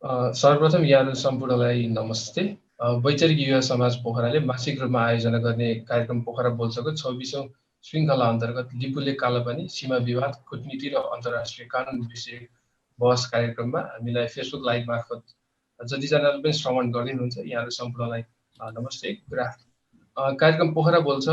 सर्वप्रथम यहाँहरू सम्पूर्णलाई नमस्ते। वैचारिक युवा समाज पोखराले मासिक रूपमा आयोजना गर्ने कार्यक्रम पोखरा बोल्छको 26औं श्रृङ्खला अन्तर्गत लिपुले कालापानी, सीमा विवाद, कूटनीति र अन्तर्राष्ट्रिय कानुन विषय बहस कार्यक्रममा हामीलाई फेसबुक लाइभ मार्फत जतिजनाले पनि श्रवण गर्दै हुनुहुन्छ यहाँहरू सम्पूर्णलाई नमस्ते। कार्यक्रम पोखरा बोल्छ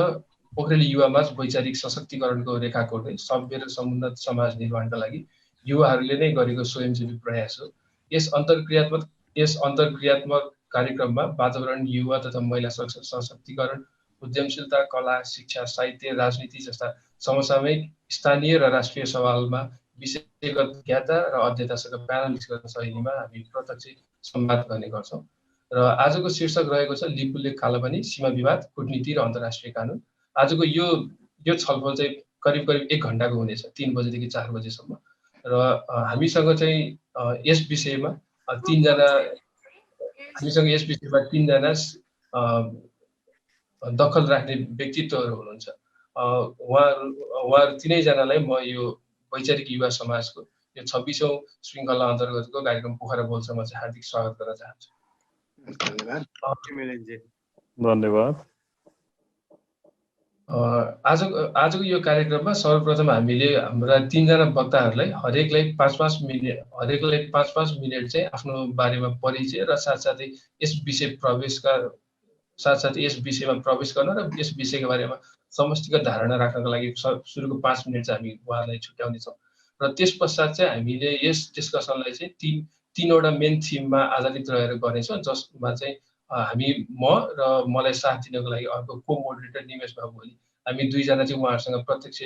पोखरेली युवामाझ वैचारिक सशक्तिकरणको रेखा कोर्दै सभ्य र समुन्नत समाज निर्माणका लागि युवाहरूले नै गरेको स्वयंसेवी प्रयास हो। यस अन्तर्क्रियात्मक कार्यक्रममा वातावरण, युवा तथा महिला सशक्तिकरण, उद्यमशीलता, कला, शिक्षा, साहित्य, राजनीति जस्ता समसामयिक स्थानीय र राष्ट्रिय सवालमा विषयगत ज्ञाता र अध्येतासँग प्यानल डिस्कसन शैलीमा हामी प्रत्यक्ष संवाद गर्ने गर्छौँ। र आजको शीर्षक रहेको छ लिपुले कालापानी, सीमा विवाद, कूटनीति र अन्तर्राष्ट्रिय कानुन। आजको यो छलफल चाहिँ करिब 1 घण्टाको हुनेछ, 3 बजेदेखि 4 बजेसम्म। र हामीसँग चाहिँ यस विषयमा तीनजना दखल राख्ने व्यक्तित्वहरू हुनुहुन्छ। उहाँहरू तीनैजनालाई म यो वैचारिक युवा समाजको यो 26औं श्रृङ्खला अन्तर्गतको कार्यक्रम पोखरा बोल्छमा चाहिँ हार्दिक स्वागत गर्न चाहन्छु। धन्यवाद। आजको यो कार्यक्रममा सर्वप्रथम हामीले हाम्रा तीनजना वक्ताहरूलाई हरेकलाई 5-5 मिनेट चाहिँ आफ्नो बारेमा परिचय र साथसाथै यस विषयमा प्रवेश गर्न र यस विषयको बारेमा समष्टिगत धारणा राख्नको लागि सुरुको 5 मिनेट चाहिँ हामी उहाँलाई छुट्याउनेछौँ। र त्यस पश्चात चाहिँ हामीले यस डिस्कसनलाई चाहिँ तीनवटा मेन थिममा आधारित रहेर गर्नेछौँ, जसमा चाहिँ मलाई साथ दिनको लागि अर्को को मोडरेटर निमेश बाबु ओली, हामी दुईजना चाहिँ उहाँहरूसँग प्रत्यक्ष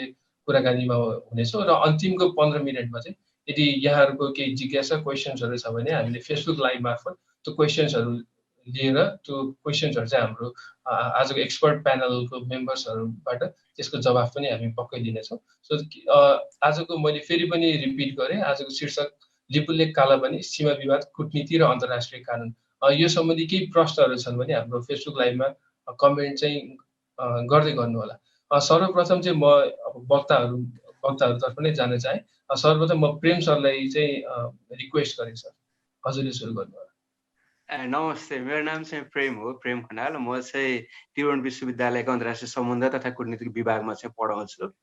कुराकानीमा हुनेछौँ। र अन्तिमको 15 मिनेटमा चाहिँ यदि यहाँहरूको केही जिज्ञासा क्वेसन्सहरू छ भने हामीले फेसबुक लाइभ मार्फत त्यो क्वेसन्सहरू लिएर त्यो क्वेसन्सहरू चाहिँ हाम्रो आजको एक्सपर्ट प्यानलको मेम्बर्सहरूबाट त्यसको जवाफ पनि हामी पक्कै दिनेछौँ। सो आजको मैले फेरि पनि रिपिट गरेँ, आजको शीर्षक लिपुले कालापानी, सीमा विवाद, कूटनीति र अन्तर्राष्ट्रिय कानुन। यो सम्बन्धी केही प्रश्नहरू छन् भने हाम्रो फेसबुक लाइभमा कमेन्ट चाहिँ गर्दै गर्नु होला। सर्वप्रथम चाहिँ म वक्ताहरूतर्फ नै जान चाहे। सर्वप्रथम म प्रेम सरलाई चाहिँ रिक्वेस्ट गरेँ। सर, हजुरले सुरु गर्नु होला। नमस्ते, मेरो नाम चाहिँ प्रेम हो, प्रेम खनाल। म चाहिँ त्रिभुवन विश्वविद्यालयको अन्तर्राष्ट्रिय सम्बन्ध तथा कूटनीतिक विभागमा चाहिँ पढाउँछु।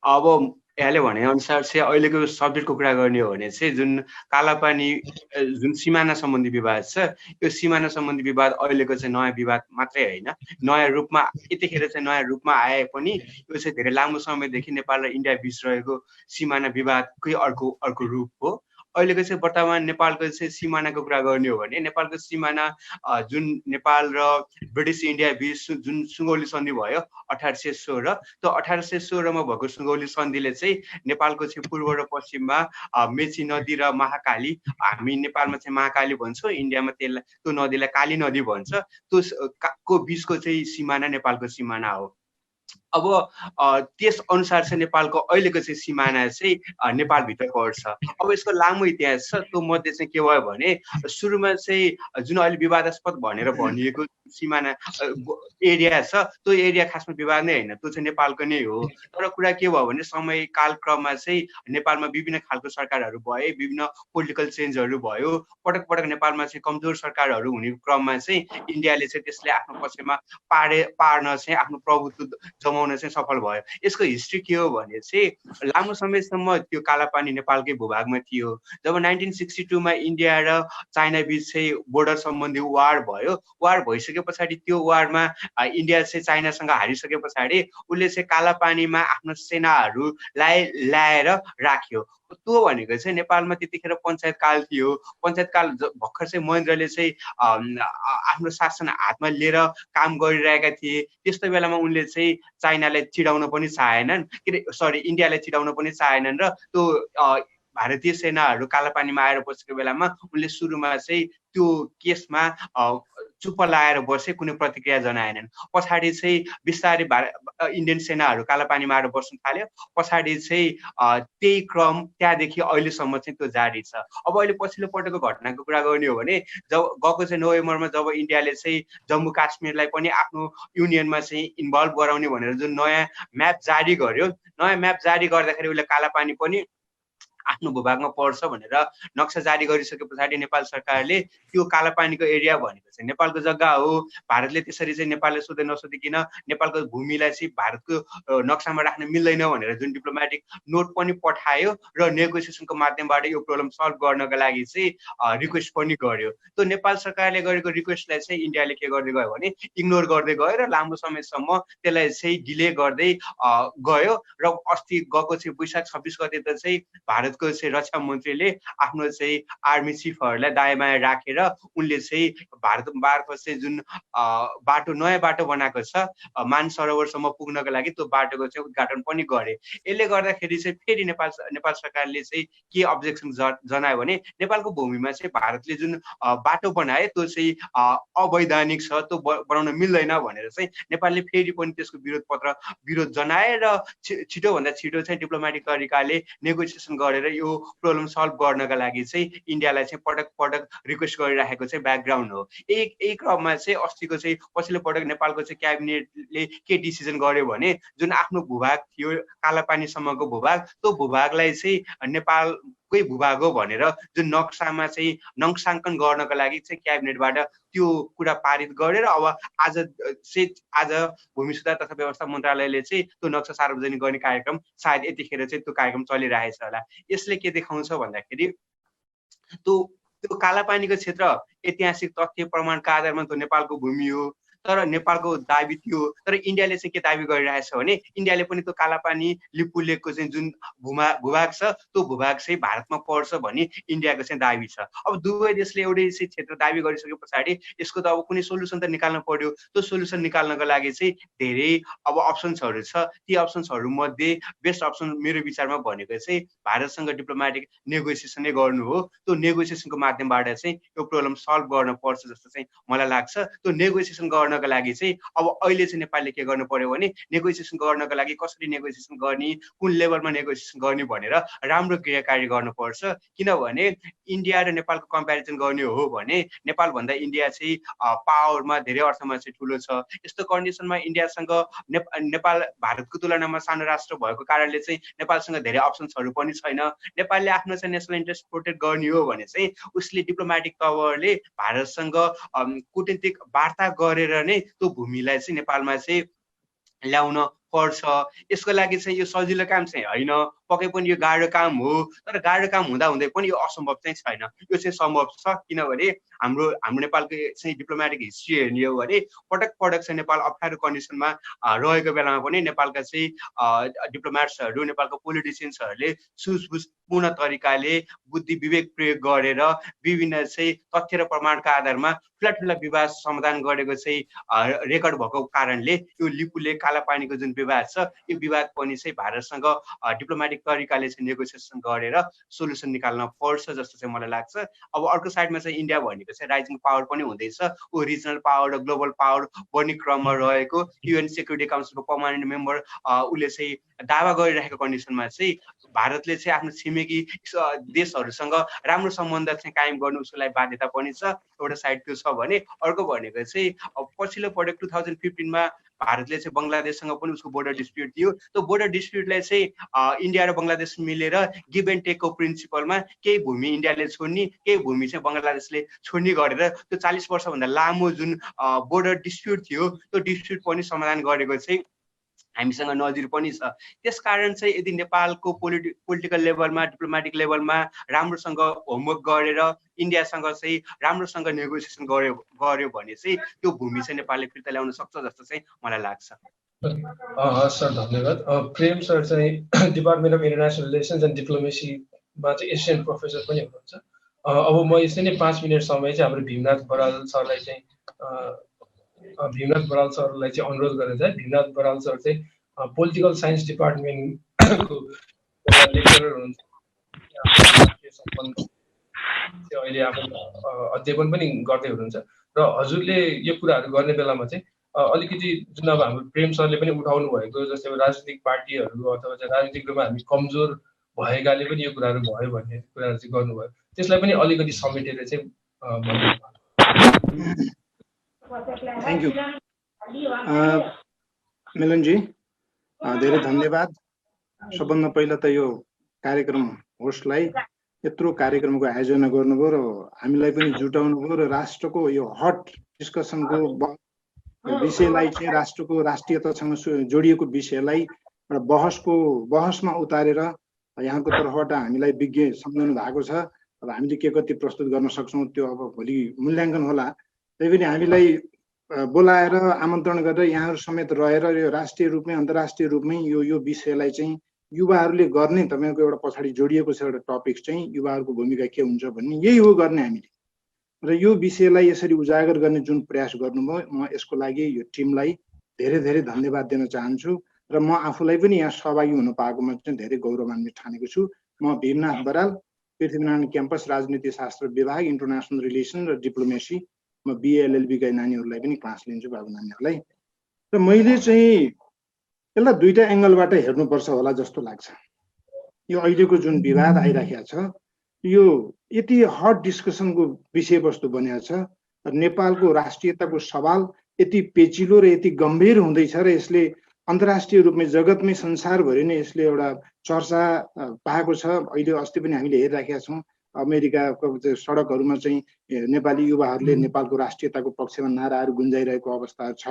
अब यहाँले भने अनुसार चाहिँ अहिलेको सब्जेक्टको कुरा गर्ने हो भने चाहिँ जुन कालापानी जुन सिमाना सम्बन्धी विवाद छ, यो सिमाना सम्बन्धी विवाद अहिलेको चाहिँ नयाँ विवाद मात्रै होइन, नयाँ रूपमा यतिखेर चाहिँ नयाँ रूपमा आए पनि यो चाहिँ धेरै लामो समयदेखि नेपाल र इन्डिया बीच रहेको सिमाना विवादकै अर्को रूप हो। अहिलेको चाहिँ वर्तमान नेपालको चाहिँ सिमानाको कुरा गर्ने हो भने नेपालको सिमाना जुन नेपाल र ब्रिटिस इन्डिया बीच जुन सुगौली सन्धि भयो 1816, त्यो 1816मा भएको सुगौली सन्धिले चाहिँ नेपालको चाहिँ पूर्व र पश्चिममा मेची नदी र महाकाली, हामी नेपालमा चाहिँ महाकाली भन्छौँ, इन्डियामा त्यो नदीलाई काली नदी भन्छ, त्यो को बीचको चाहिँ सिमाना नेपालको सिमाना हो। अब त्यस अनुसार चाहिँ नेपालको अहिलेको चाहिँ सिमाना चाहिँ नेपालभित्र पर्छ। अब यसको लामो इतिहास छ। त्यो मध्ये चाहिँ के भयो भने सुरुमा चाहिँ जुन अहिले विवादास्पद भनेर भनिएको सिमाना एरिया छ, त्यो एरिया खासमा विवाद नै होइन, त्यो चाहिँ नेपालको नै हो। तर कुरा के भयो भने समय कालक्रममा चाहिँ नेपालमा विभिन्न खालको सरकारहरू भए, विभिन्न पोलिटिकल चेन्जहरू भयो। पटक नेपालमा चाहिँ कमजोर सरकारहरू हुने क्रममा चाहिँ इन्डियाले चाहिँ त्यसले आफ्नो पक्षमा पार्न चाहिँ आफ्नो प्रभुत्व जमाउन चाहिँ सफल भयो। यसको हिस्ट्री के हो भने चाहिँ लामो समयसम्म त्यो कालापानी नेपालकै भूभागमा थियो। जब 1962मा इन्डिया र चाइना बीच चाहिँ बोर्डर सम्बन्धी वार भयो, वार भइसके पछाडि त्यो वारमा इन्डिया चाहिँ चाइनासँग हारिसके पछाडि उसले चाहिँ कालापानीमा आफ्नो सेनाहरूलाई ल्याएर राख्यो। त्यो भनेको चाहिँ नेपालमा त्यतिखेर पञ्चायत काल थियो। पञ्चायत काल भर्खर चाहिँ महेन्द्रले चाहिँ आफ्नो शासन हातमा लिएर काम गरिरहेका थिए। त्यस्तो बेलामा उनले चाहिँ चाइनालाई चिडाउन पनि चाहेनन्, इन्डियालाई चिडाउन पनि चाहेनन् र त्यो भारतीय सेनाहरू कालापानीमा आएर बसेको बेलामा उनले सुरुमा चाहिँ त्यो केसमा चुप्प लाएर बसे, कुनै प्रतिक्रिया जनाएनन्। पछाडि चाहिँ बिस्तारै इन्डियन सेनाहरू कालापानीमा आएर बस्न थाल्यो। पछाडि चाहिँ त्यही क्रम त्यहाँदेखि अहिलेसम्म चाहिँ त्यो जारी छ। अब अहिले पछिल्लो पटकको घटनाको कुरा गर्ने हो भने जब गएको चाहिँ नोभेम्बरमा जब इन्डियाले चाहिँ जम्मू काश्मीरलाई पनि आफ्नो युनियनमा चाहिँ इन्भल्भ गराउने भनेर जुन नयाँ म्याप जारी गर्यो, नयाँ म्याप जारी गर्दाखेरि उसले कालापानी पनि आफ्नो भूभागमा पर्छ भनेर नक्सा जारी गरिसके पछाडि नेपाल सरकारले त्यो कालापानीको एरिया भनेको चाहिँ नेपालको जग्गा हो, भारतले त्यसरी चाहिँ नेपालले सोधे नसोधिकन नेपालको भूमिलाई चाहिँ भारतको नक्सामा राख्न मिल्दैन भनेर जुन डिप्लोमेटिक नोट पनि पठायो र नेगोसिएसनको माध्यमबाट यो प्रब्लम सल्भ गर्नका लागि चाहिँ रिक्वेस्ट पनि गर्यो। त्यो नेपाल सरकारले गरेको रिक्वेस्टलाई चाहिँ इन्डियाले के गर्दै गयो भने इग्नोर गर्दै गयो र लामो समयसम्म त्यसलाई चाहिँ डिले गर्दै गयो र अस्ति गएको चाहिँ वैशाख 26 गते त चाहिँ भारतको चाहिँ रक्षा मन्त्रीले आफ्नो चाहिँ आर्मी चिफहरूलाई दायाँ बायाँ राखेर उनले चाहिँ भारत मार्फत चाहिँ जुन बाटो नयाँ बाटो बनाएको छ मानसरोवरसम्म पुग्नको लागि त्यो बाटोको चाहिँ उद्घाटन पनि गरे। यसले गर्दाखेरि चाहिँ फेरि नेपाल सरकारले चाहिँ के अब्जेक्सन जनायो भने नेपालको भूमिमा चाहिँ भारतले जुन बाटो बनाए त्यो चाहिँ अवैधानिक छ, त्यो बनाउन मिल्दैन भनेर चाहिँ नेपालले फेरि पनि त्यसको विरोध जनाए र छिटोभन्दा छिटो चाहिँ डिप्लोमेटिक तरिकाले नेगोसिएसन गरेर यो प्रब्लम सल्भ गर्नका लागि चाहिँ इन्डियालाई चाहिँ पटक पटक रिक्वेस्ट गरिराखेको चाहिँ ब्याकग्राउन्ड हो। यही क्रममा चाहिँ अस्तिको चाहिँ पछिल्लो पटक नेपालको चाहिँ क्याबिनेटले के डिसिजन गर्यो भने जुन आफ्नो भूभाग थियो कालापानीसम्मको भूभाग, त्यो भूभागलाई चाहिँ नेपालकै भूभाग हो भनेर जुन नक्सामा चाहिँ नक्साङ्कन गर्नको लागि चाहिँ क्याबिनेटबाट त्यो कुरा पारित गरेर अब आज भूमि सुधार तथा व्यवस्था मन्त्रालयले चाहिँ त्यो नक्सा सार्वजनिक गर्ने कार्यक्रम सायद यतिखेर चाहिँ त्यो कार्यक्रम चलिरहेछ होला। यसले के देखाउँछ भन्दाखेरि त्यो कालापानीको क्षेत्र ऐतिहासिक तथ्य प्रमाणका आधारमा त्यो नेपालको भूमि हो, तर नेपालको दाबी थियो। तर इन्डियाले चाहिँ के दाबी गरिरहेछ भने इन्डियाले पनि त्यो कालापानी लिपु लेकको चाहिँ जुन भूभाग छ त्यो भूभाग चाहिँ भारतमा पर्छ भनी इन्डियाको चाहिँ दाबी छ। अब दुवै देशले एउटै चाहिँ क्षेत्र दाबी गरिसके पछाडि यसको त अब कुनै सोल्युसन त निकाल्न पर्यो। त्यो सोल्युसन निकाल्नको लागि चाहिँ धेरै अब अप्सन्सहरू छ। ती अप्सन्सहरू मध्ये बेस्ट अप्सन मेरो विचारमा भनेको चाहिँ भारतसँग डिप्लोमेटिक नेगोसिएसनै गर्नु हो। त्यो नेगोसिएसनको माध्यमबाट चाहिँ यो प्रब्लम सल्भ गर्न पर्छ जस्तो चाहिँ मलाई लाग्छ। त्यो नेगोसिएसन गर्नको लागि चाहिँ अब अहिले चाहिँ नेपालले के गर्नु पर्यो भने नेगोसिएसन गर्नको लागि कसरी नेगोसिएसन गर्ने, कुन लेभलमा नेगोसिएसन गर्ने भनेर राम्रो क्रियाकारी गर्नुपर्छ। किनभने इन्डिया र नेपालको कम्पेरिजन गर्ने हो भने नेपाल भन्दा इन्डिया चाहिँ पावरमा धेरै अर्थमा चाहिँ ठुलो छ। यस्तो कन्डिसनमा इन्डियासँग नेपाल भारतको तुलनामा सानो राष्ट्र भएको कारणले चाहिँ नेपालसँग धेरै अप्सन्सहरू पनि छैन। नेपालले आफ्नो चाहिँ नेसनल इन्ट्रेस्ट प्रोटेक्ट गर्ने हो भने चाहिँ उसले डिप्लोमेटिक तवरले भारतसँग कूटनीतिक वार्ता गरेर नै त्यो भूमिलाई चाहिँ नेपालमा चाहिँ ल्याउन पर्छ। यसको लागि चाहिँ यो सजिलो काम चाहिँ होइन, पक्कै पनि यो गाह्रो काम हो। तर गाह्रो काम हुँदा हुँदै पनि यो असम्भव चाहिँ छैन, यो चाहिँ सम्भव छ। किनभने हाम्रो नेपालको चाहिँ डिप्लोमेटिक हिस्ट्री हेर्ने हो भने पटक पटक चाहिँ नेपाल अप्ठ्यारो कन्डिसनमा रहेको बेलामा पनि नेपालका चाहिँ डिप्लोमेट्सहरू, नेपालको पोलिटिसियन्सहरूले सुझबुझपूर्ण तरिकाले बुद्धि विवेक प्रयोग गरेर विभिन्न चाहिँ तथ्य र प्रमाणका आधारमा ठुला विवाद समाधान गरेको चाहिँ रेकर्ड भएको कारणले यो लिपु लेक कालापानीको जुन विवाद छ यो विवाद पनि चाहिँ भारतसँग डिप्लोमेटिक तरिकाले चाहिँ नेगोसिएसन गरेर सोल्युसन निकाल्न पर्छ जस्तो चाहिँ मलाई लाग्छ। अब अर्को साइडमा चाहिँ इन्डिया भनेको चाहिँ राइजिङ पावर पनि हुँदैछ। ऊ रिजनल पावर र ग्लोबल पावर बन्ने क्रममा रहेको युएन सेक्युरिटी काउन्सिलको पर्मानेन्ट मेम्बर उसले चाहिँ दावा गरिरहेको कन्डिसनमा चाहिँ भारतले चाहिँ आफ्नो छिमेकी देशहरूसँग राम्रो सम्बन्ध चाहिँ कायम गर्नु उसको लागि बाध्यता पनि छ। एउटा साइड त्यो छ भने अर्को भनेको चाहिँ पछिल्लो पटक 2015 मा भारतले चाहिँ बङ्गलादेशसँग पनि उसको बोर्डर डिस्प्युट थियो। त्यो बोर्डर डिस्प्युटलाई चाहिँ इन्डिया र बङ्गलादेश मिलेर गिभ एन्ड टेकको प्रिन्सिपलमा केही भूमि इन्डियाले छोड्ने, केही भूमि चाहिँ बङ्गलादेशले छोड्ने गरेर त्यो 40 वर्षभन्दा लामो जुन बोर्डर डिस्प्युट थियो त्यो डिस्प्युट पनि समाधान गरेको चाहिँ हामीसँग नजिर पनि छ। त्यसकारण चाहिँ यदि नेपालको पोलिटिकल लेभलमा डिप्लोमेटिक लेभलमा राम्रोसँग होमवर्क गरेर इन्डियासँग चाहिँ राम्रोसँग नेगोसिएसन गर्यो भने चाहिँ त्यो भूमि चाहिँ नेपालले फिर्ता ल्याउन सक्छ जस्तो चाहिँ मलाई लाग्छ। हस् सर, धन्यवाद। प्रेम सर चाहिँ department of international relations and डिप्लोमेसीमा चाहिँ एसियन प्रोफेसर पनि हुनुहुन्छ। अब म यसै नै 5 मिनट समय चाहिँ हाम्रो भीमनाथ बराल सरलाई चाहिँ अनुरोध गरेर चाहिँ भीमनाथ बराल सर चाहिँ पोलिटिकल साइन्स डिपार्टमेन्टको लेक्चरर हुनुहुन्छ। अहिले अब अध्ययन पनि गर्दै हुनुहुन्छ र हजुरले यो कुराहरू गर्ने बेलामा चाहिँ अलिकति जुन अब हाम्रो प्रेम सरले पनि उठाउनु भएको जस्तै राजनीतिक पार्टीहरू अथवा चाहिँ राजनीतिक रूपमा हामी कमजोर भएकाले पनि यो कुराहरू भयो भन्ने कुराहरू चाहिँ गर्नुभयो, त्यसलाई पनि अलिकति समेटेर चाहिँ थ्याङ्क यू मिलनजी, धेरै धन्यवाद। सबभन्दा पहिला त यो कार्यक्रम होस्टलाई यत्रो कार्यक्रमको आयोजना गर्नुभयो र हामीलाई पनि जुटाउनुभयो र राष्ट्रको यो हट डिस्कसनको विषयलाई चाहिँ राष्ट्रको राष्ट्रियतासँग जोडिएको विषयलाई एउटा बहसमा उतारेर यहाँको तर्फबाट हामीलाई विज्ञ सम्झाउनु भएको छ। अब हामीले के कति प्रस्तुत गर्न सक्छौँ त्यो अब भोलि मूल्याङ्कन होला। त्यही पनि हामीलाई बोलाएर आमन्त्रण गरेर यहाँहरू समेत रहेर यो राष्ट्रिय रूपमै अन्तर्राष्ट्रिय रूपमै यो विषयलाई चाहिँ युवाहरूले गर्ने तपाईँको एउटा पछाडि जोडिएको छ एउटा टपिक चाहिँ युवाहरूको भूमिका के हुन्छ भन्ने यही हो गर्ने हामीले र यो विषयलाई यसरी उजागर गर्ने जुन प्रयास गर्नुभयो म यसको लागि यो टिमलाई धेरै धेरै धन्यवाद दिन चाहन्छु र म आफूलाई पनि यहाँ सहभागी हुन पाएकोमा चाहिँ धेरै गौरवान्वित ठानेको छु। म भीमनाथ बराल, पृथ्वीनारायण क्याम्पस राजनीति शास्त्र विभाग इन्टरनेसनल रिलेसन र डिप्लोमेसी, म बिए एलएलबी का नानीहरूलाई पनि क्लास लिन्छु बाबु नानीहरूलाई। र मैले चाहिँ यसलाई दुईटा एङ्गलबाट हेर्नुपर्छ होला जस्तो लाग्छ। यो अहिलेको जुन विवाद आइराखेको छ यो यति हट डिस्कसनको विषयवस्तु बनेको छ र नेपालको राष्ट्रियताको सवाल यति पेचिलो र यति गम्भीर हुँदैछ र यसले अन्तर्राष्ट्रिय रूपमै जगतमै संसारभरि नै यसले एउटा चर्चा पाएको छ। अहिले अस्ति पनि हामीले हेरिराखेका छौँ अमेरिकाको सडकहरूमा चाहिँ नेपाली युवाहरूले नेपालको राष्ट्रियताको पक्षमा नाराहरू गुन्जाइरहेको अवस्था छ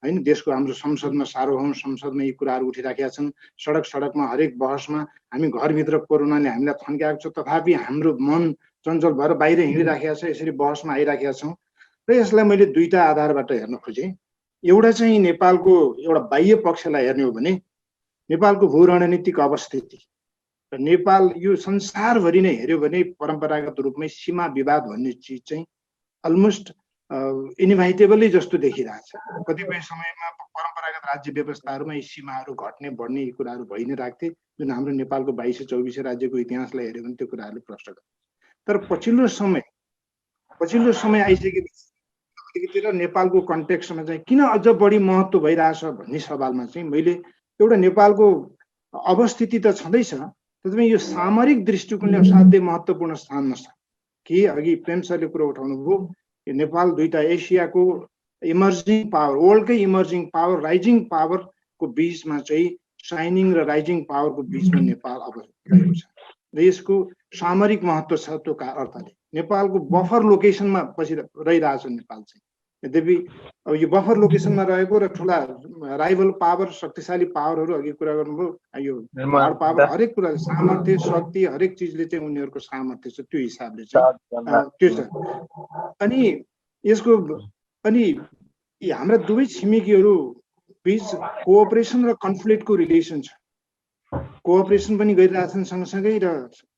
हैन। देशको हाम्रो संसदमा सार्वभौम संसदमा यी कुराहरू उठिराखेका छन्। सडकमा हरेक बहसमा हामी घरभित्र कोरोनाले हामीलाई थन्क्याएको छ तथापि हाम्रो मन चञ्चल भएर बाहिर हिँडिराखेका छ, यसरी बहसमा आइराखेका छौँ र यसलाई मैले दुईटा आधारबाट हेर्न खोजेँ। एउटा चाहिँ नेपालको एउटा बाह्य पक्षलाई हेर्ने हो भने नेपालको भू रणनीतिक अवस्थिति र नेपाल यो संसारभरि नै हेऱ्यो भने परम्परागत रूपमै सीमा विवाद भन्ने चिज चाहिँ अलमोस्ट इनभाइटेबलै जस्तो देखिरहेछ। कतिपय समयमा परम्परागत राज्य व्यवस्थाहरूमा यी सीमाहरू घट्ने बढ्ने यी कुराहरू भइ नै राख्थे जुन हाम्रो नेपालको 2224 राज्यको इतिहासलाई हेऱ्यो भने त्यो कुराहरूले प्रश्न गर्छ। तर पछिल्लो समय आइसकेपछि अलिकति र नेपालको कन्टेक्स्टमा चाहिँ किन अझ बढी महत्त्व भइरहेछ भन्ने सवालमा चाहिँ मैले एउटा नेपालको अवस्थिति त छँदैछ त्यसमा यो सामरिक दृष्टिकोणले असाध्यै महत्त्वपूर्ण स्थानमा छ। कि अघि प्रेम सरले कुरो उठाउनुभयो यो नेपाल दुईटा एसियाको इमर्जिङ पावर वर्ल्डकै इमर्जिङ पावर राइजिङ पावरको बिचमा चाहिँ साइनिङ र राइजिङ पावरको बिचमा नेपाल अब रहेको छ र यसको सामरिक महत्त्व छ। त्यो अर्थले नेपालको बफर लोकेसनमा पछि रहिरहेछ नेपाल चाहिँ। यद्यपि अब यो बफर लोकेसनमा रहेको र ठुला राइभल पावर शक्तिशाली पावरहरू अघि कुरा गर्नुभयो यो हार्ड पावर हरेक कुरा सामर्थ्य शक्ति हरेक चिजले चाहिँ उनीहरूको सामर्थ्य छ त्यो हिसाबले चाहिँ त्यो छ। अनि यसको अनि हाम्रा दुवै छिमेकीहरू बिच कोअपरेसन र कन्फ्लिक्टको रिलेसन छ। कोअपरेसन पनि गरिरहेछन् सँगसँगै र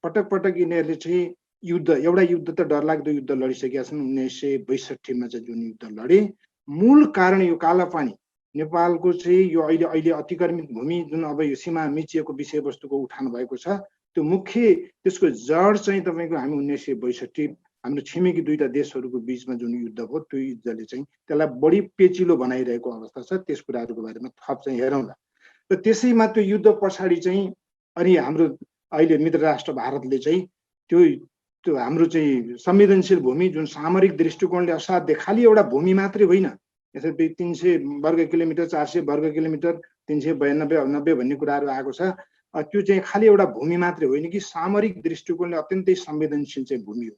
पटक यिनीहरूले चाहिँ एउटा युद्ध त डरलाग्दो युद्ध लडिसकेका छन्। 1962 चाहिँ जुन युद्ध लडे मूल कारण यो कालापानी नेपालको चाहिँ यो अहिले अतिक्रमित भूमि जुन अब यो सीमा मिचिएको विषयवस्तुको उठान भएको छ त्यो मुख्य त्यसको जड चाहिँ तपाईँको हामी 1962 हाम्रो छिमेकी दुईटा देशहरूको बिचमा जुन युद्ध भयो त्यो युद्धले चाहिँ त्यसलाई बढी पेचिलो बनाइरहेको अवस्था छ। त्यस कुराहरूको बारेमा थप चाहिँ हेरौँला र त्यसैमा त्यो युद्ध पछाडि चाहिँ अनि हाम्रो अहिले मित्र राष्ट्र भारतले चाहिँ त्यो हाम्रो चाहिँ संवेदनशील भूमि जुन सामरिक दृष्टिकोणले असाध्य खालि एउटा भूमि मात्रै होइन यसरी 300 वर्ग किलोमिटर 400 वर्ग किलोमिटर 392 भन्ने कुराहरू आएको छ। त्यो चाहिँ खालि एउटा भूमि मात्रै होइन कि सामरिक दृष्टिकोणले अत्यन्तै संवेदनशील चाहिँ भूमि हो।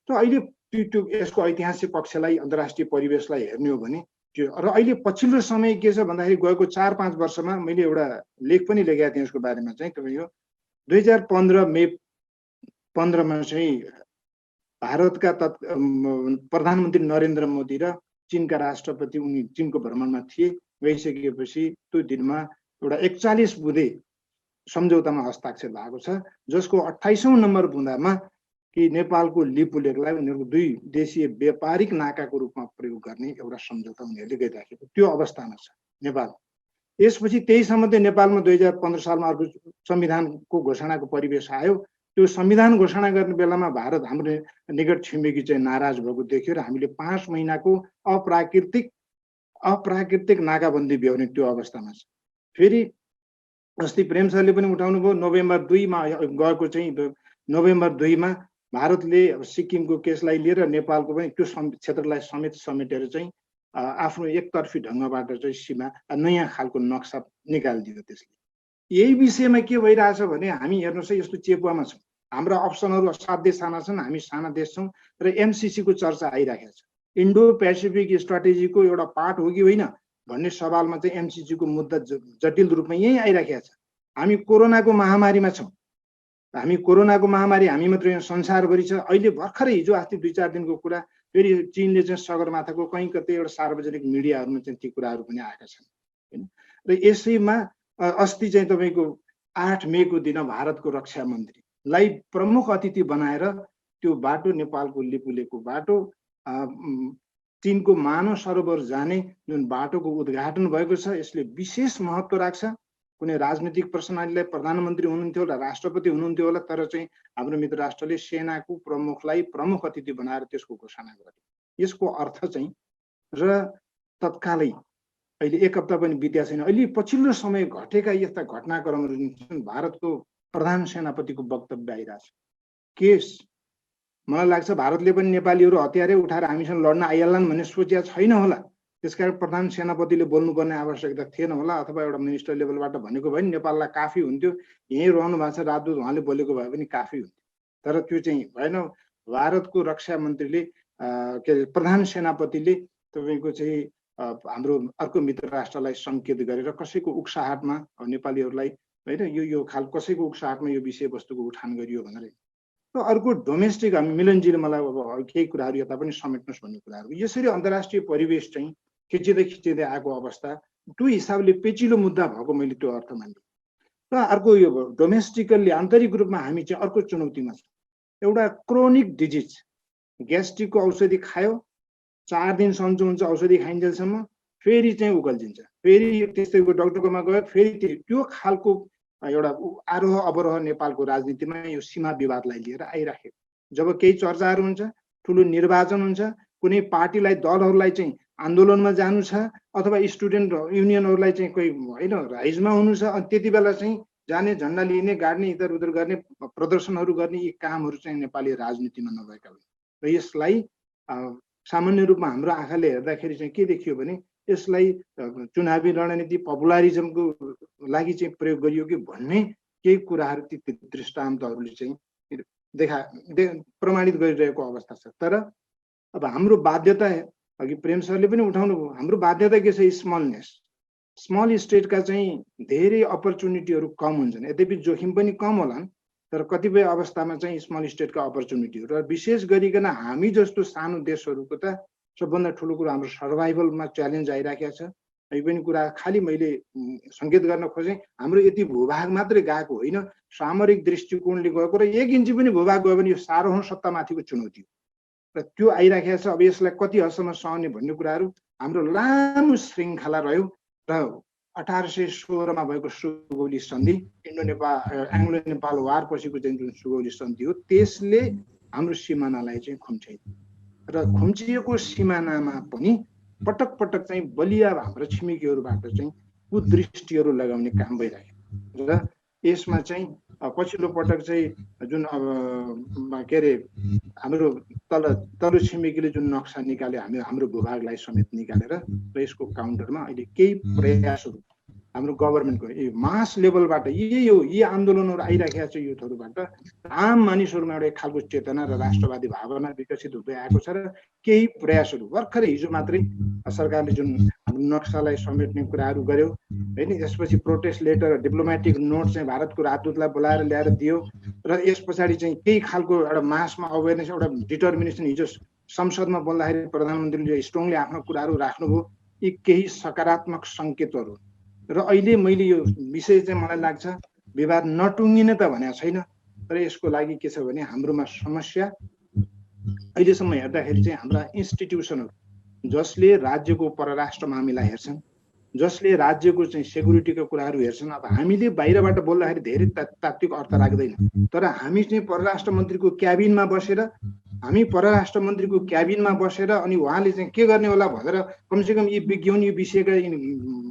त अहिले त्यो यसको ऐतिहासिक पक्षलाई अन्तर्राष्ट्रिय परिवेशलाई हेर्ने हो भने त्यो र अहिले पछिल्लो समय के छ भन्दाखेरि गएको 4-5 वर्षमा मैले एउटा लेख पनि लेखेको थिएँ यसको बारेमा चाहिँ तपाईँको 2015 मे 15 मा चाहिँ भारतका प्रधानमन्त्री नरेन्द्र मोदी र चीनका राष्ट्रपति उनी चीनको भ्रमणमा थिए। गइसकेपछि त्यो दिनमा एउटा 41 बुँदे सम्झौतामा हस्ताक्षर भएको छ जसको 28औं नम्बर बुँदामा कि नेपालको लिपुलेखलाई उनीहरूको दुई देशीय व्यापारिक नाकाको रूपमा प्रयोग गर्ने एउटा सम्झौता उनीहरूले गरिराखेको त्यो अवस्थामा छ नेपाल। यसपछि त्यही सम्बन्धी नेपालमा 2015 सालमा अर्को संविधानको घोषणाको परिवेश आयो। त्यो संविधान घोषणा गर्ने बेलामा भारत हाम्रो निकट छिमेकी चाहिँ नाराज भएको देखियो र हामीले 5 महिनाको अप्राकृतिक नाकाबन्दी बेहोर्ने त्यो अवस्थामा छ। फेरि अस्ति प्रेम सरले पनि उठाउनु भयो नोभेम्बर 2 मा गएको चाहिँ नोभेम्बर 2 मा भारतले सिक्किमको केसलाई लिएर नेपालको पनि त्यो क्षेत्रलाई समेटेर चाहिँ आफ्नो एकतर्फी ढङ्गबाट चाहिँ सीमा नयाँ खालको नक्सा निकालिदियो। त्यसले यही विषयमा के भइरहेछ भने हामी हेर्नुहोस् यस्तो चेपुवामा छौँ। हाम्रा अप्सनहरू असाध्यै साना छन्, हामी साना देश छौँ र एमसिसी को चर्चा आइराखेको छ। इन्डो पेसिफिक स्ट्राटेजीको एउटा पार्ट हो कि होइन भन्ने सवालमा चाहिँ एमसिसी को मुद्दा जटिल रूपमा यही आइराखेको छ। हामी कोरोनाको महामारीमा छौँ, हामी कोरोनाको महामारी हामी मात्रै संसारभरि छ। अहिले भर्खरै हिजो अस्ति 2-4 दिनको कुरा फेरि चीनले चाहिँ सगरमाथाको कहीँ कतै एउटा सार्वजनिक मिडियाहरूमा चाहिँ ती कुराहरू पनि आएका छन् हैन। र यसैमा अस्ति चाहिँ तपाईको 8 मे को दिन भारतको रक्षा मन्त्रीलाई प्रमुख अतिथि बनाएर त्यो बाटो नेपालको लिपुलेको बाटो चीनको मानव सरोवर जाने जुन बाटोको उद्घाटन भएको छ, यसले विशेष महत्त्व राख्छ। कुनै राजनीतिक पर्सनालिटीलाई प्रधानमन्त्री हुनुहुन्थ्यो होला, राष्ट्रपति हुनुहुन्थ्यो होला, तर चाहिँ हाम्रो मित्र राष्ट्रले सेनाको प्रमुखलाई प्रमुख अतिथि बनाएर त्यसको घोषणा गर्यो। यसको अर्थ चाहिँ र तत्कालै अहिले 1 हप्ता पनि बित्या छैन, अहिले पछिल्लो समय घटेका यस्ता घटनाक्रमहरू जुन भारतको प्रधान सेनापतिको वक्तव्य आइरहेछ के मलाई लाग्छ भारतले पनि नेपालीहरू हतियारै उठाएर हामीसँग लड्न आइहाल्लान् भन्ने सोचेको छैन होला। त्यसकारण प्रधान सेनापतिले बोल्नुपर्ने आवश्यकता थिएन होला, अथवा एउटा मिनिस्टर लेभलबाट भनेको भए नि नेपाललाई काफी हुन्थ्यो, यहीँ रहनु भएको छ राजदूत उहाँले बोलेको भए पनि काफी हुन्थ्यो। तर त्यो चाहिँ भएन। भारतको रक्षा मन्त्रीले के अरे प्रधान सेनापतिले तपाईँको चाहिँ हाम्रो अर्को मित्र राष्ट्रलाई सङ्केत गरेर कसैको उक्साहटमा नेपालीहरूलाई होइन यो खाल कसैको उक्साहटमा यो विषयवस्तुको उठान गरियो भनेर। र अर्को डोमेस्टिक हामी मिलनजीले मलाई अब केही कुराहरू यता पनि समेट्नुहोस् भन्ने कुराहरू, यसरी अन्तर्राष्ट्रिय परिवेश चाहिँ खिचिँदै आएको अवस्था त्यो हिसाबले पेचिलो मुद्दा भएको मैले त्यो अर्थ मान्छु। र अर्को यो डोमेस्टिकल्ली आन्तरिक रूपमा हामी चाहिँ अर्को चुनौतीमा छौँ। एउटा क्रोनिक डिजिज, ग्यास्ट्रिकको औषधि खायो 4 दिन सन्चो हुन्छ, औषधि खाइन्जेलसम्म फेरि चाहिँ उकल्जिन्छ, फेरि त्यस्तैको डक्टरकोमा गयो, फेरि त्यो खालको एउटा आरोह अवरोह नेपालको राजनीतिमा यो सीमा विवादलाई लिएर आइराखेको। जब केही चर्चाहरू हुन्छ, ठुलो निर्वाचन हुन्छ, कुनै पार्टीलाई दलहरूलाई चाहिँ आन्दोलनमा जानु छ अथवा स्टुडेन्ट युनियनहरूलाई चाहिँ कोही होइन राइजमा हुनु छ, अनि त्यति बेला चाहिँ जाने झन्डा लिने गाड्ने इधर उधर गर्ने प्रदर्शनहरू गर्ने यी कामहरू चाहिँ नेपाली राजनीतिमा नभएका हुन्। र यसलाई सामान्य रूपमा हाम्रो आँखाले हेर्दाखेरि चाहिँ के देखियो भने यसलाई चुनावी रणनीति पपुलारिजमको लागि चाहिँ प्रयोग गरियो कि भन्ने केही कुराहरू ती दृष्टान्तहरूले चाहिँ प्रमाणित गरिरहेको अवस्था छ। तर अब हाम्रो बाध्यता, अघि प्रेम सरले पनि उठाउनु भयो, हाम्रो बाध्यता के छ? स्मल स्टेटका चाहिँ धेरै अपर्च्युनिटीहरू कम हुन्छन्, यद्यपि जोखिम पनि कम होलान्, तर कतिपय अवस्थामा चाहिँ स्मल स्टेटका अपर्च्युनिटीहरू र विशेष गरिकन हामी जस्तो सानो देशहरूको त सबभन्दा ठुलो कुरा हाम्रो सर्भाइभलमा च्यालेन्ज आइराखेको छ। यो पनि कुरा खालि मैले सङ्केत गर्न खोजेँ, हाम्रो यति भूभाग मात्रै गएको होइन, सामरिक दृष्टिकोणले गएको र 1 इन्ची पनि भूभाग गयो भने यो सार्वभौम सत्तामाथिको चुनौती हो र त्यो आइराखेको छ। अब यसलाई कति हदसम्म सहने भन्ने कुराहरू हाम्रो लामो श्रृङ्खला रह्यो र 1816 मा भएको सुगौली सन्धि, एङ्ग्लो नेपाल वार पछिको चाहिँ जुन सुगौली सन्धि हो, त्यसले हाम्रो सिमानालाई चाहिँ खुम्च्याइदियो र खुम्चिएको सिमानामा पनि पटक पटक चाहिँ बलिया हाम्रो छिमेकीहरूबाट चाहिँ कुदृष्टिहरू लगाउने काम भइरहेको र यसमा चाहिँ पछिल्लो पटक चाहिँ जुन के अरे हाम्रो तल्लो छिमेकीले जुन नक्सा निकाल्यो हाम्रो भूभागलाई समेत निकालेर, र यसको काउन्टरमा अहिले केही प्रयासहरू हाम्रो गभर्मेन्टको मास लेभलबाट यी आन्दोलनहरू आइराखेका छ युथहरूबाट आम मानिसहरूमा एउटा एक खालको चेतना र राष्ट्रवादी भावना विकसित हुँदै आएको छ। र केही प्रयासहरू भर्खरै हिजो मात्रै सरकारले जुन हाम्रो नक्सालाई समेट्ने कुराहरू गर्यो होइन, यसपछि प्रोटेस्ट लेटर डिप्लोमेटिक नोट चाहिँ भारतको राजदूतलाई बोलाएर ल्याएर दियो र यस पछाडि चाहिँ केही खालको एउटा मासमा अवेरनेस, एउटा डिटर्मिनेसन, हिजो संसदमा बोल्दाखेरि प्रधानमन्त्रीले स्ट्रङली आफ्नो कुराहरू राख्नुभयो। यी केही सकारात्मक सङ्केतहरू र अहिले मैले यो विषय चाहिँ मलाई लाग्छ विवाद नटुङ्गिने त भनेको छैन, तर यसको लागि के छ भने हाम्रोमा समस्या अहिलेसम्म हेर्दाखेरि चाहिँ हाम्रा इन्स्टिट्युसनहरू जसले राज्यको परराष्ट्र मामिला हेर्छन्, जसले राज्यको चाहिँ सेक्युरिटीको कुराहरू हेर्छन्, अब हामीले बाहिरबाट बोल्दाखेरि धेरै तात्विक अर्थ राख्दैन, तर हामी चाहिँ परराष्ट्र मन्त्रीको क्याबिनमा बसेर अनि उहाँले चाहिँ के गर्ने होला भनेर कमसेकम यी विज्ञान यो विषयका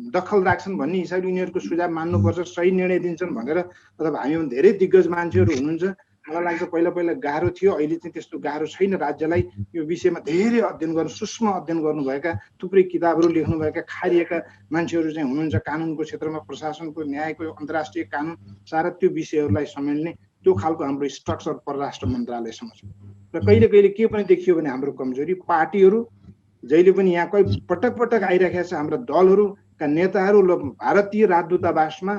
दखल राख्छन् भन्ने हिसाबले उनीहरूको सुझाव मान्नुपर्छ, सही निर्णय दिन्छन् भनेर। अथवा हामीमा धेरै दिग्गज मान्छेहरू हुनुहुन्छ, मलाई लाग्छ पहिला गाह्रो थियो, अहिले चाहिँ त्यस्तो गाह्रो छैन। राज्यलाई यो विषयमा धेरै अध्ययन गर्नु, सूक्ष्म अध्ययन गर्नुभएका, थुप्रै किताबहरू लेख्नुभएका खारिएका मान्छेहरू चाहिँ हुनुहुन्छ कानुनको क्षेत्रमा, प्रशासनको, न्यायको, अन्तर्राष्ट्रिय कानुन, सारा त्यो विषयहरूलाई समेट्ने त्यो खालको हाम्रो स्ट्रक्चर परराष्ट्र मन्त्रालयसँग छ। र कहिले कहिले के पनि देखियो भने हाम्रो कमजोरी पार्टीहरू जहिले पनि यहाँ कोही पटक पटक आइराखेका छ हाम्रा दलहरूका नेताहरू ल भारतीय राजदूतावासमा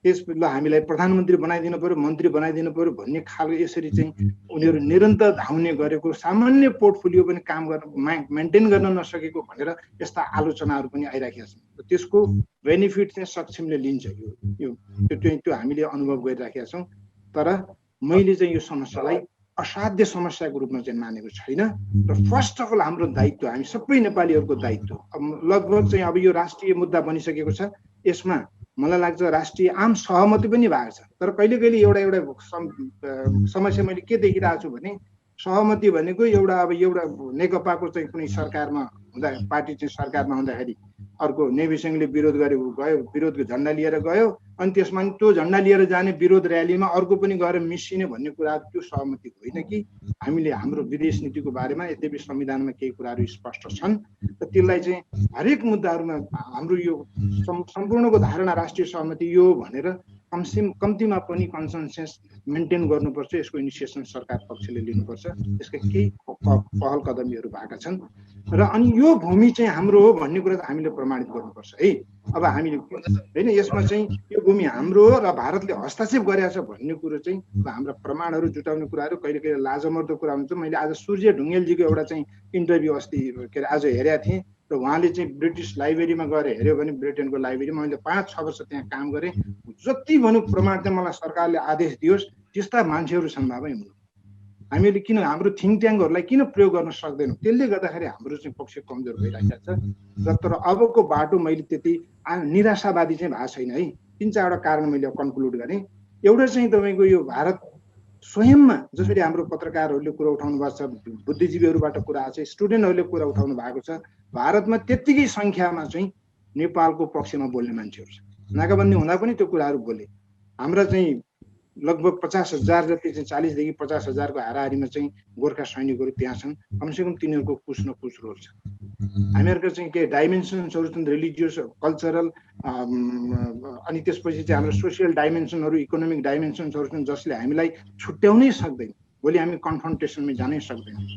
त्यसले हामीलाई प्रधानमन्त्री बनाइदिनु पर्यो, मन्त्री बनाइदिनु पर्यो भन्ने खालको यसरी चाहिँ उनीहरू निरन्तर धाउने गरेको सामान्य पोर्टफोलियो पनि काम गर्न मेन्टेन गर्न नसकेको भनेर यस्ता आलोचनाहरू पनि आइराखेका छन्। त्यसको बेनिफिट चाहिँ सक्षमले लिन्छ त्यो हामीले अनुभव गरिराखेका छौँ। तर मैले चाहिँ यो समस्यालाई असाध्य समस्याको रूपमा चाहिँ मानेको छैन। र फर्स्ट अफ अल हाम्रो दायित्व, हामी सबै नेपालीहरूको दायित्व लगभग चाहिँ अब यो राष्ट्रिय मुद्दा बनिसकेको छ। यसमा मलाई लाग्छ राष्ट्रिय आम सहमति पनि भएको छ। तर कहिले कहिले एउटा समस्या मैले के देखिरहेको छु भने सहमति भनेको एउटा नेकपाको चाहिँ कुनै सरकारमा हुँदा पार्टी चाहिँ सरकारमा हुँदाखेरि अर्को नेभी सिंहले विरोध गरेको गयो, विरोधको झन्डा लिएर गयो, अनि त्यसमा त्यो झन्डा लिएर जाने विरोध र्यालीमा अर्को पनि गएर मिसिने भन्ने कुरा त्यो सहमति होइन कि हामीले हाम्रो विदेश नीतिको बारेमा यद्यपि संविधानमा केही कुराहरू स्पष्ट छन् र त्यसलाई चाहिँ हरेक मुद्दाहरूमा हाम्रो यो सम्पूर्णको धारणा राष्ट्रिय सहमति यो भनेर कम्तीमा पनि कन्सेन्सस मेन्टेन गर्नुपर्छ। यसको इनिसिएसन सरकार पक्षले लिनुपर्छ। यसका केही पहल कदमीहरू भएका छन् र अनि यो भूमि चाहिँ हाम्रो हो भन्ने कुरा त हामीले प्रमाणित गर्नुपर्छ है। अब हामीले होइन यसमा चाहिँ यो भूमि हाम्रो हो र भारतले हस्तक्षेप गरेको छ भन्ने कुरो चाहिँ हाम्रा प्रमाणहरू जुटाउने कुराहरू कहिले कहिले लाजमर्दो कुरा हुन्छ। मैले आज सूर्य ढुङ्गेलजीको एउटा चाहिँ इन्टरभ्यू अस्ति के अरे आज हेरेको थिएँ र उहाँले चाहिँ ब्रिटिस लाइब्रेरीमा गएर हेऱ्यो भने ब्रिटेनको लाइब्रेरीमा मैले 5-6 वर्ष त्यहाँ काम गरेँ। जति भनौँ प्रमाण चाहिँ मलाई सरकारले आदेश दियोस् त्यस्ता मान्छेहरू छन् बाबै हुनु। हामीले किन हाम्रो थिङ्क ट्याङ्कहरूलाई किन प्रयोग गर्न सक्दैनौँ? त्यसले गर्दाखेरि हाम्रो चाहिँ पक्ष कमजोर भइरहेको छ। र तर अबको बाटो मैले त्यति निराशावादी चाहिँ भएको छैन है। 3-4वटा कारण मैले कन्क्लुड गरेँ। एउटा चाहिँ तपाईँको यो भारत स्वयंमा जसरी हाम्रो पत्रकारहरूले कुरा उठाउनु भएको छ, बुद्धिजीवीहरूबाट कुरा आएको छ, स्टुडेन्टहरूले कुरा उठाउनु भएको छ, भारतमा त्यत्तिकै सङ्ख्यामा चाहिँ नेपालको पक्षमा बोल्ने मान्छेहरू छ। नाकाबन्दी हुँदा पनि त्यो कुराहरू बोले। हाम्रा चाहिँ लगभग 50,000 जति चाहिँ 40,000 देखि 50,000को हाराहारीमा चाहिँ गोर्खा सैनिकहरू त्यहाँ छन्। कमसेकम तिनीहरूको कुछ न कुछ रोल छ। हामीहरूको चाहिँ के डाइमेन्सन्सहरू छन्, रिलिजियस, कल्चरल, अनि त्यसपछि चाहिँ हाम्रो सोसियल डाइमेन्सनहरू, इकोनोमिक डाइमेन्सन्सहरू छन् जसले हामीलाई छुट्याउनै सक्दैन। भोलि हामी कन्फ्रन्टेसनमा जानै सक्दैनौँ।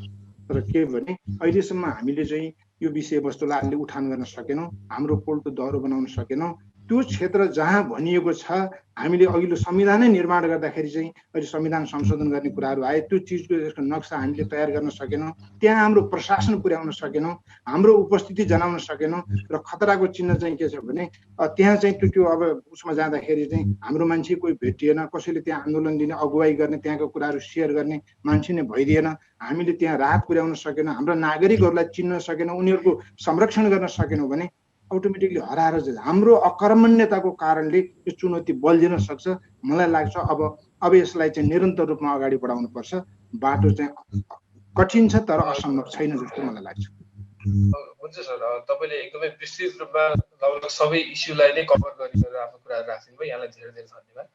तर के भने अहिलेसम्म हामीले चाहिँ यो विषयवस्तुलाई हामीले उठान गर्न सकेनौँ, हाम्रो पोल्टो दह्रो बनाउन सकेनौँ। त्यो क्षेत्र जहाँ भनिएको छ हामीले अघिल्लो संविधानै निर्माण गर्दाखेरि चाहिँ अहिले संविधान संशोधन गर्ने कुराहरू आए, त्यो चिजको यसको नक्सा हामीले तयार गर्न सकेनौँ। त्यहाँ हाम्रो प्रशासन पुर्याउन सकेनौँ, हाम्रो उपस्थिति जनाउन सकेनौँ। र खतराको चिन्ह चाहिँ के छ भने त्यहाँ चाहिँ त्यो अब उसमा जाँदाखेरि चाहिँ हाम्रो मान्छे कोही भेटिएन, कसैले त्यहाँ आन्दोलन दिने अगुवाई गर्ने, त्यहाँको कुराहरू सेयर गर्ने मान्छे नै भइदिएन। हामीले त्यहाँ राहत पुर्याउन सकेनौँ, हाम्रा नागरिकहरूलाई चिन्न सकेनौँ, उनीहरूको संरक्षण गर्न सकेनौँ भने अटोमेटिकली हराएर जान्छ। हाम्रो अकर्मण्यताको कारणले यो चुनौती बल्झिन सक्छ। मलाई लाग्छ अब यसलाई चाहिँ निरन्तर रूपमा अगाडि बढाउनु पर्छ। बाटो चाहिँ कठिन छ तर असम्भव छैन जस्तो मलाई लाग्छ। हुन्छ सर, तपाईँले एकदमै विस्तृत रूपमा लगभग सबै इस्युलाई नै कभर गरेर आफ्नो कुराहरू राख्दिनु भयो। यहाँलाई धेरै धेरै धन्यवाद।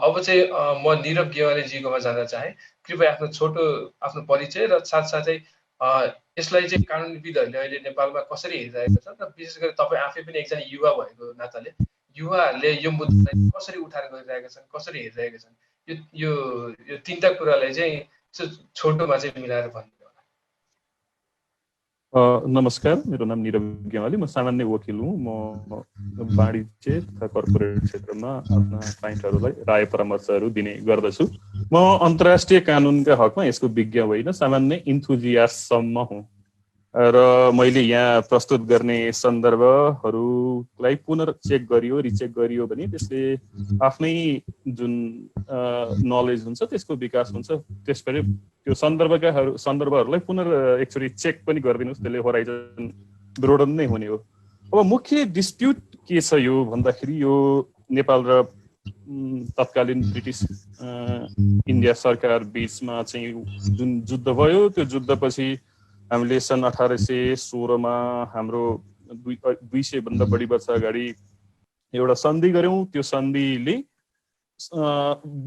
अब चाहिँ म निरव गेवालीजीकोमा जान चाहे। कृपया आफ्नो परिचय र साथसाथै यसलाई चाहिँ कानुनीविदहरूले अहिले नेपालमा कसरी हेरिरहेको छ र विशेष गरी तपाईँ आफै पनि एकजना युवा भएको नाताले युवाहरूले यो मुद्दालाई कसरी उठान गरिरहेका छन्, कसरी हेरिरहेका छन्, यो 3टा कुरालाई चाहिँ छोटोमा चाहिँ मिलाएर भन्नु होला। नमस्कार, मेरो नाम निरव गेवाली, म सामान्य वकिल हुँ। म वाणिज्य तथा कर्पोरेट क्षेत्रमा आफ्ना क्लाइन्टहरूलाई राय परामर्शहरू दिने गर्दछु। म अन्तर्राष्ट्रिय कानुनका हकमा यसको विज्ञ होइन, सामान्य इन्थुजियास्टसम्म हुँ र मैले यहाँ प्रस्तुत गर्ने सन्दर्भहरूलाई पुनर्चेक गरियो, रिचेक गरियो भने त्यसले आफ्नै जुन नलेज हुन्छ त्यसको विकास हुन्छ। त्यसपछि त्यो सन्दर्भहरूलाई एकचोटि चेक पनि गरिदिनुहोस्, त्यसले होराइजन ब्रोडन नै हुने हो। अब मुख्य डिस्प्युट के छ यो भन्दाखेरि यो नेपाल र तत्कालीन ब्रिटिस इन्डिया सरकार बिचमा चाहिँ जुन युद्ध भयो, त्यो युद्धपछि हामीले सन् 1816मा हाम्रो 200 भन्दा बढी वर्ष अगाडि एउटा सन्धि गऱ्यौँ। त्यो सन्धिले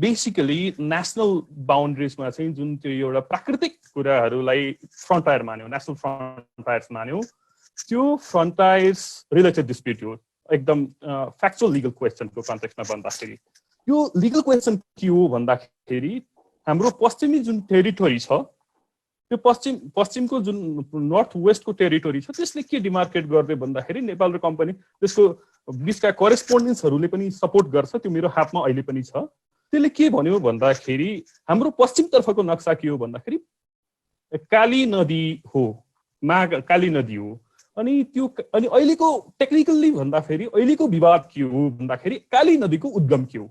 बेसिकली नेसनल बााउन्ड्रिजमा चाहिँ जुन त्यो एउटा प्राकृतिक कुराहरूलाई फ्रन्टायर मान्यो, नेसनल फ्रन्टायर्स मान्यो। त्यो फ्रन्टायर्स रिलेटेड डिस्प्युट हो, एकदम फ्याक्चुअल लिगल क्वेसनको कन्टेक्स्टमा भन्दाखेरि। यो लिगल क्वेसन के हो भन्दाखेरि हाम्रो पश्चिमी जुन टेरिटोरी छ त्यो पश्चिमको जुन नर्थ वेस्टको टेरिटोरी छ त्यसले के डिमार्केट गर्ने भन्दाखेरि नेपाल र कम्पनी त्यसको बिचका करेस्पोन्डेन्सहरूले पनि सपोर्ट गर्छ, त्यो मेरो हातमा अहिले पनि छ। त्यसले के भन्यो भन्दाखेरि हाम्रो पश्चिमतर्फको नक्सा के हो भन्दाखेरि काली नदी हो, काली नदी हो। अनि अहिलेको टेक्निकल्ली भन्दाखेरि अहिलेको विवाद के हो भन्दाखेरि काली नदीको उद्गम के हो,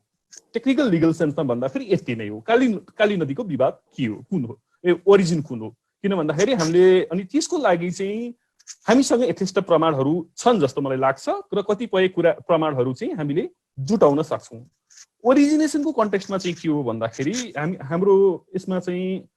टेक्निकल लिगल सेन्समा भन्दाखेरि यति नै हो। काली नदीको विवाद के हो, कुन हो, ओरिजिन कुन हो, किन भन्दाखेरि हामीले अनि त्यसको लागि चाहिँ हामीसँग यथेष्ट प्रमाणहरू छन् जस्तो मलाई लाग्छ र कतिपय प्रमाणहरू चाहिँ हामीले जुटाउन सक्छौँ। ओरिजिनेसनको कन्टेक्स्टमा चाहिँ के हो भन्दाखेरि हाम्रो यसमा चाहिँ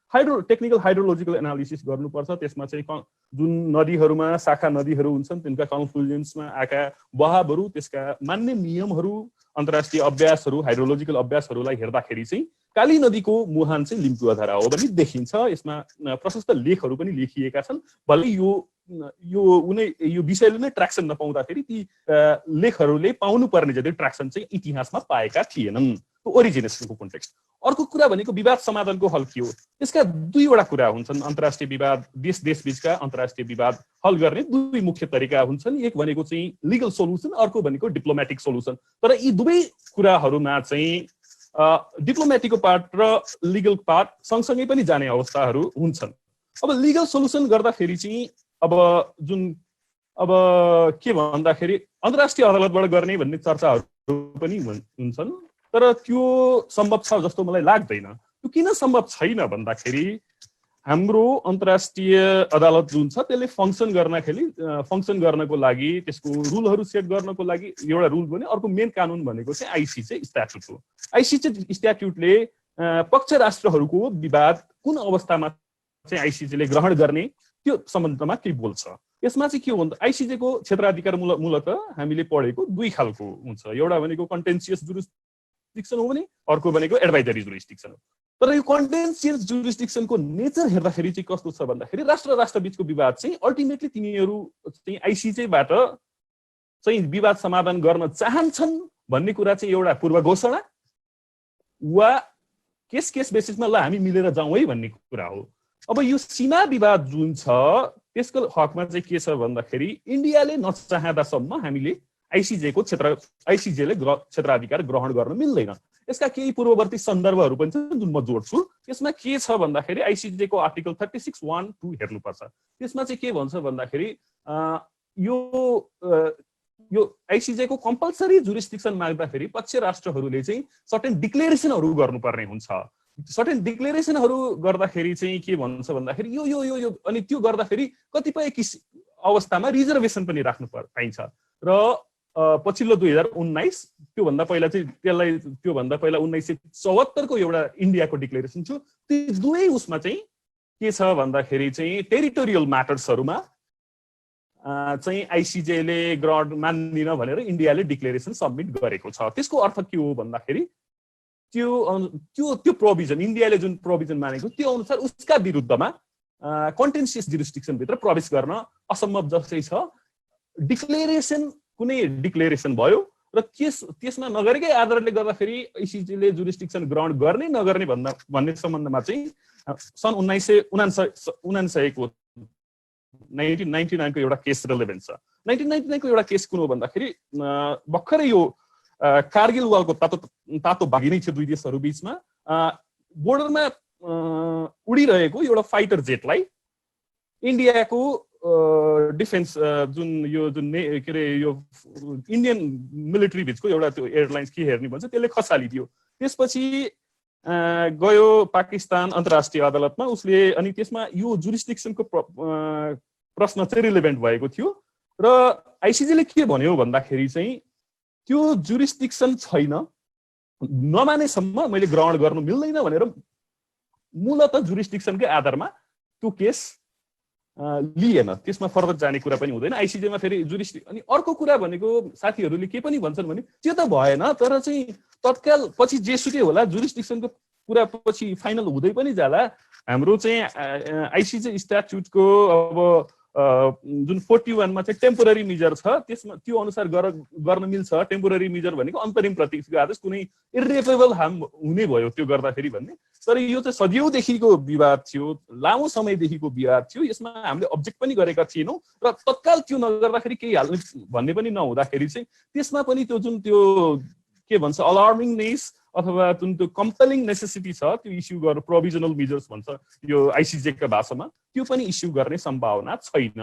टेक्निकल हाइड्रोलोजिकल एनालिसिस गर्नुपर्छ। त्यसमा चाहिँ जुन नदीहरूमा शाखा नदीहरू हुन्छन् तिनका कन्फ्लुएन्समा आएका बहावहरू, त्यसका मान्य नियमहरू, अन्तर्राष्ट्रिय अभ्यासहरू, हाइड्रोलोजिकल अभ्यासहरूलाई हेर्दाखेरि चाहिँ काली नदीको मुहान चाहिँ लिम्पुवाधारा हो भने देखिन्छ। यसमा प्रशस्त लेखहरू पनि लेखिएका छन्। भले यो विषयले नै ट्र्याक्सन नपाउँदाखेरि ती लेखहरूले पाउनुपर्ने जति ट्र्याक्सन चाहिँ इतिहासमा पाएका थिएनन्। ओरिजिनेसनको कन्टेक्स्ट। अर्को कुरा भनेको विवाद समाधानको हल के हो। यसका दुईवटा कुरा हुन्छन्। अन्तर्राष्ट्रिय विवाद, देश बीचका अन्तर्राष्ट्रिय विवाद हल गर्ने दुई मुख्य तरिका हुन्छन्। एक भनेको चाहिँ लिगल सोलुसन, अर्को भनेको डिप्लोमेटिक सोलुसन। तर यी दुवै कुराहरूमा चाहिँ डिप्लोमेटिकको पार्ट र लिगल पार्ट सँगसँगै पनि जाने अवस्थाहरू हुन्छन्। अब लिगल सोलुसन गर्दाखेरि चाहिँ अब के भन्दाखेरि अन्तर्राष्ट्रिय अदालतबाट गर्ने भन्ने चर्चाहरू पनि हुन्छन्, तर त्यो सम्भव छ जस्तो मलाई लाग्दैन। त्यो किन सम्भव छैन भन्दाखेरि हाम्रो अन्तर्राष्ट्रिय अदालत जुन छ त्यसले फङ्सन गर्नको लागि त्यसको रुलहरू सेट गर्नको लागि एउटा रुल भने अर्को मेन कानुन भनेको चाहिँ आइसिजे स्ट्याट्युट हो। आइसिजे स्ट्याट्युटले पक्ष राष्ट्रहरूको विवाद कुन अवस्थामा चाहिँ आइसिजेले ग्रहण गर्ने त्यो सम्बन्धमा के बोल्छ। यसमा चाहिँ के हो भन्दा आइसिजेको क्षेत्राधिकार मूलतः हामीले पढेको दुई खालको हुन्छ। एउटा भनेको कन्टेन्सियस जुरिस्डिक्सन हो भने अर्को भनेको एडभाइजरी जुरिस्डिक्सन हो। तर यो कन्टेन्सियस जुरिस्डिक्सनको नेचर हेर्दाखेरि चाहिँ कस्तो छ भन्दाखेरि राष्ट्र बीचको विवाद चाहिँ अल्टिमेटली तिनीहरू चाहिँ आइसिजेबाट चाहिँ विवाद समाधान गर्न चाहन्छन् भन्ने कुरा चाहिँ एउटा पूर्व घोषणा वा केस बेसिसमा ल हामी मिलेर जाउँ है भन्ने कुरा हो। अब यो सीमा विवाद जुन छ त्यसको हकमा चाहिँ के छ भन्दाखेरि इन्डियाले नचाहँदासम्म हामीले आइसिजेले क्षेत्राधिकार ग्रहण गर्न मिल्दैन। यसका केही पूर्ववर्ती सन्दर्भहरू पनि छन् जुन म जोड्छु। त्यसमा के छ भन्दाखेरि आइसिजेको आर्टिकल 36(1)(2) हेर्नुपर्छ। त्यसमा चाहिँ के भन्छ भन्दाखेरि यो आइसिजेको कम्पल्सरी जुरिस्डिक्सन माग्दाखेरि पक्ष राष्ट्रहरूले चाहिँ सर्टेन डिक्लेरेसनहरू गर्नुपर्ने हुन्छ। सर्टेन डिक्लेरेसनहरू गर्दाखेरि चाहिँ के भन्छ भन्दाखेरि यो यो यो अनि त्यो गर्दाखेरि कतिपय अवस्थामा रिजर्भेसन पनि राख्नु पाइन्छ। र पछिल्लो 2019 त्योभन्दा पहिला 1974 को एउटा इन्डियाको डिक्लेरेसन थियो। ती दुवै उसमा चाहिँ के छ भन्दाखेरि चाहिँ टेरिटोरियल म्याटर्सहरूमा चाहिँ आइसिजेले ग्रहण मान्दिन भनेर इन्डियाले डिक्लेरेसन सबमिट गरेको छ। त्यसको अर्थ के हो भन्दाखेरि त्यो प्रोभिजन इन्डियाले जुन प्रोभिजन मानेको त्यो अनुसार उसका विरुद्धमा कन्टेन्सियस जुरिस्डिक्सन भित्र प्रवेश गर्न असम्भव जस्तै छ। कुनै डिक्लेरेसन भयो र त्यसमा नगरेकै आधारले गर्दाखेरि आइसिजेले जुरिस्डिक्सन ग्रहण गर्ने नगर्ने भन्ने सम्बन्धमा चाहिँ सन् 1999 को 1999 को एउटा केस रिलेभेन्ट छ। 1999 को एउटा केस कुन हो भन्दाखेरि भर्खरै यो कारगिल वालको तातो भागिनै थियो दुई देशहरू बीचमा। बोर्डरमा उडिरहेको एउटा फाइटर जेटलाई इन्डियाको डिफेन्स जुन के अरे यो इन्डियन मिलिट्री बिचको एउटा त्यो एयरलाइन्स के हेर्ने भन्छ त्यसले खसालिदियो। त्यसपछि गयो पाकिस्तान अन्तर्राष्ट्रिय अदालतमा उसले अनि त्यसमा यो जुरिस्डिक्सनको प्रश्न चाहिँ रिलेभेन्ट भएको थियो र आइसिजेले के भन्यो भन्दाखेरि चाहिँ त्यो जुरिस्डिक्सन छैन, नमानेसम्म मैले ग्रहण गर्नु मिल्दैन भनेर मूलतः जुरिस्डिक्सनकै आधारमा त्यो केस लिएन। त्यसमा फर्दर जाने कुरा पनि हुँदैन। आइसिजेमा फेरि अनि अर्को कुरा भनेको साथीहरूले के पनि भन्छन् भने त्यो त भएन, तर चाहिँ तत्काल पछि जेसुकै होला जुरिस्डिक्सनको कुरा पछि फाइनल हुँदै पनि जाला हाम्रो चाहिँ आइसिजे स्ट्याट्युटको अब जुन 41 मा चाहिँ टेम्पोररी मेजर छ त्यसमा त्यो अनुसार गर्न मिल्छ। टेम्पोररी मेजर भनेको अन्तरिम प्रतिनिधिको आदेश कुनै इरिभेबल हार्म हुने भयो त्यो गर्दाखेरि भन्ने। तर यो चाहिँ सदियौदेखिको विवाद थियो, लामो समयदेखिको विवाद थियो। यसमा हामीले अब्जेक्ट पनि गरेका थिएनौँ र तत्काल त्यो नगर्दाखेरि केही हाल्ने भन्ने पनि नहुँदाखेरि चाहिँ त्यसमा पनि त्यो जुन त्यो के भन्छ अलार्मिङनेस अथवा जुन त्यो कम्पेलिङ नेसेसिटी छ त्यो इस्यु गरेर प्रोभिजनल मेजर्स भन्छ यो आइसिजे का भाषामा, त्यो पनि इस्यु गर्ने सम्भावना छैन।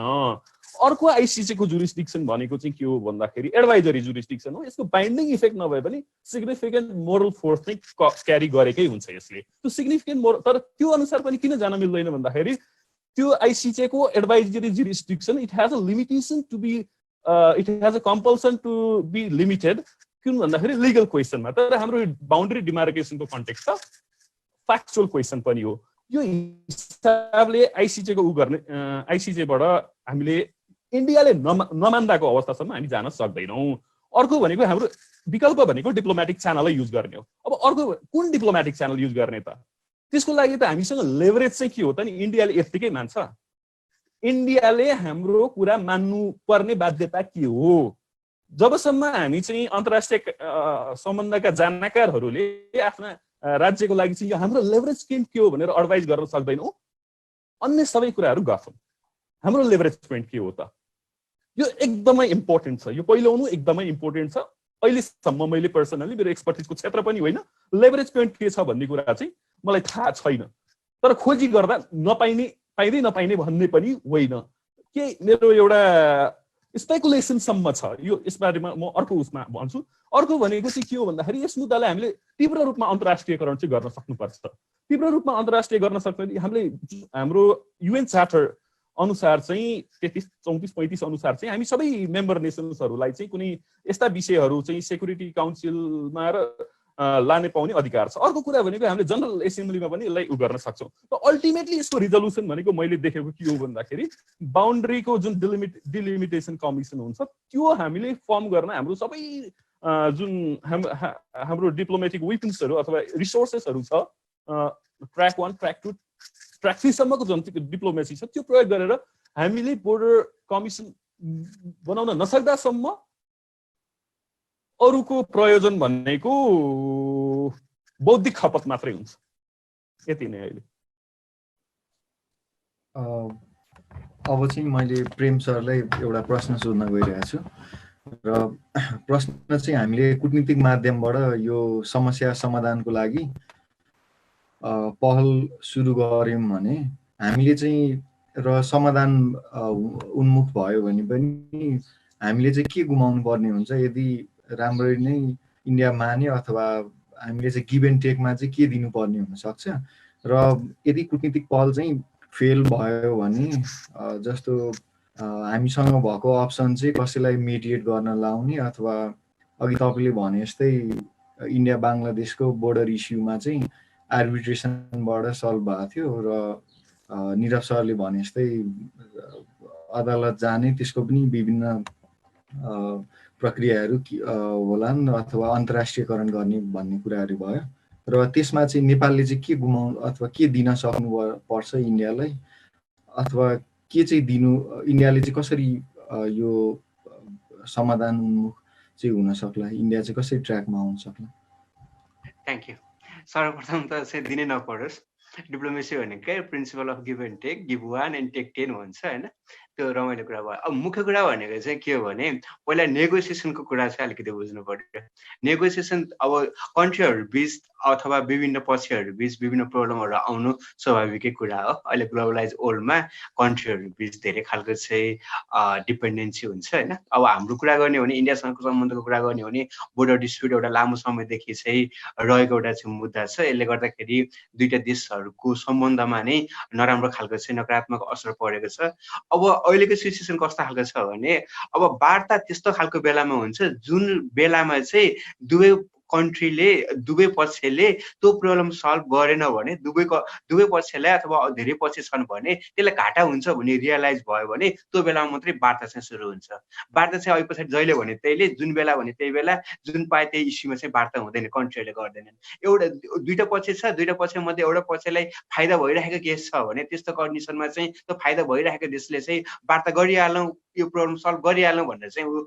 अर्को आइसिजे को जुरिस्डिक्सन भनेको चाहिँ के हो भन्दाखेरि एडभाइजरी जुरिस्डिक्सन हो। यसको बाइन्डिङ इफेक्ट नभए पनि सिग्निफिकेन्ट मोरल फोर्स चाहिँ क्यारी गरेकै हुन्छ यसले। त्यो सिग्निफिकेन्ट मोरल, तर त्यो अनुसार पनि किन जान मिल्दैन भन्दाखेरि त्यो आइसिजे को advisory jurisdiction it has a limitation to be it has a compulsion to be limited किन भन्दाखेरि लिगल क्वेसनमा। तर हाम्रो बाउन्ड्री डिमार्केसनको कन्टेक्स्ट त फ्याक्चुअल क्वेसन पनि हो। यो हिसाबले आइसिजे को उ गर्ने आइसिजेबाट हामीले इन्डियाले नमान्दाको अवस्थासम्म हामी जान सक्दैनौँ। अर्को भनेको हाम्रो विकल्प भनेको डिप्लोमेटिक च्यानलै युज गर्ने हो। अब अर्को कुन डिप्लोमेटिक च्यानल युज गर्ने त? त्यसको लागि त हामीसँग लेभरेज चाहिँ के हो त नि? इन्डियाले यत्तिकै मान्छ। इन्डियाले हाम्रो कुरा मान्नु पर्ने बाध्यता के हो? जबसम्म हामी चाहिँ अन्तर्राष्ट्रिय सम्बन्धका जानकारहरूले आफ्ना राज्यको लागि चाहिँ यो हाम्रो लेभरेज पोइन्ट के हो भनेर एडभाइस गर्न सक्दैनौँ, अन्य सबै कुराहरू गर्छौँ। हाम्रो लेभरेज पोइन्ट के हो त? यो एकदमै इम्पोर्टेन्ट छ। यो पहिलाउनु एकदमै इम्पोर्टेन्ट छ। अहिलेसम्म मैले पर्सनली मेरो एक्सपर्टिजको क्षेत्र पनि होइन, लेभरेज पोइन्ट के छ भन्ने कुरा चाहिँ मलाई थाहा छैन। तर खोजी गर्दा पाइँदै नपाइने भन्ने पनि होइन। के मेरो एउटा स्पेकुलेसनसम्म छ यो, यसबारेमा म अर्को उसमा भन्छु। अर्को भनेको चाहिँ के हो भन्दाखेरि यस मुद्दालाई हामीले तीव्र रूपमा अन्तर्राष्ट्रियकरण चाहिँ गर्न सक्नुपर्छ। तीव्र रूपमा अन्तर्राष्ट्रिय गर्न सक्ने हामीले हाम्रो युएन चार्टर अनुसार चाहिँ 33, 34, 35 अनुसार चाहिँ हामी सबै मेम्बर नेसन्सहरूलाई चाहिँ कुनै यस्ता विषयहरू चाहिँ सेक्युरिटी काउन्सिलमा र लाने पाउने अधिकार छ। अर्को कुरा भनेको हामीले जनरल एसेम्ब्लीमा पनि यसलाई उ गर्न सक्छौँ। त अल्टिमेटली यसको रिजोल्युसन भनेको मैले देखेको के हो भन्दाखेरि बाउन्ड्रीको जुन डिलिमिटेसन कमिसन हुन्छ त्यो हामीले फर्म गर्न हाम्रो सबै जुन हाम्रो डिप्लोमेटिक वेपन्सहरू अथवा रिसोर्सेसहरू छ, ट्र्याक 1, ट्र्याक 2, ट्र्याक 3 सम्मको जुन डिप्लोमेसी छ त्यो प्रयोग गरेर हामीले बोर्डर कमिसन बनाउन नसक्दासम्म अरूको प्रयोजन भनेको बौद्धिक खपत मात्रै हुन्छ। यति नै अहिले। अब चाहिँ मैले प्रेम सरलाई एउटा प्रश्न सोध्न गइरहेको छु र प्रश्न चाहिँ हामीले कूटनीतिक माध्यमबाट यो समस्या समाधानको लागि पहल सुरु गर्यौँ भने हामीले चाहिँ र समाधान उन्मुख भयो भने पनि हामीले चाहिँ के गुमाउनु पर्ने हुन्छ यदि राम्ररी नै इन्डिया माने अथवा हामीले चाहिँ गिभ एन्ड टेकमा चाहिँ के दिनुपर्ने हुनसक्छ र यदि कूटनीतिक पहल चाहिँ फेल भयो भने जस्तो हामीसँग भएको अप्सन चाहिँ कसैलाई मेडिएट गर्न लाउने अथवा अघि तपाईँले भने जस्तै इन्डिया बङ्गलादेशको बोर्डर इस्युमा चाहिँ आर्बिट्रेसनबाट सल्भ भएको थियो र निरव सरले भने जस्तै अदालत जाने त्यसको पनि विभिन्न प्रक्रियाहरू होलान् अथवा अन्तर्राष्ट्रियकरण गर्ने भन्ने कुराहरू भयो र त्यसमा चाहिँ नेपालले चाहिँ के गुमाउनु अथवा के दिन सक्नु पर्छ इन्डियालाई अथवा के चाहिँ दिनु इन्डियाले चाहिँ कसरी यो समाधान उन्मुख चाहिँ हुन सक्ला, इन्डिया चाहिँ कसरी ट्र्याकमा आउन सक्ला? Thank you. सर्वप्रथम त चाहिँ दिनै नपरोस्। डिप्लोमेसी भनेकै principle of give and take, give 1 and take 10 भन्छ होइन, त्यो रमाइलो कुरा भयो। अब मुख्य कुरा भनेको चाहिँ के हो भने पहिला नेगोसिएसनको कुरा चाहिँ अलिकति बुझ्नु पर्यो। नेगोसिएसन अब कन्ट्रीहरू बिच अथवा विभिन्न पक्षहरू बिच विभिन्न प्रब्लमहरू आउनु स्वाभाविकै कुरा हो। अहिले ग्लोबलाइज वर्ल्डमा कन्ट्रीहरू बिच धेरै खालको चाहिँ डिपेन्डेन्सी हुन्छ होइन। अब हाम्रो कुरा गर्ने हो भने इन्डियासँगको सम्बन्धको कुरा गर्ने हो भने बोर्डर डिस्प्युट एउटा लामो समयदेखि चाहिँ रहेको एउटा चाहिँ मुद्दा छ। यसले गर्दाखेरि दुईटा देशहरूको सम्बन्धमा नै नराम्रो खालको चाहिँ नकारात्मक असर परेको छ। अब अहिलेको सिचुएसन कस्तो खालको छ भने अब वार्ता त्यस्तो खालको बेलामा हुन्छ जुन बेलामा चाहिँ दुवै कन्ट्रीले दुवै पक्षले त्यो प्रब्लम सल्भ गरेन भने दुवै पक्षलाई अथवा धेरै पक्ष छन् भने त्यसलाई घाटा हुन्छ भन्ने रियलाइज भयो भने त्यो बेलामा मात्रै वार्ता चाहिँ सुरु हुन्छ। वार्ता चाहिँ अहिले पछाडि जहिले भने त्यहीले, जुन बेला भने त्यही बेला, जुन पाए त्यही इस्युमा चाहिँ वार्ता हुँदैन, कन्ट्रीहरूले गर्दैनन्। एउटा दुईटा पक्ष छ, दुईटा पक्षमध्ये एउटा पक्षलाई फाइदा भइरहेको केस छ भने त्यस्तो कन्डिसनमा चाहिँ त्यो फाइदा भइरहेको देशले चाहिँ वार्ता गरिहालौँ, यो प्रब्लम सल्भ गरिहालौँ भनेर चाहिँ ऊ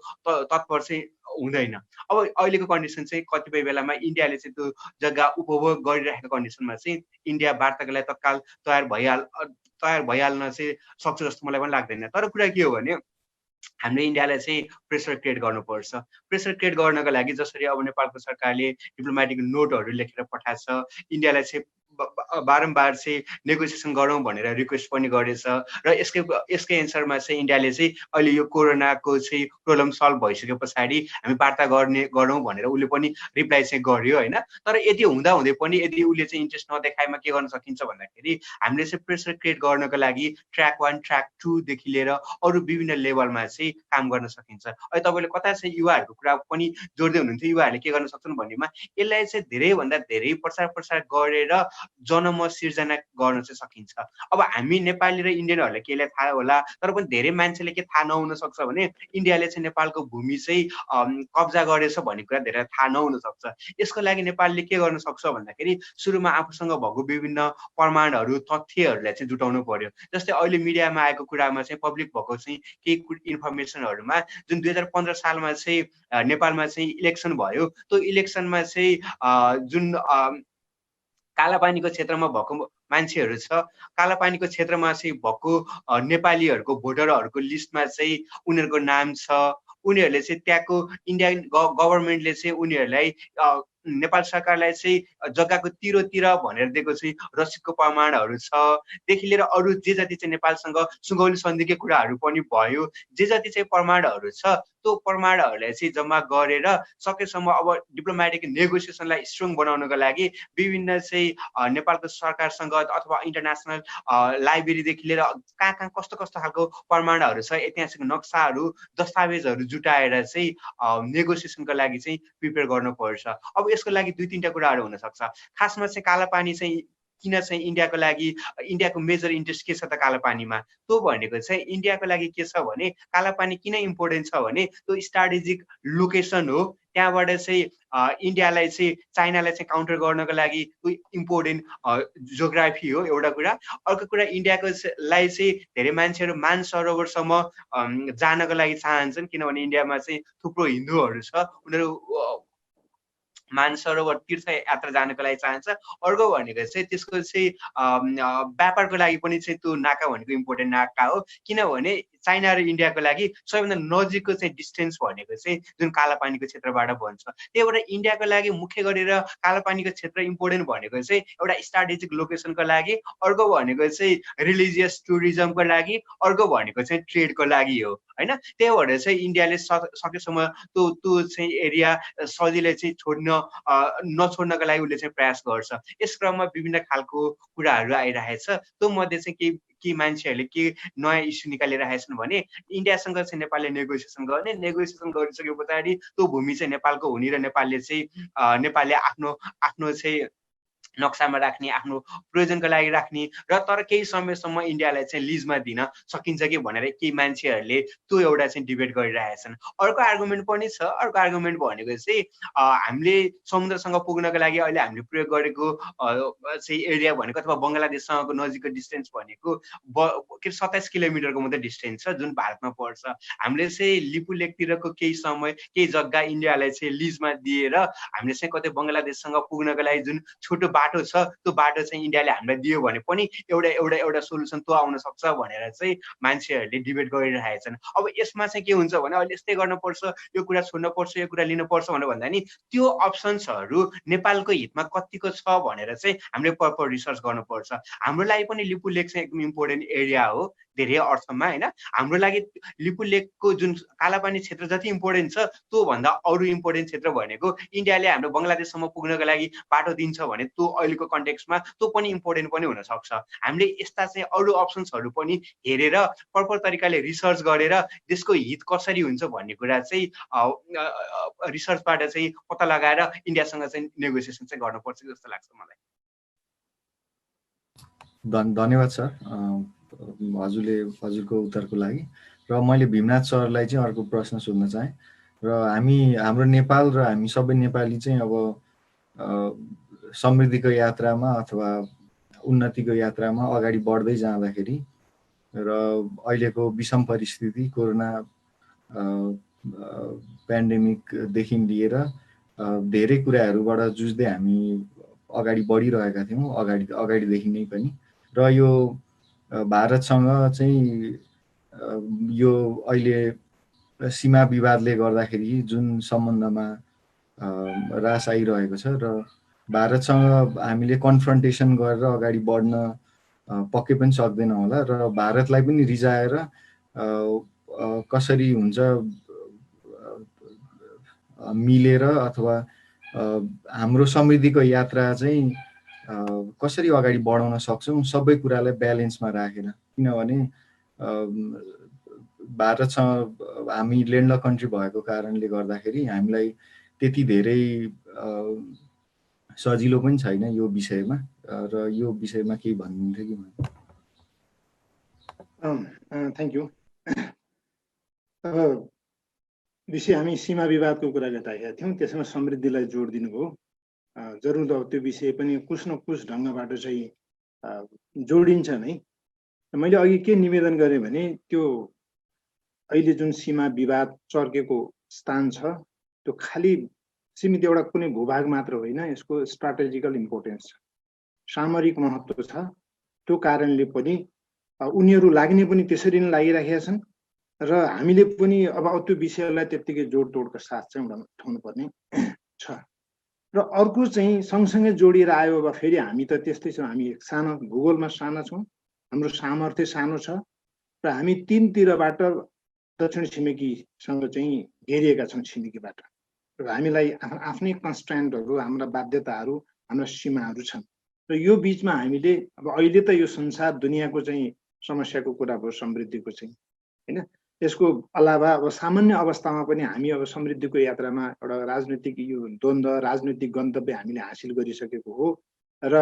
तत्पर चाहिँ हुँदैन। अब अहिलेको कन्डिसन चाहिँ कतिपय बेलामा इन्डियाले चाहिँ त्यो जग्गा उपभोग गरिरहेको कन्डिसनमा चाहिँ इन्डिया वार्ताको लागि तत्काल तयार भइहाल्न चाहिँ सक्छ जस्तो मलाई पनि लाग्दैन। तर कुरा के हो भने हामीले इन्डियालाई चाहिँ प्रेसर क्रिएट गर्नुपर्छ। प्रेसर क्रिएट गर्नको लागि जसरी अब नेपालको सरकारले डिप्लोमेटिक नोटहरू लेखेर पठाएको छ, इन्डियालाई चाहिँ बारम्बार चाहिँ नेगोसिएसन गरौँ भनेर रिक्वेस्ट पनि गरेछ र यसकै एन्सरमा चाहिँ इन्डियाले चाहिँ अहिले यो कोरोनाको चाहिँ प्रब्लम सल्भ भइसके पछाडि हामी वार्ता गरौँ भनेर उसले पनि रिप्लाई चाहिँ गर्यो होइन। तर यति हुँदै पनि यदि उसले चाहिँ इन्ट्रेस्ट नदेखाएमा के गर्न सकिन्छ भन्दाखेरि हामीले चाहिँ प्रेसर क्रिएट गर्नको लागि ट्र्याक 1 ट्र्याक 2 देखि लिएर अरू विभिन्न लेभलमा चाहिँ काम गर्न सकिन्छ। अहिले तपाईँले कता चाहिँ युवाहरूको कुरा पनि जोड्दै हुनुहुन्थ्यो, युवाहरूले के गर्न सक्छन् भन्नेमा यसलाई चाहिँ धेरैभन्दा धेरै प्रचार गरेर जनमत सिर्जना गर्न चाहिँ सकिन्छ। अब हामी नेपाली र इन्डियनहरूलाई केलाई थाहा होला, तर पनि धेरै मान्छेले के थाहा नहुन सक्छ भने इन्डियाले चाहिँ नेपालको भूमि चाहिँ कब्जा गरेछ भन्ने कुरा धेरै थाहा नहुन सक्छ। यसको लागि नेपालले के गर्न सक्छ भन्दाखेरि सुरुमा आफूसँग भएको विभिन्न प्रमाणहरू तथ्यहरूलाई चाहिँ जुटाउनु पर्यो। जस्तै अहिले मिडियामा आएको कुरामा चाहिँ पब्लिक भएको चाहिँ केही इन्फर्मेसनहरूमा जुन 2015 सालमा चाहिँ नेपालमा चाहिँ इलेक्सन भयो, त्यो इलेक्सनमा चाहिँ जुन कालापानीको क्षेत्रमा भएको मान्छेहरू छ, कालापानीको क्षेत्रमा चाहिँ भएको नेपालीहरूको भोटरहरूको लिस्टमा चाहिँ उनीहरूको नाम छ। उनीहरूले चाहिँ त्यहाँको इन्डियन गभर्मेन्टले चाहिँ उनीहरूलाई नेपाल सरकारलाई चाहिँ जग्गाको तिरोतिर भनेर दिएको चाहिँ रसिदको प्रमाणहरू छ देखि लिएर अरू जे जति चाहिँ नेपालसँग सुगौली सन्धिकै कुराहरू पनि भयो, जे जति चाहिँ प्रमाणहरू छ त्यो प्रमाणहरूलाई चाहिँ जम्मा गरेर सकेसम्म अब डिप्लोमेटिक नेगोसिएसनलाई स्ट्रङ बनाउनको लागि विभिन्न चाहिँ नेपालको सरकारसँग अथवा इन्टरनेसनल लाइब्रेरीदेखि लिएर कहाँ कस्तो खालको प्रमाणहरू छ, ऐतिहासिक नक्साहरू, दस्तावेजहरू जुटाएर चाहिँ नेगोसिएसनको लागि चाहिँ प्रिपेयर गर्नुपर्छ। अब यसको लागि 2-3टा कुराहरू हुन सक्छ। खासमा चाहिँ कालापानी चाहिँ किन चाहिँ इन्डियाको लागि, इन्डियाको मेजर इन्ट्रेस्ट के छ त कालापानीमा, त्यो भनेको चाहिँ इन्डियाको लागि के छ भने कालापानी किन इम्पोर्टेन्ट छ भने त्यो स्ट्राटेजिक लोकेसन हो। त्यहाँबाट चाहिँ इन्डियालाई चाहिँ चाइनालाई चाहिँ काउन्टर गर्नको लागि त्यो इम्पोर्टेन्ट जियोग्राफी हो एउटा कुरा। अर्को कुरा इन्डियाको लाई चाहिँ धेरै मान्छेहरू मानसरोवरसम्म जानको लागि चाहन्छन्, किनभने इन्डियामा चाहिँ थुप्रो हिन्दूहरू छ, उनीहरू मानसरोवर तीर्थ यात्रा जानको लागि चाहन्छ। अर्को भनेको चाहिँ त्यसको चाहिँ व्यापारको लागि पनि चाहिँ त्यो नाका भनेको इम्पोर्टेन्ट नाका हो, किनभने चाइना र इन्डियाको लागि सबैभन्दा नजिकको चाहिँ डिस्टेन्स भनेको चाहिँ जुन कालापानीको क्षेत्रबाट बन्छ। त्यही भएर इन्डियाको लागि मुख्य गरेर कालापानीको क्षेत्र इम्पोर्टेन्ट भनेको चाहिँ एउटा स्ट्राटेजिक लोकेसनको लागि, अर्को भनेको चाहिँ रिलिजियस टुरिज्मको लागि, अर्को भनेको चाहिँ ट्रेडको लागि हो होइन। त्यही भएर चाहिँ इन्डियाले सकेसम्म त्यो चाहिँ एरिया सजिलै चाहिँ नछोड्नको लागि उसले चाहिँ प्रयास गर्छ। यस क्रममा विभिन्न खालको कुराहरू आइरहेछ। त्यो मध्ये चाहिँ केही मान्छेहरूले के नयाँ इस्यु निकालिरहेछन् भने इन्डियासँग चाहिँ नेपालले नेगोसिएसन गर्ने, नेगोसिएसन गरिसके पछाडि त्यो भूमि चाहिँ नेपालको हुने र नेपालले आफ्नो चाहिँ नक्सामा राख्ने, आफ्नो प्रयोजनको लागि राख्ने र तर केही समयसम्म इन्डियालाई चाहिँ लिजमा दिन सकिन्छ कि भनेर केही मान्छेहरूले त्यो एउटा चाहिँ डिबेट गरिरहेछन्। अर्को आर्गुमेन्ट पनि छ। अर्को आर्गुमेन्ट भनेको चाहिँ हामीले समुद्रसँग पुग्नको लागि अहिले हामीले प्रयोग गरेको चाहिँ एरिया भनेको अथवा बङ्गलादेशसँगको नजिकको डिस्टेन्स भनेको 27 किलोमिटरको मात्रै डिस्टेन्स छ जुन भारतमा पर्छ। हामीले चाहिँ लिपु लेकतिरको केही समय केही जग्गा इन्डियालाई चाहिँ लिजमा दिएर हामीले चाहिँ कतै बङ्गलादेशसँग पुग्नको लागि जुन छोटो बाटो छ त्यो बाटो चाहिँ इन्डियाले हामीलाई दियो भने पनि एउटा सोलुसन त्यो आउन सक्छ भनेर चाहिँ मान्छेहरूले डिबेट गरिरहेछन्। अब यसमा चाहिँ के हुन्छ भने अहिले यस्तै गर्नुपर्छ, यो कुरा छोड्नुपर्छ, यो कुरा लिनुपर्छ भनेर भन्दा नि त्यो अप्सन्सहरू नेपालको हितमा कतिको छ भनेर चाहिँ हामीले प्रपर रिसर्च गर्नुपर्छ। हाम्रो लागि पनि लिपु लेक चाहिँ एकदम इम्पोर्टेन्ट एरिया हो धेरै अर्थमा होइन। हाम्रो लागि लिपु लेकको जुन कालापानी क्षेत्र जति इम्पोर्टेन्ट छ त्यो भन्दा अरू इम्पोर्टेन्ट क्षेत्र भनेको इन्डियाले हाम्रो बङ्गलादेशसम्म पुग्नको लागि बाटो दिन्छ भने त्यो अहिलेको कन्टेक्स्टमा त्यो पनि इम्पोर्टेन्ट पनि हुनसक्छ। हामीले यस्ता चाहिँ अरू अप्सन्सहरू पनि हेरेर प्रपर तरिकाले रिसर्च गरेर देशको हित कसरी हुन्छ भन्ने कुरा चाहिँ रिसर्चबाट चाहिँ पत्ता लगाएर इन्डियासँग चाहिँ नेगोसिएसन चाहिँ गर्नुपर्छ जस्तो लाग्छ मलाई। धन्यवाद सर हजुरको उत्तरको लागि। र मैले भीमनाथ सरलाई चाहिँ अर्को प्रश्न सोध्न चाहेँ। र हाम्रो नेपाल र हामी सबै नेपाली चाहिँ अब समृद्धिको यात्रामा अथवा उन्नतिको यात्रामा अगाडि बढ्दै जाँदाखेरि र अहिलेको विषम परिस्थिति कोरोना पेन्डेमिकदेखि लिएर धेरै कुराहरूबाट जुझ्दै हामी अगाडि बढिरहेका थियौँ अगाडिदेखि नै पनि। र यो भारतसँग चाहिँ यो अहिले सीमा विवादले गर्दाखेरि जुन सम्बन्धमा ह्रास आइरहेको छ र भारतसँग हामीले कन्फ्रन्टेसन गरेर अगाडि बढ्न पक्कै पनि सक्दैन होला र भारतलाई पनि रिजाएर कसरी हुन्छ मिलेर अथवा हाम्रो समृद्धिको यात्रा चाहिँ कसरी अगाडि बढाउन सक्छौँ सबै कुरालाई ब्यालेन्समा राखेर। किनभने भारतसँग हामी ल्यान्डलक कन्ट्री भएको कारणले गर्दाखेरि हामीलाई त्यति धेरै सजिलो पनि छैन यो विषयमा। र यो विषयमा केही भन्नुहुन्थ्यो कि? Thank you. विषय हामी सीमा विवादको कुरा गरिरहेका थियौँ, त्यसमा समृद्धिलाई जोड दिनुभयो। जरुर अब त्यो विषय पनि कुछ न कुछ ढङ्गबाट चाहिँ जोडिन्छ नै। मैले अघि के निवेदन गरेँ भने त्यो अहिले जुन सीमा विवाद चर्केको स्थान छ त्यो खालि सीमित एउटा कुनै भूभाग मात्र होइन, यसको स्ट्राटेजिकल इम्पोर्टेन्स छ, सामरिक महत्त्व छ। त्यो कारणले पनि उनीहरू लाग्ने पनि त्यसरी नै लागिरहेका छन् र हामीले पनि अब त्यो विषयलाई त्यत्तिकै जोडतोडको साथ चाहिँ उठाउनु पर्ने छ। र अर्को चाहिँ सँगसँगै जोडिएर आयो अब फेरि हामी त त्यस्तै छौँ, हामी सानो भूगोलमा साना छौँ, हाम्रो सामर्थ्य सानो छ र हामी तीनतिरबाट दक्षिण छिमेकीसँग चाहिँ घेरिएका छौँ छिमेकीबाट। र हामीलाई आफ्नै कन्स्ट्यान्टहरू, हाम्रा बाध्यताहरू, हाम्रा सीमाहरू छन्। र यो बिचमा हामीले अब अहिले त यो संसार दुनियाँको चाहिँ समस्याको कुरा भयो समृद्धिको चाहिँ, होइन? यसको अलावा अब सामान्य अवस्थामा पनि हामी अब समृद्धिको यात्रामा एउटा राजनीतिक यो द्वन्द्व, राजनीतिक गन्तव्य हामीले हासिल गरिसकेको हो र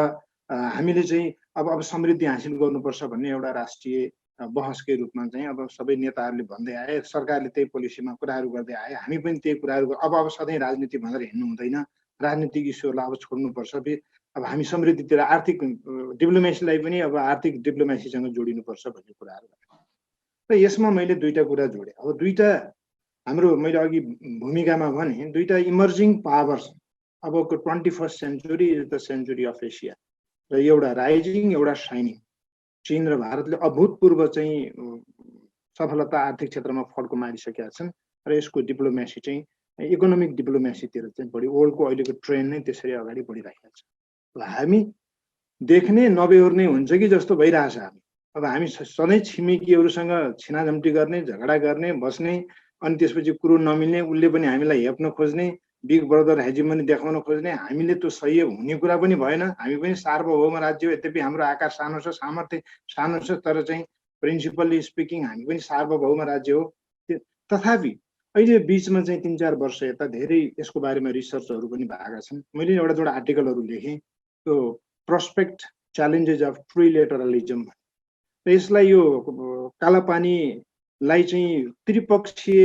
हामीले चाहिँ अब समृद्धि हासिल गर्नुपर्छ भन्ने एउटा राष्ट्रिय बहसकै रूपमा चाहिँ अब सबै नेताहरूले भन्दै आए, सरकारले त्यही पोलिसीमा कुराहरू गर्दै आए, हामी पनि त्यही कुराहरू अब सधैँ राजनीति भनेर हिँड्नु हुँदैन, राजनीतिक इस्युहरूलाई अब छोड्नुपर्छ। अब हामी समृद्धितिर आर्थिक डिप्लोमेसीलाई पनि अब आर्थिक डिप्लोमेसीसँग जोडिनुपर्छ भन्ने कुराहरू र यसमा मैले दुईटा कुरा जोडेँ। अब दुईटा हाम्रो मैले अघि भूमिकामा भने दुईटा इमर्जिङ पावर्स अबको 21st century is the century of Asia र एउटा राइजिङ एउटा साइनिङ। चीन र भारतले अभूतपूर्व चाहिँ सफलता आर्थिक क्षेत्रमा फड्को मारिसकेका छन् र यसको डिप्लोमेसी चाहिँ इकोनोमिक डिप्लोमेसीतिर चाहिँ बढी वर्ल्डको अहिलेको ट्रेन्ड नै त्यसरी अगाडि बढिरहेको छ। हामी देख्ने नबेहोर्ने हुन्छ कि जस्तो भइरहेछ। अब हामी सधैँ छिमेकीहरूसँग छिनाझम्टी गर्ने, झगडा गर्ने, बस्ने, अनि त्यसपछि कुरो नमिल्ने, उसले पनि हामीलाई हेप्न खोज्ने, बिग ब्रदर हेजिमनी देखाउन खोज्ने। हामीले त्यो सही हुने कुरा पनि भएन। हामी पनि सार्वभौम राज्य हो, यद्यपि हाम्रो आकार सानो छ, सामर्थ्य सानो छ, तर चाहिँ प्रिन्सिपल्ली स्पिकिङ हामी पनि सार्वभौम राज्य हो। तथापि अहिले बिचमा चाहिँ 3-4 वर्ष यता धेरै यसको बारेमा रिसर्चहरू पनि भएका छन्। मैले एउटा दुईवटा आर्टिकलहरू लेखेँ, त्यो प्रोस्पेक्ट च्यालेन्जेस अफ ट्रिलेटरलिजम। र यसलाई यो कालापानीलाई चाहिँ त्रिपक्षीय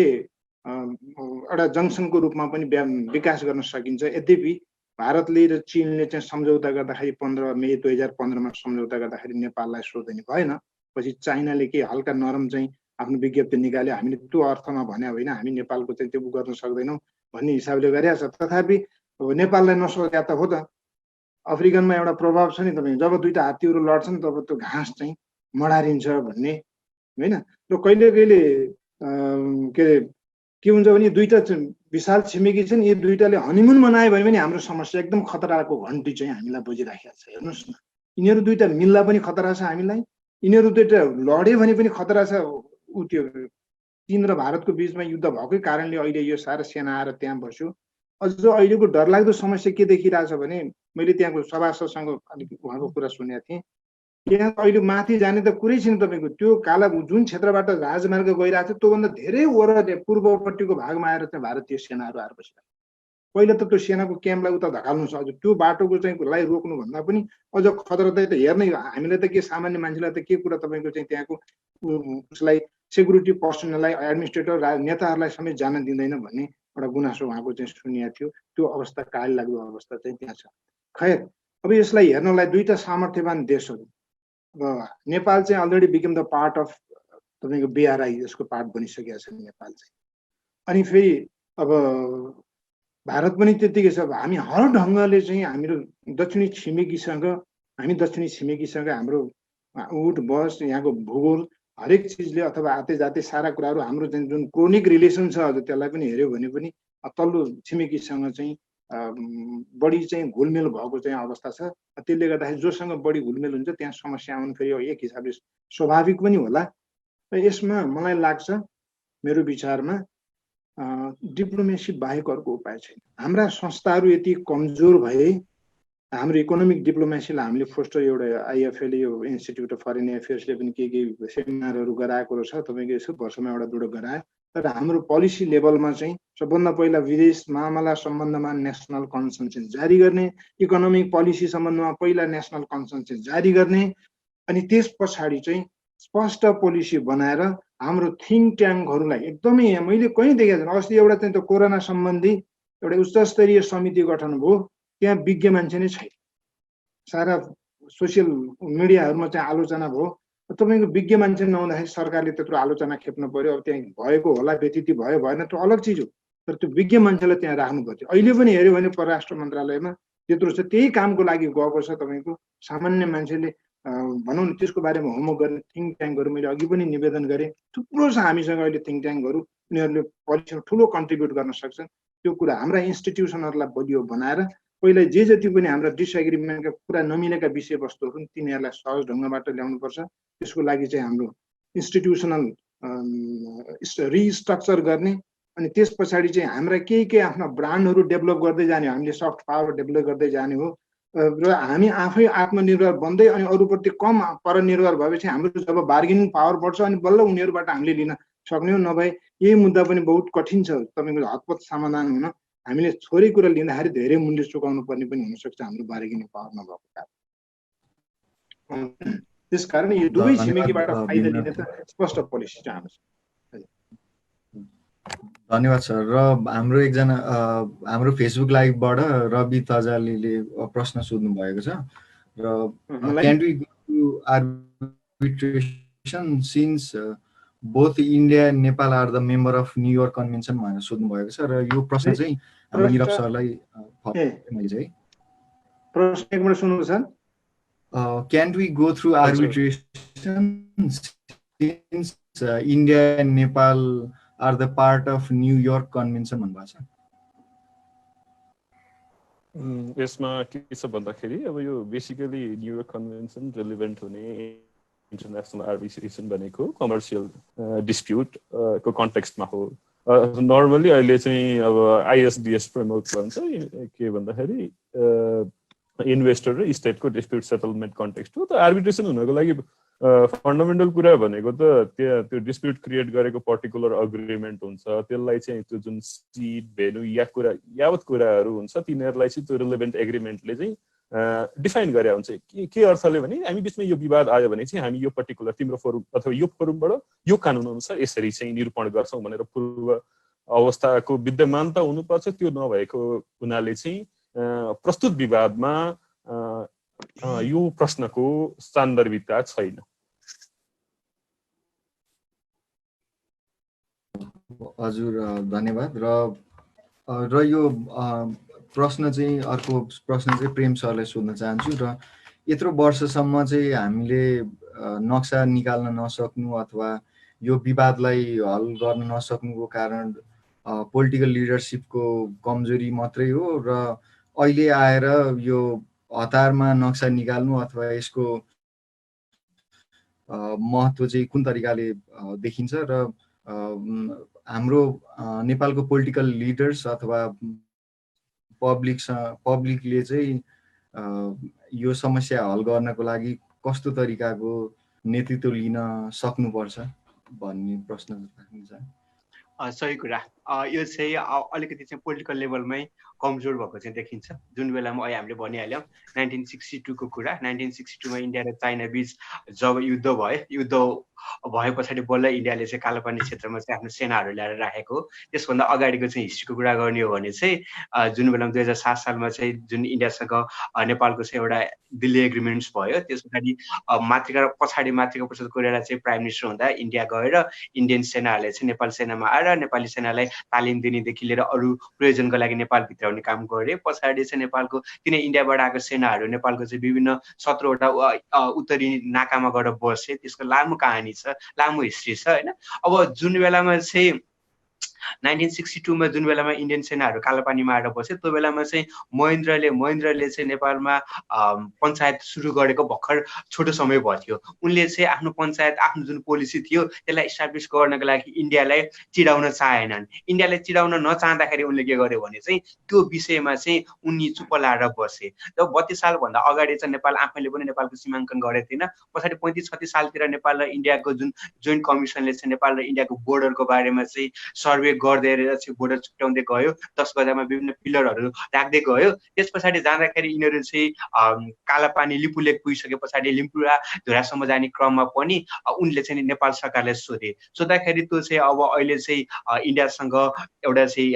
एउटा जङ्सनको रूपमा पनि विकास गर्न सकिन्छ। यद्यपि भारतले र चीनले चाहिँ सम्झौता गर्दाखेरि 15 मे 2015मा सम्झौता गर्दाखेरि नेपाललाई सोध्नु भएन। पछि चाइनाले के हल्का नरम चाहिँ आफ्नो विज्ञप्ति निकाल्यो, हामीले त्यो अर्थमा भने होइन, हामी नेपालको चाहिँ त्यो गर्न सक्दैनौँ भन्ने हिसाबले गरेका छ। तथापि नेपाललाई नसोध्या त हो त। अफ्रिकनमा एउटा प्रभाव छ नि तपाईँ, जब दुईटा हात्तीहरू लड्छन् तब त्यो घाँस चाहिँ मडारिन्छ भन्ने, होइन? र कहिले कहिले के हुन्छ भने दुईटा विशाल छिमेकी छन्, यी दुईटाले हनीमुन मनायो भने पनि हाम्रो समस्या एकदम खतराको घन्टी चाहिँ हामीलाई बजिराखेको छ। हेर्नुहोस् न, यिनीहरू दुईटा मिल्दा पनि खतरा छ हामीलाई, यिनीहरू दुईटा लड्यो भने पनि खतरा छ। त्यो चीन र भारतको बिचमा युद्ध भएकै कारणले अहिले यो सारा सेना आएर त्यहाँ बस्यो। अझ अहिलेको डरलाग्दो समस्या के देखिरहेछ भने मैले त्यहाँको सभासदसँग अलिक उहाँको कुरा सुनेको थिएँ। यहाँ अहिले माथि जाने त कुरै छैन तपाईँको। त्यो काला जुन क्षेत्रबाट राजमार्ग गइरहेको थियो त्योभन्दा धेरै वर पूर्वपट्टिको भागमा आएर चाहिँ भारतीय सेनाहरू आएर बसिरहेको। पहिला त त्यो सेनाको क्याम्पलाई उता धकाल्नु सक्छ, त्यो बाटोको चाहिँ लाई रोक्नुभन्दा पनि अझ खतरा त हेर्नै। हामीलाई त के सामान्य मान्छेलाई त के कुरा तपाईँको चाहिँ त्यहाँको उसलाई सेक्युरिटी पर्सनलाई एडमिनिस्ट्रेटर नेताहरूलाई समेत जान दिँदैन भन्ने एउटा गुनासो उहाँको चाहिँ सुनिएको थियो। त्यो अवस्था काल लाग्दो अवस्था चाहिँ त्यहाँ छ। खैर अब यसलाई हेर्नलाई दुईटा सामर्थ्यवान देशहरू, अब नेपाल चाहिँ already become the part of तपाईँको BRI, यसको पार्ट बनिसकेको छ नेपाल चाहिँ। अनि फेरि अब भारत पनि त्यतिकै छ। हामी हर ढङ्गले चाहिँ हाम्रो दक्षिणी छिमेकीसँग हाम्रो उठ बस, यहाँको भूगोल, हरेक चिजले अथवा आते जाते सारा कुराहरू हाम्रो चाहिँ जुन क्रोनिक रिलेसन छ अझ त्यसलाई पनि हेऱ्यो भने पनि तल्लो छिमेकीसँग चाहिँ बढी चाहिँ घुलमेल भएको चाहिँ अवस्था छ। त्यसले गर्दाखेरि जोसँग बढी घुलमेल हुन्छ त्यहाँ समस्या आउनु फेरि एक हिसाबले स्वाभाविक पनि होला। र यसमा मलाई लाग्छ, मेरो विचारमा डिप्लोमेसी बाहेक अर्को उपाय छैन। हाम्रा संस्थाहरू यति कमजोर भए हाम्रो इकोनोमिक डिप्लोमेसीलाई हामीले फर्स्ट एउटा IFL यो इन्स्टिट्युट अफ फरेन अफेयर्सले पनि के सेमिनारहरू गराएको छ तपाईँको, यसो वर्षमा एउटा दुईवटा गरायो। तर हाम्रो पोलिसी लेभलमा चाहिँ सबभन्दा पहिला विदेश मामला सम्बन्धमा नेसनल कन्सेन्सस जारी गर्ने, इकोनोमिक पोलिसी सम्बन्धमा पहिला नेसनल कन्सेन्सस जारी गर्ने, अनि त्यस पछाडि चाहिँ स्पष्ट पोलिसी बनाएर हाम्रो थिङ्क ट्याङ्कहरूलाई एकदमै मैले कहीँ देखेको छैन। अस्ति एउटा चाहिँ त्यो कोरोना सम्बन्धी एउटा उच्च स्तरीय समिति गठन भयो, त्यहाँ विज्ञ मान्छे नै छैन। सारा सोसियल मिडियाहरूमा चाहिँ आलोचना भयो। तपाईँको विज्ञ मान्छे नहुँदाखेरि सरकारले त्यत्रो आलोचना खेप्नु पर्यो। अब त्यहाँ भएको होला, व्यतिथि भयो भएन त्यो अलग चिज हो, तर त्यो विज्ञ मान्छेलाई त्यहाँ राख्नु पर्थ्यो। अहिले पनि हेऱ्यो भने परराष्ट्र मन्त्रालयमा त्यत्रो छ, त्यही कामको लागि गएको छ। तपाईँको सामान्य मान्छेले भनौँ न त्यसको बारेमा होमवर्क गर्ने थिङ्क ट्याङ्कहरू मैले अघि पनि निवेदन गरेँ, थुप्रो छ हामीसँग अहिले थिङ्क ट्याङ्कहरू। उनीहरूले पोलिसीमा ठुलो कन्ट्रिब्युट गर्न सक्छन्। त्यो कुरा हाम्रा इन्स्टिट्युसनहरूलाई बलियो बनाएर पहिला जे जति पनि हाम्रा डिसएग्रिमेन्टका कुरा नमिलेका विषयवस्तुहरू तिनीहरूलाई सहज ढङ्गबाट ल्याउनुपर्छ। त्यसको लागि चाहिँ हाम्रो इन्स्टिट्युसनल रिस्ट्रक्चर गर्ने, अनि त्यस पछाडि चाहिँ हाम्रा केही आफ्ना ब्रान्डहरू डेभलप गर्दै जाने हो। हामीले सफ्ट पावर डेभलप गर्दै जाने हो र हामी आफै आत्मनिर्भर बन्दै अनि अरूप्रति कम परनिर्भर भएपछि हाम्रो जब बार्गेनिङ पावर बढ्छ अनि बल्ल उनीहरूबाट हामीले लिन सक्ने हो। नभए यही मुद्दा पनि बहुत कठिन छ तपाईँको हतपत समाधान हुन। हामीले थोरै कुरा लिँदाखेरि धेरै मूल्य चुकाउनु पर्ने पनि हुनसक्छ हाम्रो बार्गेनिङ पावर नभएको कारण। त्यसकारण यो दुवै छिमेकीबाट फाइदा लिने त स्पष्ट पोलिसी चाहिँ हाम्रो। धन्यवाद सर। र हाम्रो एकजना हाम्रो फेसबुक लाइभबाट रवि तजालीले प्रश्न सोध्नु भएको छ र can we go to arbitration since both India and Nepal are the member of New York convention भनेर सोध्नु भएको छ। र यो प्रश्न चाहिँ हाम्रो निरव सरलाई मैले चाहिँ प्रश्न एकबाट सुन्नु sir. Can we go through arbitration since India and Nepal are the part of New York Convention भन्नुभएको छ। यसमा के छ भन्दाखेरि अब यो बेसिकली न्युयोर्क कन्भेन्सन रिलेभेन्ट हुने इन्टरनेसनल आर्बिट्रेसन भनेको कमर्सियल डिस्प्युट को कन्टेक्स्टमा हो। नर्मली अहिले चाहिँ अब ISDS फ्रेमवर्क भन्छ के भन्दाखेरि इन्भेस्टर र स्टेटको डिस्प्युट सेटलमेन्ट कन्टेक्स्ट हो। त आर्बिट्रेसन हुनको लागि फन्डामेन्टल कुरा भनेको त त्यो डिस्प्युट क्रिएट गरेको पर्टिकुलर अग्रिमेन्ट हुन्छ, त्यसलाई चाहिँ त्यो जुन सिट भेन्यू या कुरा यावत कुराहरू हुन्छ तिनीहरूलाई चाहिँ त्यो रिलेभेन्ट एग्रिमेन्टले चाहिँ डिफाइन गरे हुन्छ। के अर्थले भने हामी बिचमा यो विवाद आयो भने चाहिँ हामी यो पर्टिकुलर तिम्रो फोरम अथवा यो फोरमबाट यो कानुन अनुसार यसरी चाहिँ निरूपण गर्छौँ भनेर पूर्व अवस्थाको विद्यमानता हुनुपर्छ। त्यो नभएको हुनाले चाहिँ प्रस्तुत विवादमा यो प्रश्नको सान्दर्भिकता छैन। हजुर धन्यवाद। र यो प्रश्न चाहिँ अर्को प्रश्न चाहिँ प्रेम सरलाई सोध्न चाहन्छु। र यत्रो वर्षसम्म चाहिँ हामीले नक्सा निकाल्न नसक्नु अथवा यो विवादलाई हल गर्न नसक्नुको कारण पोलिटिकल लिडरसिपको कमजोरी मात्रै हो र अहिले आएर यो हतारमा नक्सा निकाल्नु अथवा यसको महत्त्व चाहिँ कुन तरिकाले देखिन्छ र हाम्रो नेपालको पोलिटिकल लिडर्स अथवा पब्लिकले चाहिँ यो समस्या हल गर्नको लागि कस्तो तरिकाको नेतृत्व लिन सक्नुपर्छ भन्ने प्रश्न राख्न चाहे। सही कुरा। यो चाहिँ अलिकति चाहिँ पोलिटिकल लेभलमै कमजोर भएको चाहिँ देखिन्छ। जुन बेलामा अहिले हामीले भनिहाल्यौँ 1962 को कुरा, 1962 मा इन्डिया र चाइना बीच जब युद्ध भयो, युद्ध भए पछाडि बल्ल इन्डियाले चाहिँ कालापानी क्षेत्रमा चाहिँ आफ्नो सेनाहरू ल्याएर राखेको। त्यसभन्दा अगाडिको चाहिँ हिस्ट्रीको कुरा गर्ने हो भने चाहिँ जुन बेलामा 2007 सालमा चाहिँ जुन इन्डियासँग नेपालको चाहिँ एउटा दिल्ली एग्रिमेन्ट्स भयो, त्यस पछाडि मातृका प्रसाद कोइराला चाहिँ प्राइम मिनिस्टर हुँदा इन्डिया गएर इन्डियन सेनाहरूले चाहिँ नेपाल सेनामा आएर नेपाली सेनालाई तालिम दिनेदेखि लिएर अरू प्रयोजनको लागि नेपाल भित्राउने काम गरे। पछाडि चाहिँ नेपालको तिनै इन्डियाबाट आएको सेनाहरू नेपालको चाहिँ विभिन्न 17वटा उत्तरी नाकामा गएर बसे। त्यसको लामो कहानी छ, लामो हिस्ट्री छ होइन। अब जुन बेलामा चाहिँ 1962 मा जुन बेलामा इन्डियन सेनाहरू कालापानीमा आएर बसे, त्यो बेलामा चाहिँ महेन्द्रले चाहिँ नेपालमा पञ्चायत सुरु गरेको भर्खर छोटो समय भयो थियो। उनले चाहिँ आफ्नो पञ्चायत, आफ्नो जुन पोलिसी थियो त्यसलाई इस्टाब्लिस गर्नको लागि इन्डियालाई चिडाउन चाहेनन्। इन्डियाले चिडाउन नचाहँदाखेरि उनले के गर्यो भने चाहिँ त्यो विषयमा चाहिँ उनी चुप लाएर बसे। जब 32 सालभन्दा अगाडि चाहिँ नेपाल आफैले पनि नेपालको सीमाङ्कन गरेको थिएन। पछाडि 35-36 सालतिर नेपाल र इन्डियाको जुन जोइन्ट कमिसनले चाहिँ नेपाल र इन्डियाको बोर्डरको बारेमा चाहिँ सर्वे गर्दै चाहिँ बोर्डर छुट्याउँदै गयो। 10 गजामा विभिन्न पिलरहरू राख्दै गयो। त्यस पछाडि जाँदाखेरि यिनीहरू चाहिँ कालापानी लिपुलेक पुगिसके पछाडि लिम्पुरा धुरासम्म जाने क्रममा पनि उनले चाहिँ नेपाल सरकारलाई सोध्दाखेरि त्यो चाहिँ अब अहिले चाहिँ इन्डियासँग एउटा चाहिँ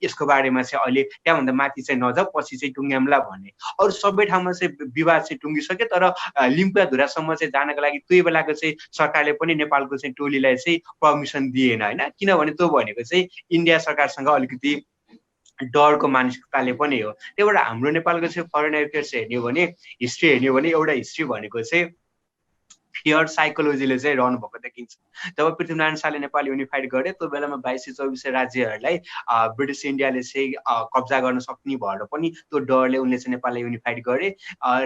यसको बारेमा चाहिँ अहिले त्यहाँभन्दा माथि चाहिँ नजाऊ, पछि चाहिँ टुङ्ग्याम्ला भन्ने। अरू सबै ठाउँमा चाहिँ विवाद चाहिँ टुङ्गिसक्यो। तर लिम्पुरा धुरासम्म चाहिँ जानको लागि त्यही बेलाको चाहिँ सरकारले पनि नेपालको चाहिँ टोलीलाई चाहिँ पर्मिसन दिएन होइन। किनभने त्यो भनेको चाहिँ इन्डिया सरकारसँग अलिकति डरको मानसिकताले पनि हो। त्यही भएर हाम्रो नेपालको चाहिँ फरेन एफेयर्स हेर्ने हो भने, हिस्ट्री हेर्ने हो भने, एउटा हिस्ट्री भनेको चाहिँ फियर साइकोलोजीले चाहिँ रहनु भएको देखिन्छ। जब पृथ्वीनारायण शाहले नेपाल युनिफाइड गरे त्यो बेलामा 2224 राज्यहरूलाई ब्रिटिस इन्डियाले चाहिँ कब्जा गर्न सक्ने भएर पनि त्यो डरले उनले चाहिँ नेपाललाई युनिफाइड गरे।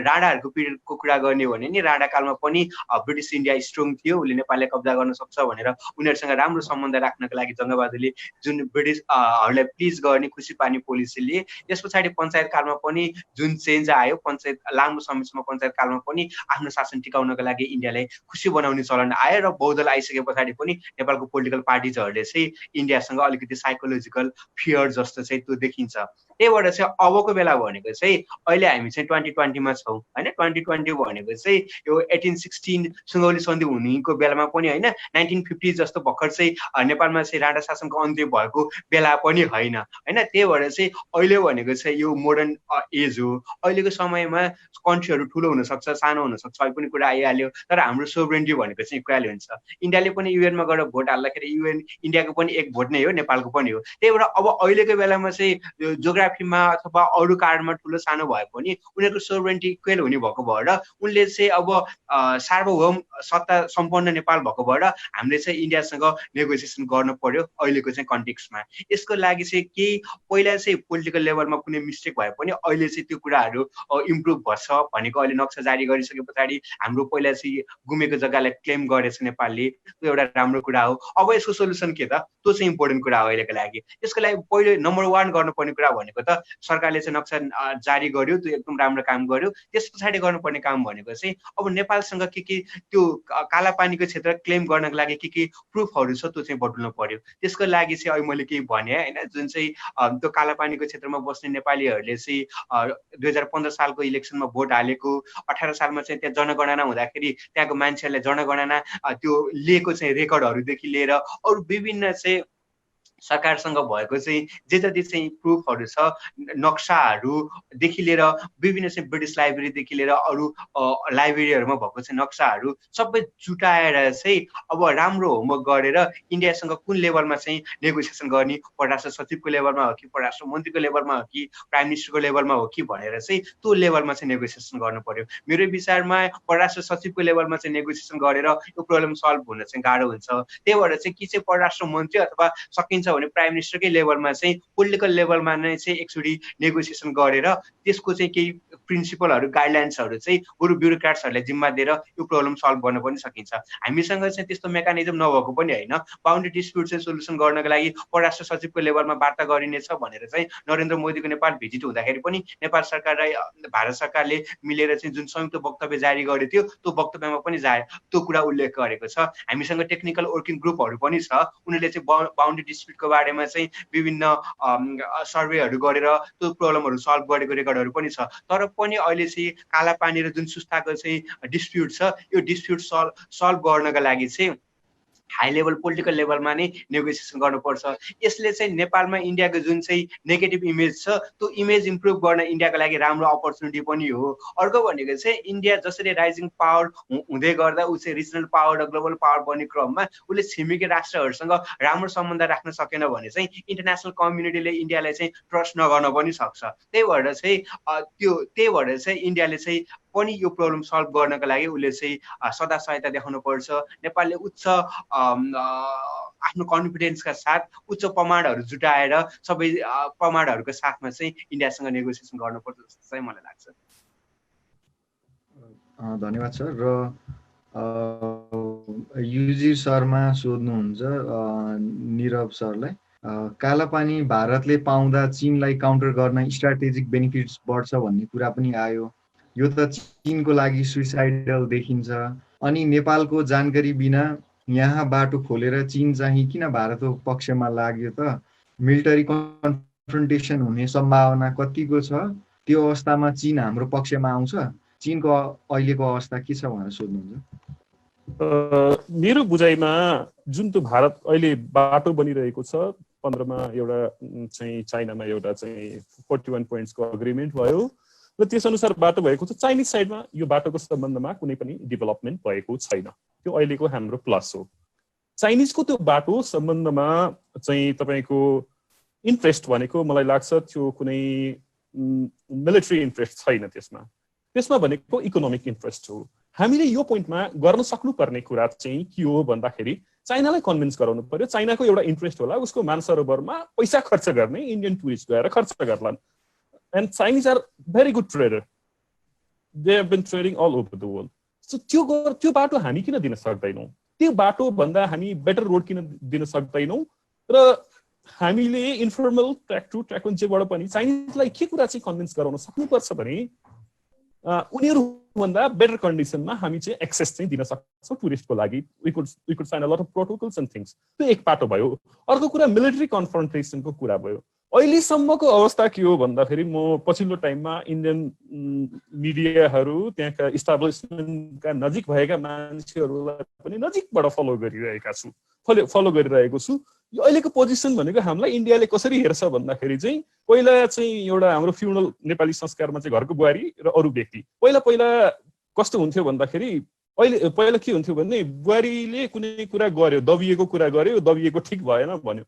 राणाहरूको पिरियडको कुरा गर्ने हो भने नि राणा कालमा पनि ब्रिटिस इन्डिया स्ट्रङ थियो, उसले नेपाललाई कब्जा गर्न सक्छ भनेर उनीहरूसँग राम्रो सम्बन्ध राख्नको लागि जङ्गबहादुरले जुन ब्रिटिसहरूलाई प्लिज गर्ने खुसी पार्ने पोलिसी लिए। त्यस पछाडि पञ्चायत कालमा पनि जुन चेन्ज आयो, पञ्चायत लामो समयसम्म पञ्चायत कालमा पनि आफ्नो शासन टिकाउनको लागि इन्डियालाई खुसी बनाउने चलन आयो र बहुदल आइसके पछाडि पनि नेपालको पोलिटिकल पार्टिजहरूले चाहिँ इन्डियासँग अलिकति साइकोलोजिकल फियर जस्तो चाहिँ त्यो देखिन्छ। त्यही भएर चाहिँ अबको बेला भनेको चाहिँ अहिले हामी चाहिँ 2020 मा छौँ होइन। 2020 भनेको चाहिँ यो 1816 सुगौली सन्धि हुनेको बेलामा पनि होइन, 1950 जस्तो भर्खर चाहिँ नेपालमा चाहिँ राणा शासनको अन्त्य भएको बेला पनि होइन होइन। त्यही भएर चाहिँ अहिले भनेको चाहिँ यो मोडर्न एज हो। अहिलेको समयमा कन्ट्रीहरू ठुलो हुनसक्छ, सानो हुनसक्छ, अहिले पनि कुरा आइहाल्यो। तर हाम्रो सोभरेन्टी भनेको चाहिँ इक्वाली हुन्छ। इन्डियाले पनि युएनमा गएर भोट हाल्दाखेरि युएन इन्डियाको पनि एक भोट नै हो, नेपालको पनि हो। त्यही भएर अब अहिलेको बेलामा चाहिँ जोग्राफीमा अथवा अरू कारणमा ठुलो सानो भए पनि उनीहरूको सोभरेन्टी इक्वेल हुने भएको भएर उनले चाहिँ अब सार्वभौम सत्ता सम्पन्न नेपाल भएको भएर हामीले चाहिँ इन्डियासँग नेगोसिएसन गर्नु पर्यो अहिलेको चाहिँ कन्टेक्स्टमा। यसको लागि चाहिँ केही पहिला चाहिँ पोलिटिकल लेभलमा कुनै मिस्टेक भए पनि अहिले चाहिँ त्यो कुराहरू इम्प्रुभ भएछ भनेको अहिले नक्सा जारी गरिसके पछाडि हाम्रो पहिला चाहिँ गुमेको जग्गालाई क्लेम गरेछ नेपालले, त्यो एउटा राम्रो कुरा हो। अब यसको सोल्युसन के त, त्यो चाहिँ इम्पोर्टेन्ट कुरा हो अहिलेको लागि। यसको लागि पहिलो नम्बर 1 गर्नुपर्ने कुरा भनेको त सरकारले चाहिँ नक्सा जारी गर्यो, त्यो एकदम राम्रो काम गर्यो। त्यस पछाडि गर्नुपर्ने काम भनेको चाहिँ अब नेपालसँग के त्यो कालापानीको क्षेत्र क्लेम गर्नको लागि के प्रुफहरू छ त्यो चाहिँ बटुल्नु पर्यो। त्यसको लागि चाहिँ अहिले मैले केही भने होइन, जुन चाहिँ त्यो कालापानीको क्षेत्रमा बस्ने नेपालीहरूले चाहिँ 2015 सालको इलेक्सनमा भोट हालेको, 18 सालमा चाहिँ त्यहाँ जनगणना हुँदाखेरि त्यहाँको मान्छेहरूले जनगणना त्यो लिएको चाहिँ रेकर्डहरूदेखि लिएर अरू विभिन्न चाहिँ सरकारसँग भएको चाहिँ जे जति चाहिँ प्रुफहरू छ, नक्साहरूदेखि लिएर विभिन्न चाहिँ ब्रिटिस लाइब्रेरीदेखि लिएर अरू लाइब्रेरीहरूमा भएको चाहिँ नक्साहरू सबै जुटाएर चाहिँ अब राम्रो होमवर्क गरेर इन्डियासँग कुन लेभलमा चाहिँ नेगोसिएसन गर्ने, परराष्ट्र सचिवको लेभलमा हो कि परराष्ट्र मन्त्रीको लेभलमा हो कि प्राइम मिनिस्टरको लेभलमा हो कि भनेर चाहिँ त्यो लेभलमा चाहिँ नेगोसिएसन गर्नु पर्यो। मेरो विचारमा परराष्ट्र सचिवको लेभलमा चाहिँ नेगोसिएसन गरेर यो प्रब्लम सल्भ हुन चाहिँ गाह्रो हुन्छ। त्यही भएर चाहिँ कि चाहिँ परराष्ट्र मन्त्री अथवा सकिन्छ भने प्राइम मिनिस्टरकै लेभलमा चाहिँ पोलिटिकल लेभलमा नै चाहिँ एकचोटि नेगोसिएसन गरेर त्यसको चाहिँ केही प्रिन्सिपलहरू गाइडलाइन्सहरू चाहिँ बरु ब्युरोक्राट्सहरूलाई जिम्मा दिएर यो प्रब्लम सल्भ गर्न पनि सकिन्छ। हामीसँग चाहिँ त्यस्तो मेकानिजम नभएको पनि होइन। बााउन्ड्री डिस्प्युट चाहिँ सोल्युसन गर्नको लागि परराष्ट्र सचिवको लेभलमा वार्ता गरिनेछ भनेर चाहिँ नरेन्द्र मोदीको नेपाल भिजिट हुँदाखेरि पनि नेपाल सरकार र भारत सरकारले मिलेर चाहिँ जुन संयुक्त वक्तव्य जारी गरेको थियो त्यो वक्तव्यमा पनि त्यो कुरा उल्लेख गरेको छ। हामीसँग टेक्निकल वर्किङ ग्रुपहरू पनि छ, उनीहरूले चाहिँ बााउन्ड्री डिस्प्युटको बारेमा चाहिँ विभिन्न सर्वेहरू गरेर त्यो प्रब्लमहरू सल्भ गरेको रेकर्डहरू पनि छ। तर पनि अहिले चाहिँ कालापानी र जुन सुस्ताको चाहिँ डिस्प्युट छ यो डिस्प्युट सल्भ गर्नका लागि चाहिँ हाई लेभल पोलिटिकल लेभलमा नै नेगोसिएसन गर्नुपर्छ। यसले चाहिँ नेपालमा इन्डियाको जुन चाहिँ नेगेटिभ इमेज छ त्यो इमेज इम्प्रुभ गर्न इन्डियाको लागि राम्रो अपर्च्युनिटी पनि हो। अर्को भनेको चाहिँ इन्डिया जसरी राइजिङ पावर हुँदै गर्दा ऊ चाहिँ रिजनल पावर र ग्लोबल पावर बन्ने क्रममा उसले छिमेकी राष्ट्रहरूसँग राम्रो सम्बन्ध राख्न सकेन भने चाहिँ इन्टरनेसनल कम्युनिटीले इन्डियालाई चाहिँ ट्रस्ट नगर्न पनि सक्छ। त्यही भएर चाहिँ इन्डियाले चाहिँ पनि यो प्रब्लम सल्भ गर्नका लागि उसले चाहिँ सदा सहायता देखाउनु पर्छ। नेपालले उच्च आफ्नो कन्फिडेन्सका साथ उच्च प्रमाणहरू जुटाएर सबै प्रमाणहरूको साथमा चाहिँ इन्डियासँग नेगोसिएसन गर्नुपर्छ जस्तो चाहिँ मलाई लाग्छ। धन्यवाद सर। र युजी शर्मा सोध्नुहुन्छ निरव सरलाई, कालापानी भारतले पाउँदा चीनलाई काउन्टर गर्न स्ट्राटेजिक बेनिफिट्स बढ्छ भन्ने कुरा पनि आयो। यो त चीनको लागि सुइसाइडल देखिन्छ। अनि नेपालको जानकारी बिना यहाँ बाटो खोलेर चीन चाहिँ किन भारतको पक्षमा लाग्यो त? मिलिटरी कन्फ्रन्टेसन हुने सम्भावना कतिको छ? त्यो अवस्थामा चीन हाम्रो पक्षमा आउँछ? चीनको अहिलेको अवस्था के छ भनेर सोध्नुहुन्छ। मेरो बुझाइमा जुन त्यो भारत अहिले बाटो बनिरहेको छ 15 मा एउटा चाहिँ चाइनामा एउटा चाहिँ 41 पोइन्ट्सको अग्रिमेन्ट भयो र त्यस अनुसार बाटो भएको छ। चाइनिज साइडमा यो बाटोको सम्बन्धमा कुनै पनि डेभलपमेन्ट भएको छैन। त्यो अहिलेको हाम्रो प्लस हो। चाइनिजको त्यो बाटो सम्बन्धमा चाहिँ तपाईँको इन्ट्रेस्ट भनेको मलाई लाग्छ त्यो कुनै मिलिट्री इन्ट्रेस्ट छैन त्यसमा भनेको इकोनोमिक इन्ट्रेस्ट हो। हामीले यो पोइन्टमा गर्न सक्नुपर्ने कुरा चाहिँ के हो भन्दाखेरि चाइनालाई कन्भिन्स गराउनु पर्यो। चाइनाको एउटा इन्ट्रेस्ट होला उसको मानसरोवरमा पैसा खर्च गर्ने, इन्डियन टुरिस्ट गएर खर्च गर्लान्। And Chinese are very good trader. They have been trading all over the world. So त्यो बाटो हामी किन दिन सक्दैनौँ? त्यो बाटो भन्दा हामी बेटर रोड किन दिन सक्दैनौँ? र हामीले इन्फर्मल ट्र्याक टु ट्र्याक जेबाट पनि चाइनिजलाई के कुरा चाहिँ कन्भिन्स गराउन सक्नुपर्छ भने उनीहरू भन्दा बेटर कन्डिसनमा हामी चाहिँ एक्सेस चाहिँ दिन सक्छौँ टुरिस्टको लागि। We could sign a lot of protocols and things. त्यो एक बाटो भयो। अर्को कुरा मिलिट्री कन्फ्रन्टेसनको कुरा भयो। अहिलेसम्मको अवस्था के हो भन्दाखेरि म पछिल्लो टाइममा इन्डियन मिडियाहरू त्यहाँका इस्टाब्लिसमेन्टका नजिक भएका मान्छेहरूलाई पनि नजिकबाट फलो गरिरहेको छु। यो अहिलेको पोजिसन भनेको हामीलाई इन्डियाले कसरी हेर्छ भन्दाखेरि चाहिँ पहिला चाहिँ एउटा हाम्रो फ्युनल नेपाली संस्कारमा चाहिँ घरको बुहारी र अरू व्यक्ति पहिला कस्तो हुन्थ्यो भन्दाखेरि पहिला के हुन्थ्यो भने बुहारीले कुनै कुरा गर्यो, दबिएको कुरा गर्यो, दबिएको ठिक भएन भन्यो।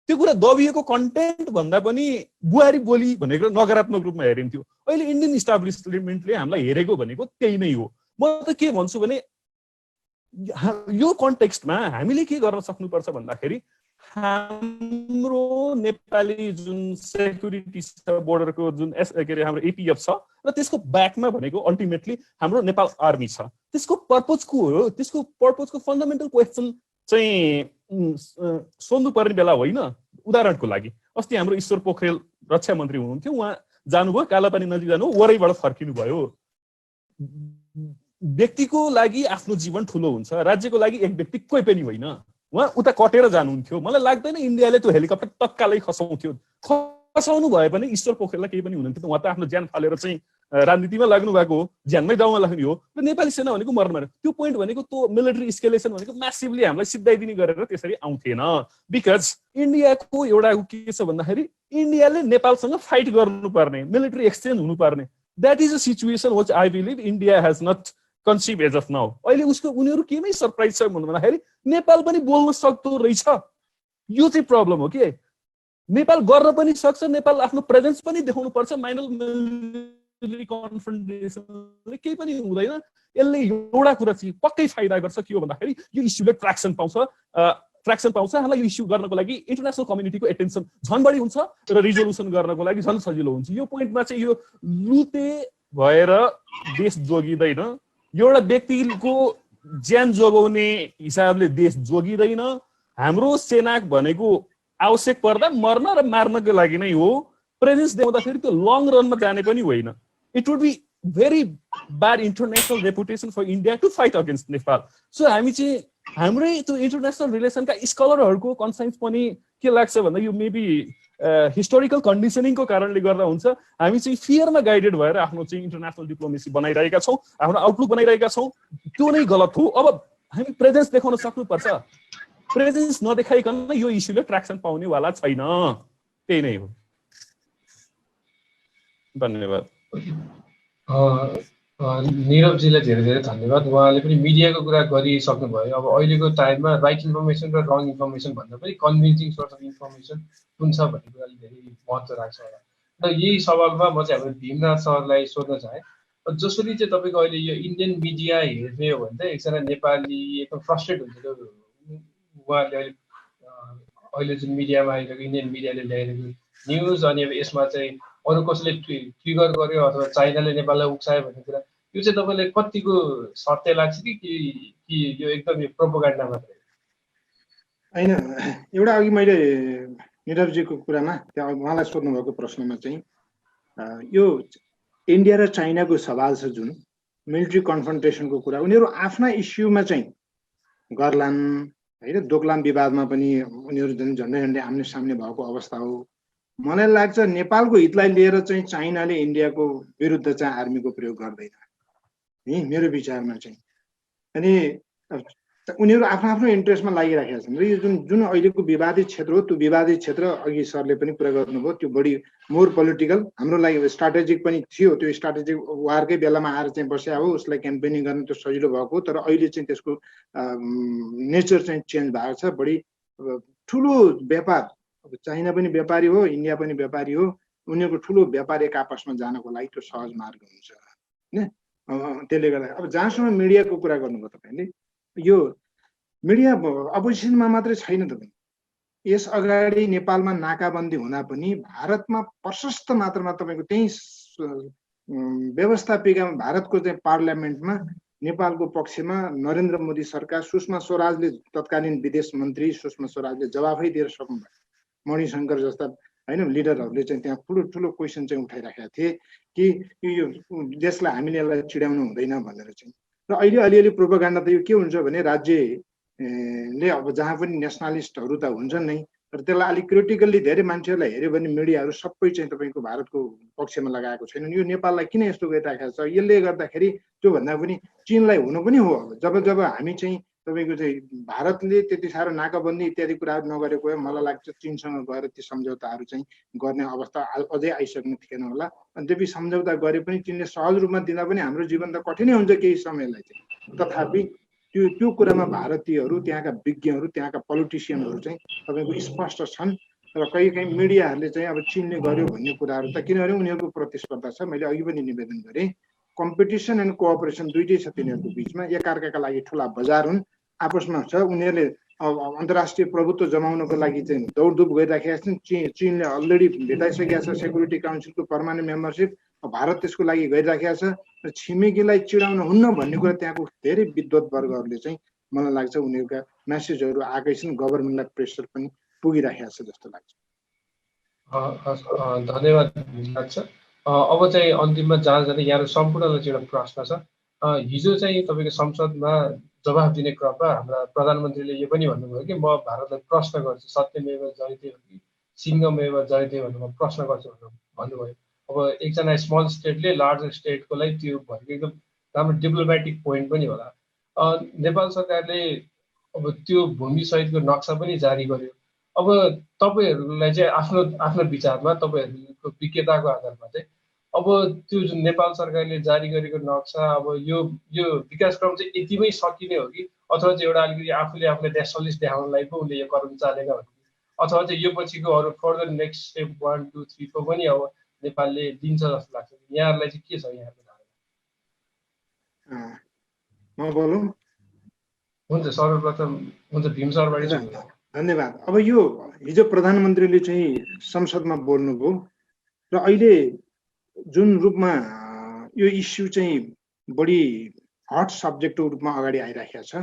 त्यो कुरा दबिएको कन्टेन्ट भन्दा पनि बुहारी बोली भनेको नकारात्मक रूपमा हेरिन्थ्यो। अहिले इन्डियन इस्टाब्लिसमेन्टले हामीलाई हेरेको भनेको त्यही नै हो। म त के भन्छु भने यो कन्टेक्स्टमा हामीले के गर्न सक्नुपर्छ भन्दाखेरि हाम्रो नेपाली जुन सेक्युरिटी बोर्डरको जुन हाम्रो एपिएफ छ र त्यसको ब्याकमा भनेको अल्टिमेटली हाम्रो नेपाल आर्मी छ। त्यसको पर्पज को हो? त्यसको पर्पजको फन्डामेन्टल क्वेसन चाहिँ सोध्नु पर्ने बेला होइन। उदाहरणको लागि अस्ति हाम्रो ईश्वर पोखरेल रक्षा मन्त्री हुनुहुन्थ्यो, उहाँ जानुभयो, कालापानी नजिक जानुभयो, वरैबाट फर्किनु भयो। व्यक्तिको लागि आफ्नो जीवन ठुलो हुन्छ, राज्यको लागि एक व्यक्ति कोही पनि होइन। उहाँ उता कटेर जानुहुन्थ्यो। मलाई लाग्दैन इन्डियाले त्यो हेलिकप्टर तत्कालै खसाउँथ्यो। खसाउनु भए पनि ईश्वर पोखरेललाई केही पनि हुनुहुन्थ्यो। उहाँ त आफ्नो ज्यान फालेर चाहिँ राजनीतिमा लाग्नु भएको हो, ज्यानमै दाउमा लाग्ने हो। र नेपाली सेना भनेको मर्न त्यो पोइन्ट भनेको त्यो मिलिटरी स्केलेसन भनेको म्यासिभली हामीलाई सिधाइदिने गरेर त्यसरी आउँथेन। बिकज इन्डियाको एउटा के छ भन्दाखेरि इन्डियाले नेपालसँग फाइट गर्नुपर्ने, मिलिटरी एक्सचेन्ज हुनुपर्ने। That is a situation which I believe India has not conceive as of now. अहिले उनीहरू केमै सरप्राइज छ भन्दाखेरि नेपाल पनि बोल्न सक्दो रहेछ। यो चाहिँ प्रब्लम हो कि नेपाल गर्न पनि सक्छ, नेपाल आफ्नो प्रेजेन्स पनि देखाउनु पर्छ। माइनर कन्फ्रन्टेसनले केही पनि हुँदैन। यसले एउटा कुरा चाहिँ पक्कै फाइदा गर्छ के हो भन्दाखेरि यो इस्युले ट्र्याक्सन पाउँछ। हामीलाई यो इस्यु गर्नको लागि इन्टरनेसनल कम्युनिटीको एटेन्सन झन् बढी हुन्छ र रिजोल्युसन गर्नको लागि झन् सजिलो हुन्छ। यो पोइन्टमा चाहिँ यो लुते भएर देश जोगिँदैन, एउटा व्यक्तिको ज्यान जोगाउने हिसाबले देश जोगिँदैन। हाम्रो सेना भनेको आवश्यक पर्दा मर्न र मार्नको लागि नै हो, प्रेजेन्स देखाउँदाखेरि त्यो लङ रनमा जाने पनि होइन। It would be very bad international reputation for India to fight against Nepal. So हामी चाहिँ हाम्रै त्यो इन्टरनेसनल रिलेसनका स्कलरहरूको कन्साइन्स पनि के लाग्छ भन्दा यो मेबी हिस्टोरिकल कन्डिसनिङको कारणले गर्दा हुन्छ। हामी चाहिँ फियरमा गाइडेड भएर आफ्नो चाहिँ इन्टरनेसनल डिप्लोमेसी बनाइरहेका छौँ, आफ्नो आउटलुक बनाइरहेका छौँ। त्यो नै गलत हो। अब हामी प्रेजेन्स देखाउन सक्नुपर्छ। प्रेजेन्स नदेखाइकन यो इस्युले ट्र्याक्सन पाउनेवाला छैन। त्यही नै हो। धन्यवाद। निरवजीलाई धेरै धेरै धन्यवाद। उहाँले पनि मिडियाको कुरा गरिसक्नुभयो। अब अहिलेको टाइममा राइट इन्फर्मेसन र रङ इन्फर्मेसन भन्दा पनि कन्भिन्सिङ सोर्स अफ इन्फर्मेसन कुन छ भन्ने कुराले धेरै महत्त्व राख्छ होला। र यही सवालमा म चाहिँ हाम्रो भीमनाथ सरलाई सोध्न चाहेँ, जसरी चाहिँ तपाईँको अहिले यो इन्डियन मिडिया हेर्ने हो भने चाहिँ एकजना नेपाली एकदम फ्रस्ट्रेट हुन्छ। उहाँहरूले अहिले जुन मिडियामा आइरहेको इन्डियन मिडियाले ल्याइरहेको न्युज, अनि अब यसमा चाहिँ अरू कसैले ट्रिगर गर्यो अथवा चाइनाले नेपाललाई उक्सायो भन्ने कुरा, यो चाहिँ तपाईँलाई कतिको सत्य लाग्छ कि यो एकदम प्रोपोगेन्डा मात्रै? होइन, एउटा अघि मैले निरवजीको कुरामा त्यहाँ उहाँलाई सोध्नुभएको प्रश्नमा चाहिँ यो इन्डिया र चाइनाको सवाल छ, जुन मिलिट्री कन्फ्रन्टेसनको कुरा, उनीहरू आफ्ना इस्युमा चाहिँ गर्लान् होइन। दोकलाम विवादमा पनि उनीहरू झन्डै आम्ने सामने भएको अवस्था हो। मलाई लाग्छ नेपालको हितलाई लिएर चाहिँ चाइनाले इन्डियाको विरुद्ध चाहिँ आर्मीको प्रयोग गर्दैन है, मेरो विचारमा चाहिँ। अनि उनीहरू आफ्नो आफ्नो इन्ट्रेस्टमा लागिराखेका छन्। र यो जुन अहिलेको विवादित क्षेत्र हो, त्यो विवादित क्षेत्र अघि सरले पनि कुरा गर्नुभयो, त्यो बढी मोर पोलिटिकल, हाम्रो लागि स्ट्राटेजिक पनि थियो। त्यो स्ट्राटेजिक वारकै बेलामा आएर चाहिँ बस्या हो, उसलाई क्याम्पेनिङ गर्न त्यो सजिलो भएको। तर अहिले चाहिँ त्यसको नेचर चाहिँ चेन्ज भएको छ। बढी ठुलो व्यापार, अब चाइना पनि व्यापारी हो, इन्डिया पनि व्यापारी हो। उनीहरूको ठुलो व्यापार एक आपसमा जानको लागि त्यो सहज मार्ग हुन्छ होइन। त्यसले गर्दा अब जहाँसम्म मिडियाको कुरा गर्नुभयो तपाईँले, यो मिडिया अपोजिसनमा मात्रै छैन। तपाईँ यस अगाडि नेपालमा नाकाबन्दी हुँदा पनि भारतमा प्रशस्त मात्रामा तपाईँको त्यही व्यवस्थापिका भारतको चाहिँ पार्लियामेन्टमा नेपालको पक्षमा नरेन्द्र मोदी सरकार, सुषमा स्वराजले, तत्कालीन विदेश मन्त्री सुषमा स्वराजले जवाफै दिएर सक्नुभयो। मणिशङ्कर जस्ता होइन लिडरहरूले चाहिँ त्यहाँ ठुलो ठुलो क्वेसन चाहिँ उठाइराखेका थिए कि यो देशलाई हामीले यसलाई चिडाउनु हुँदैन भनेर चाहिँ। र अहिले अलिअलि प्रोपोगेन्डा त यो के हुन्छ भने राज्यले अब जहाँ पनि नेसनलिस्टहरू त हुन्छन् नै, तर त्यसलाई अलिक क्रिटिकल्ली धेरै मान्छेहरूलाई हेऱ्यो भने मिडियाहरू सबै चाहिँ तपाईँको भारतको पक्षमा लगाएको छैनन्। यो नेपाललाई किन यस्तो गरिराखेको छ? यसले गर्दाखेरि त्योभन्दा पनि चिनलाई हुनु पनि हो। अब जब हामी चाहिँ तपाईँको चाहिँ भारतले त्यति साह्रो नाकाबन्दी इत्यादि कुराहरू नगरेको भए मलाई लाग्छ चिनसँग गएर ती सम्झौताहरू चाहिँ गर्ने अवस्था अझै आइसक्नु थिएन होला। अनि त्यही सम्झौता गरे पनि चिनले सहज रूपमा दिँदा पनि हाम्रो जीवन त कठिनै हुन्छ केही समयलाई चाहिँ। तथापि त्यो कुरामा भारतीयहरू, त्यहाँका विज्ञहरू, त्यहाँका पोलिटिसियनहरू चाहिँ तपाईँको स्पष्ट छन्। र कहीँ मिडियाहरूले चाहिँ अब चिनले गर्यो भन्ने कुराहरू त, किनभने उनीहरूको प्रतिस्पर्धा छ। मैले अघि पनि निवेदन गरेँ, कम्पिटिसन एन्ड कोअपरेसन दुइटै छ तिनीहरूको बिचमा। एकअर्काका लागि ठुला बजार हुन्, आपसमा छ। उनीहरूले अन्तर्राष्ट्रिय प्रभुत्व जमाउनको लागि चाहिँ दौडधुप गरिराखेका छन्। चिनले अलरेडी भेटाइसकेका छ सेक्युरिटी काउन्सिलको पर्मानेन्ट मेम्बरसिप। भारत त्यसको लागि गरिराखेका छ। र छिमेकीलाई चिडाउनु हुन्न भन्ने कुरा त्यहाँको धेरै विद्वत वर्गहरूले चाहिँ मलाई लाग्छ उनीहरूका मेसेजहरू आएकै छन्। गभर्मेन्टलाई प्रेसर पनि पुगिराखेको छ जस्तो लाग्छ। धन्यवाद लाग्छ। अब चाहिँ अन्तिममा जान जाँदै यहाँ सम्पूर्णलाई चाहिँ एउटा प्रश्न छ। हिजो चाहिँ तपाईँको संसदमा जवाफ दिने क्रममा हाम्रा प्रधानमन्त्रीले यो पनि भन्नुभयो कि म भारतलाई प्रश्न गर्छु, सत्यमेव जयते हो कि सिंहमेव जयते भनेर म प्रश्न गर्छु भनेर भन्नुभयो। अब एकजना स्मल स्टेटले लार्ज स्टेटको लागि त्यो भनेको एकदम राम्रो डिप्लोमेटिक पोइन्ट पनि होला। नेपाल सरकारले अब त्यो भूमि सहितको नक्सा पनि जारी गर्यो। अब तपाईँहरूलाई चाहिँ आफ्नो विचारमा, तपाईँहरूको विज्ञताको आधारमा चाहिँ अब त्यो जुन नेपाल सरकारले जारी गरेको नक्सा, अब यो विकास क्रम चाहिँ यतिमै सकिने हो कि अथवा चाहिँ एउटा अलिकति आफूले नेसनलिस्ट देखाउनलाई पो उसले यो कदम चालेका हो कि, अथवा चाहिँ यो पछिको अरू फर्दर नेक्स्ट स्टेप 1, 2, 3, 4 पनि अब नेपालले दिन्छ जस्तो लाग्छ? यहाँहरूलाई चाहिँ के छ यहाँको धारणा? म बोलौँ? हुन्छ, सर्वप्रथम हुन्छ भीम सरबाट। धन्यवाद। अब यो हिजो प्रधानमन्त्रीले चाहिँ संसदमा बोल्नुभयो र अहिले जुन रूपमा यो इस्यु चाहिँ बढी हट सब्जेक्टको रूपमा अगाडि आइराखेको छ।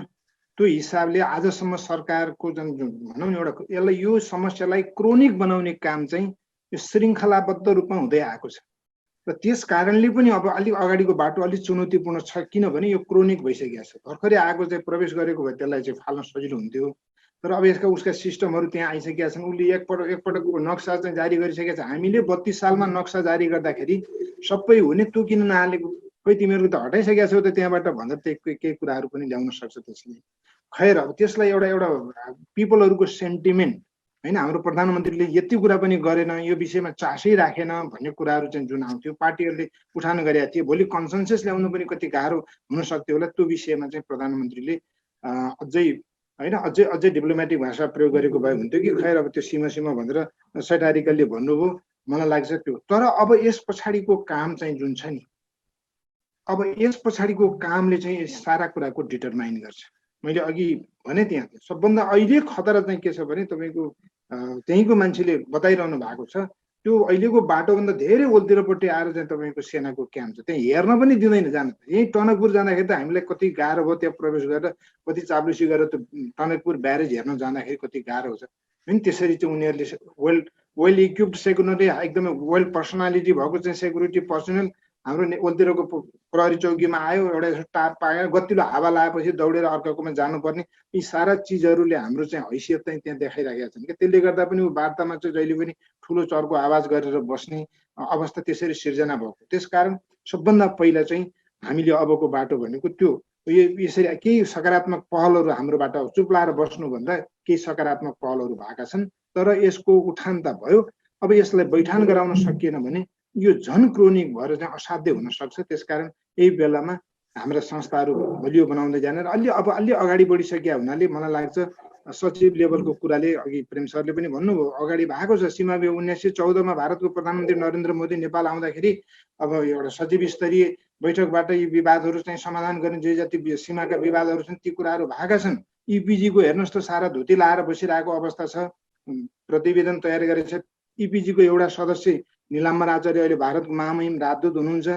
त्यो हिसाबले आजसम्म सरकारको जुन भनौँ न एउटा यसलाई यो समस्यालाई क्रोनिक बनाउने काम चाहिँ यो श्रृङ्खलाबद्ध रूपमा हुँदै आएको छ र त्यस कारणले पनि अब अलिक अगाडिको बाटो अलिक चुनौतीपूर्ण छ, किनभने यो क्रोनिक भइसकेको छ। भर्खरै आएको चाहिँ प्रवेश गरेको भए त्यसलाई चाहिँ फाल्न सजिलो हुन्थ्यो, तर अब यसका उसका सिस्टमहरू त्यहाँ आइसकेका छन्। उसले एकपटकको नक्सा चाहिँ जारी गरिसकेका छ। हामीले 32 सालमा नक्सा जारी गर्दाखेरि सबै हुने तँ किन नहालेको, खोइ तिमीहरूको त हटाइसकेका छौ त त्यहाँबाट भन्दा केही कुराहरू पनि ल्याउन सक्छ त्यसले। खैर अब त्यसलाई एउटा पिपलहरूको सेन्टिमेन्ट होइन, हाम्रो प्रधानमन्त्रीले यति कुरा पनि गरेन, यो विषयमा चासै राखेन भन्ने कुराहरू चाहिँ जुन आउँथ्यो, पार्टीहरूले उठान गरेका थिए। भोलि कन्सेन्सस ल्याउनु पनि कति गाह्रो हुन सक्थ्यो होला। त्यो विषयमा चाहिँ प्रधानमन्त्रीले अझै डिप्लोमेटिक भाषा प्रयोग गरेको भए हुन्थ्यो कि खैर अब त्यो सीमा भनेर सटारिकलले भन्नुभयो, मलाई लाग्छ त्यो। तर अब यस पछाडिको काम चाहिँ जुन छ नि, अब यस पछाडिको कामले चाहिँ सारा कुराको डिटरमाइन गर्छ। मैले अघि भने त्यहाँ सबभन्दा अहिले खतरा चाहिँ के छ भने तपाईँको त्यहीँको मान्छेले बताइरहनु भएको छ, त्यो अहिलेको बाटोभन्दा धेरै ओल्तिरपट्टि आएर चाहिँ तपाईँको सेनाको क्याम्प छ, त्यहाँ हेर्न पनि दिँदैन जान। यहीँ टनकपुर जाँदाखेरि त हामीलाई कति गाह्रो भयो, त्यहाँ प्रवेश गरेर कति चाप्लुसी गरेर त्यो टनकपुर ब्यारेज हेर्न जाँदाखेरि कति गाह्रो हुन्छ होइन। त्यसरी चाहिँ उनीहरूले वेल इक्विप्ड सेक्युरिटी, एकदमै वेल पर्सनालिटी भएको चाहिँ सेक्युरिटी पर्सनल हाम्रो ओल्तिरको प्रहरी चौकीमा आयो, एउटा टार पायो, गतिलो हावा लगाएपछि दौडेर अर्काकोमा जानुपर्ने, यी सारा चिजहरूले हाम्रो चाहिँ हैसियत चाहिँ त्यहाँ देखाइरहेका छन् क्या। त्यसले गर्दा पनि वार्तामा चाहिँ जहिले पनि ठुलो चर्को आवाज गरेर बस्ने अवस्था त्यसरी सिर्जना भएको। त्यसकारण सबभन्दा पहिला चाहिँ हामीले अबको बाटो भनेको त्यो यसरी केही सकारात्मक पहलहरू हाम्रोबाट चुप लाएर बस्नुभन्दा केही सकारात्मक पहलहरू भएका छन्, तर यसको उठान त भयो। अब यसलाई बैठान गराउन सकिएन भने यो झन क्रोनिक भएर चाहिँ असाध्य हुन सक्छ। त्यसकारण यही बेलामा हाम्रा संस्थाहरू बलियो बनाउँदै जाने र अलि अगाडि बढिसकेका हुनाले मलाई लाग्छ सचिव लेभलको कुराले अघि प्रेम सरले पनि भन्नुभयो, अगाडि भएको छ। सीमा 1914मा भारतको प्रधानमन्त्री नरेन्द्र मोदी नेपाल आउँदाखेरि अब एउटा सचिव स्तरीय बैठकबाट यी विवादहरू चाहिँ समाधान गर्ने जे जति सीमाका विवादहरू छन् ती कुराहरू भएका छन्। इपिजीको हेर्नुहोस् त सारा धुती लाएर बसिरहेको अवस्था छ, प्रतिवेदन तयार गरेको छ। इपिजीको एउटा सदस्य निलाम्बर आचार्य अहिले भारतको महामहिम राजदूत हुनुहुन्छ।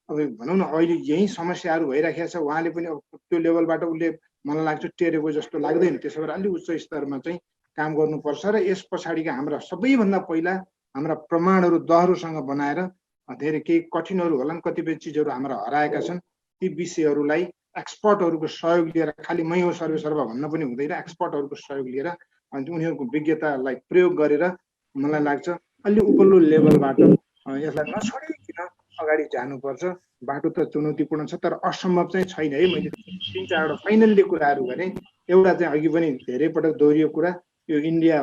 अब भनौँ न अहिले यही समस्याहरू भइराखेको छ, उहाँले पनि अब त्यो लेभलबाट उसले मलाई लाग्छ टेरेको जस्तो लाग्दैन। त्यसो भएर अलिक उच्च स्तरमा चाहिँ काम गर्नुपर्छ र यस पछाडिका हाम्रा सबैभन्दा पहिला हाम्रा प्रमाणहरू दहरोसँग बनाएर धेरै केही कठिनहरू होलान्, कतिपय चिजहरू हाम्रा हराएका छन्, ती विषयहरूलाई एक्सपर्टहरूको सहयोग लिएर, खालि मै हो सर्वेसर्वा भन्न पनि हुँदैन, एक्सपर्टहरूको सहयोग लिएर अनि उनीहरूको विज्ञतालाई प्रयोग गरेर मलाई लाग्छ अलि उपल्लो लेभलबाट यसलाई नछोडिकन अगाडि जानुपर्छ। बाटो त चुनौतीपूर्ण छ तर असम्भव चाहिँ छैन है। मैले 3-4वटा फाइनल्ली कुराहरू गरेँ। एउटा चाहिँ अघि पनि धेरै पटक दोहोरियो कुरा, यो इन्डिया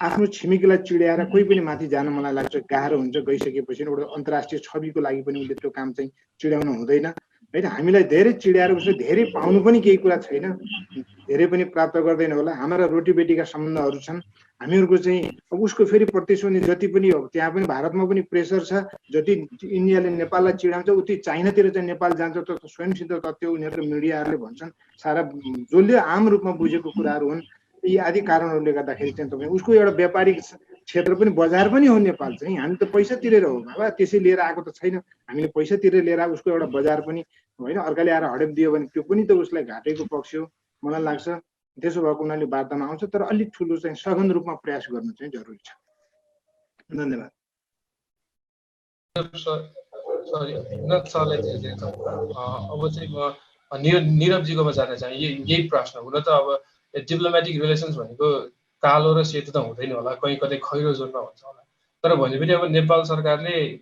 आफ्नो छिमेकीलाई चिड्याएर कोही पनि माथि जान मलाई लाग्छ गाह्रो हुन्छ। गइसकेपछि एउटा अन्तर्राष्ट्रिय छविको लागि पनि उसले त्यो काम चाहिँ चिड्याउन हुँदैन होइन। हामीलाई धेरै चिड्याएर उसले धेरै पाउनु पनि केही कुरा छैन, धेरै पनि प्राप्त गर्दैन होला। हाम्रा रोटीबेटीका सम्बन्धहरू छन्, हामीहरूको चाहिँ अब उसको फेरि प्रतिस्पर्धी जति पनि अब त्यहाँ पनि भारतमा पनि प्रेसर छ, जति इन्डियाले नेपाललाई चिडाउँछ उति चाइनातिर चाहिँ नेपाल जान्छ। त स्वयंसिद्ध तथ्य उनीहरूको मिडियाहरूले भन्छन्, सारा जसले आम रूपमा बुझेको कुराहरू हुन्। यी आदि कारणहरूले गर्दाखेरि चाहिँ तपाईँ उसको एउटा व्यापारिक क्षेत्र पनि बजार पनि हो नेपाल चाहिँ। हामी त पैसा तिरेर हो बाबा, त्यसै लिएर आएको त छैन। हामीले पैसा तिरेर लिएर उसको एउटा बजार पनि होइन, अर्काले आएर हडेप दियो भने त्यो पनि त उसलाई घाटेको पक्ष हो। मलाई लाग्छ त्यसो भएको हुनाले वार्तामा आउँछ, तर अलिक ठुलो चाहिँ सघन रूपमा प्रयास गर्नु चाहिँ जरुरी छ। धन्यवाद। अब चाहिँ म निरवजीकोमा जान चाहे। यही प्रश्न हुन त अब डिप्लोमेटिक रिलेसन्स भनेको कालो र सेतो त हुँदैन होला, कहीँ कतै खैरो जोनमा हुन्छ होला। तर भनेपछि अब नेपाल सरकारले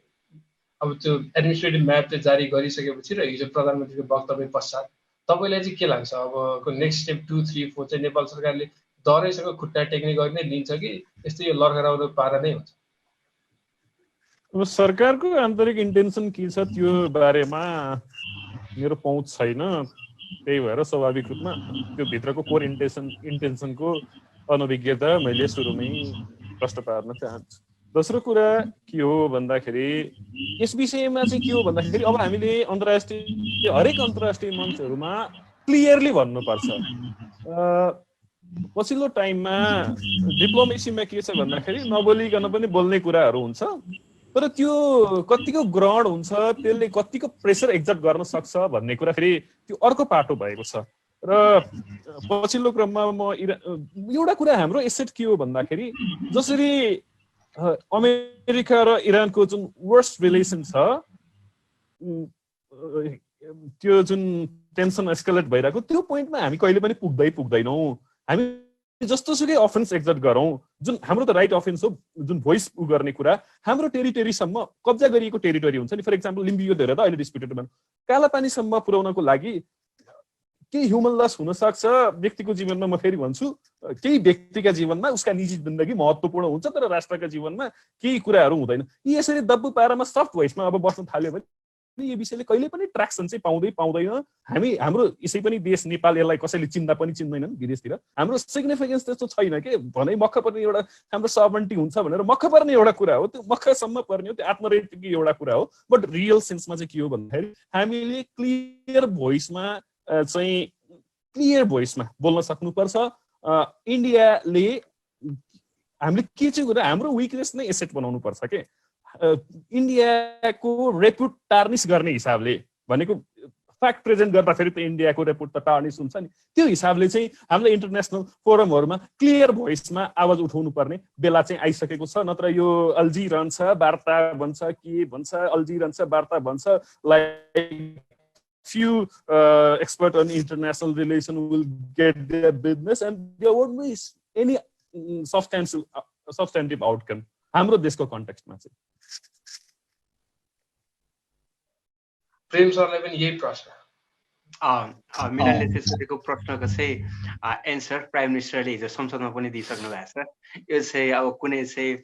अब त्यो एडमिनिस्ट्रेटिभ म्याप चाहिँ जारी गरिसकेपछि र हिजो प्रधानमन्त्रीको वक्तव्य पश्चात तपाईँलाई चाहिँ के लाग्छ अबको नेक्स्ट स्टेप 2, 3, 4 चाहिँ नेपाल सरकारले दरैसँग खुट्टा टेक्ने गर्ने लिन्छ कि यस्तै यो लर्खराउँदो पारा नै हुन्छ? अब सरकारको आन्तरिक इन्टेन्सन के छ त्यो बारेमा मेरो पहुँच छैन, त्यही भएर स्वाभाविक रूपमा त्यो भित्रको कोर इन्टेन्सनको अनभिज्ञता मैले सुरुमै प्रश्न पार्न चाहन्छु। दोस्रो कुरा के हो भन्दाखेरि यस विषयमा चाहिँ के हो भन्दाखेरि अब हामीले हरेक अन्तर्राष्ट्रिय मञ्चहरूमा क्लियरली भन्नुपर्छ। पछिल्लो टाइममा डिप्लोमेसीमा के छ भन्दाखेरि नबोलिकन पनि बोल्ने कुराहरू हुन्छ, तर त्यो कतिको ग्रहण हुन्छ, त्यसले कतिको प्रेसर एक्जर्ट गर्न सक्छ भन्ने कुरा फेरि त्यो अर्को पाटो भएको छ। र पछिल्लो क्रममा म एउटा कुरा हाम्रो एसेट के हो भन्दाखेरि जसरी अमेरिका र इरानको जुन वर्स्ट रिलेसन छ, त्यो जुन टेन्सन एस्केलेट भइरहेको त्यो पोइन्टमा हामी कहिले पनि पुग्दैनौँ। हामी जस्तोसुकै अफेन्स एक्जर्ट गरौँ, जुन हाम्रो त राइट अफेन्स हो, जुन भोइस गर्ने कुरा हाम्रो टेरिटोरीसम्म कब्जा गरिएको टेरिटोरी हुन्छ नि। फर इक्जाम्पल लिम्बियो धेरै त अहिले डिस्प्युटेड भनौँ, कालापानीसम्म पुर्याउनको लागि केही ह्युमन लस हुनसक्छ व्यक्तिको जीवनमा। म फेरि भन्छु, केही व्यक्तिका जीवनमा उसका निजी जिन्दगी महत्त्वपूर्ण हुन्छ, तर राष्ट्रका जीवनमा केही कुराहरू हुँदैन। यी यसरी दब्बु पारामा सफ्ट भोइसमा अब बस्न थाल्यो भने यो विषयले कहिले पनि ट्र्याक्सन चाहिँ पाउँदैन। हाम्रो यसै पनि देश नेपाल यसलाई कसैले चिन्दा पनि चिन्दैनन् विदेशतिर। हाम्रो सिग्निफिकेन्स त्यस्तो छैन के भने मक्ख पर्ने एउटा हाम्रो सबर्निटी हुन्छ भनेर मक्ख पर्ने एउटा कुरा हो, त्यो मक्खसम्म पर्ने हो, त्यो आत्मरहितको एउटा कुरा हो। बट रियल सेन्समा चाहिँ के हो भन्दाखेरि हामीले क्लियर भोइसमा बोल्न सक्नुपर्छ। इन्डियाले हामीले के चाहिँ कुरा हाम्रो विकनेस नै एसेट बनाउनु पर्छ के। इन्डियाको रेपुट टार्निस गर्ने हिसाबले भनेको फ्याक्ट प्रेजेन्ट गर्दाखेरि त इन्डियाको रेपुट त टार्निस हुन्छ नि, त्यो हिसाबले चाहिँ हामीले इन्टरनेसनल फोरमहरूमा क्लियर भोइसमा आवाज उठाउनु पर्ने बेला चाहिँ आइसकेको छ। नत्र यो अल्झिरहन्छ, वार्ता भन्छ, के भन्छ, अल्झिरहन्छ, वार्ता भन्छ, like few expert on international relation will get their business and there won't be any substantive outcome हाम्रो देशको कन्टेक्स्टमा चाहिँ। प्रेम सरलाई पनि यही प्रश्न। मिलनले चाहिँ सोधेको प्रश्नको चाहिँ एन्सर प्राइम मिनिस्टरले हिजो संसदमा पनि दिइसक्नु भएको छ। यो चाहिँ अब कुनै चाहिँ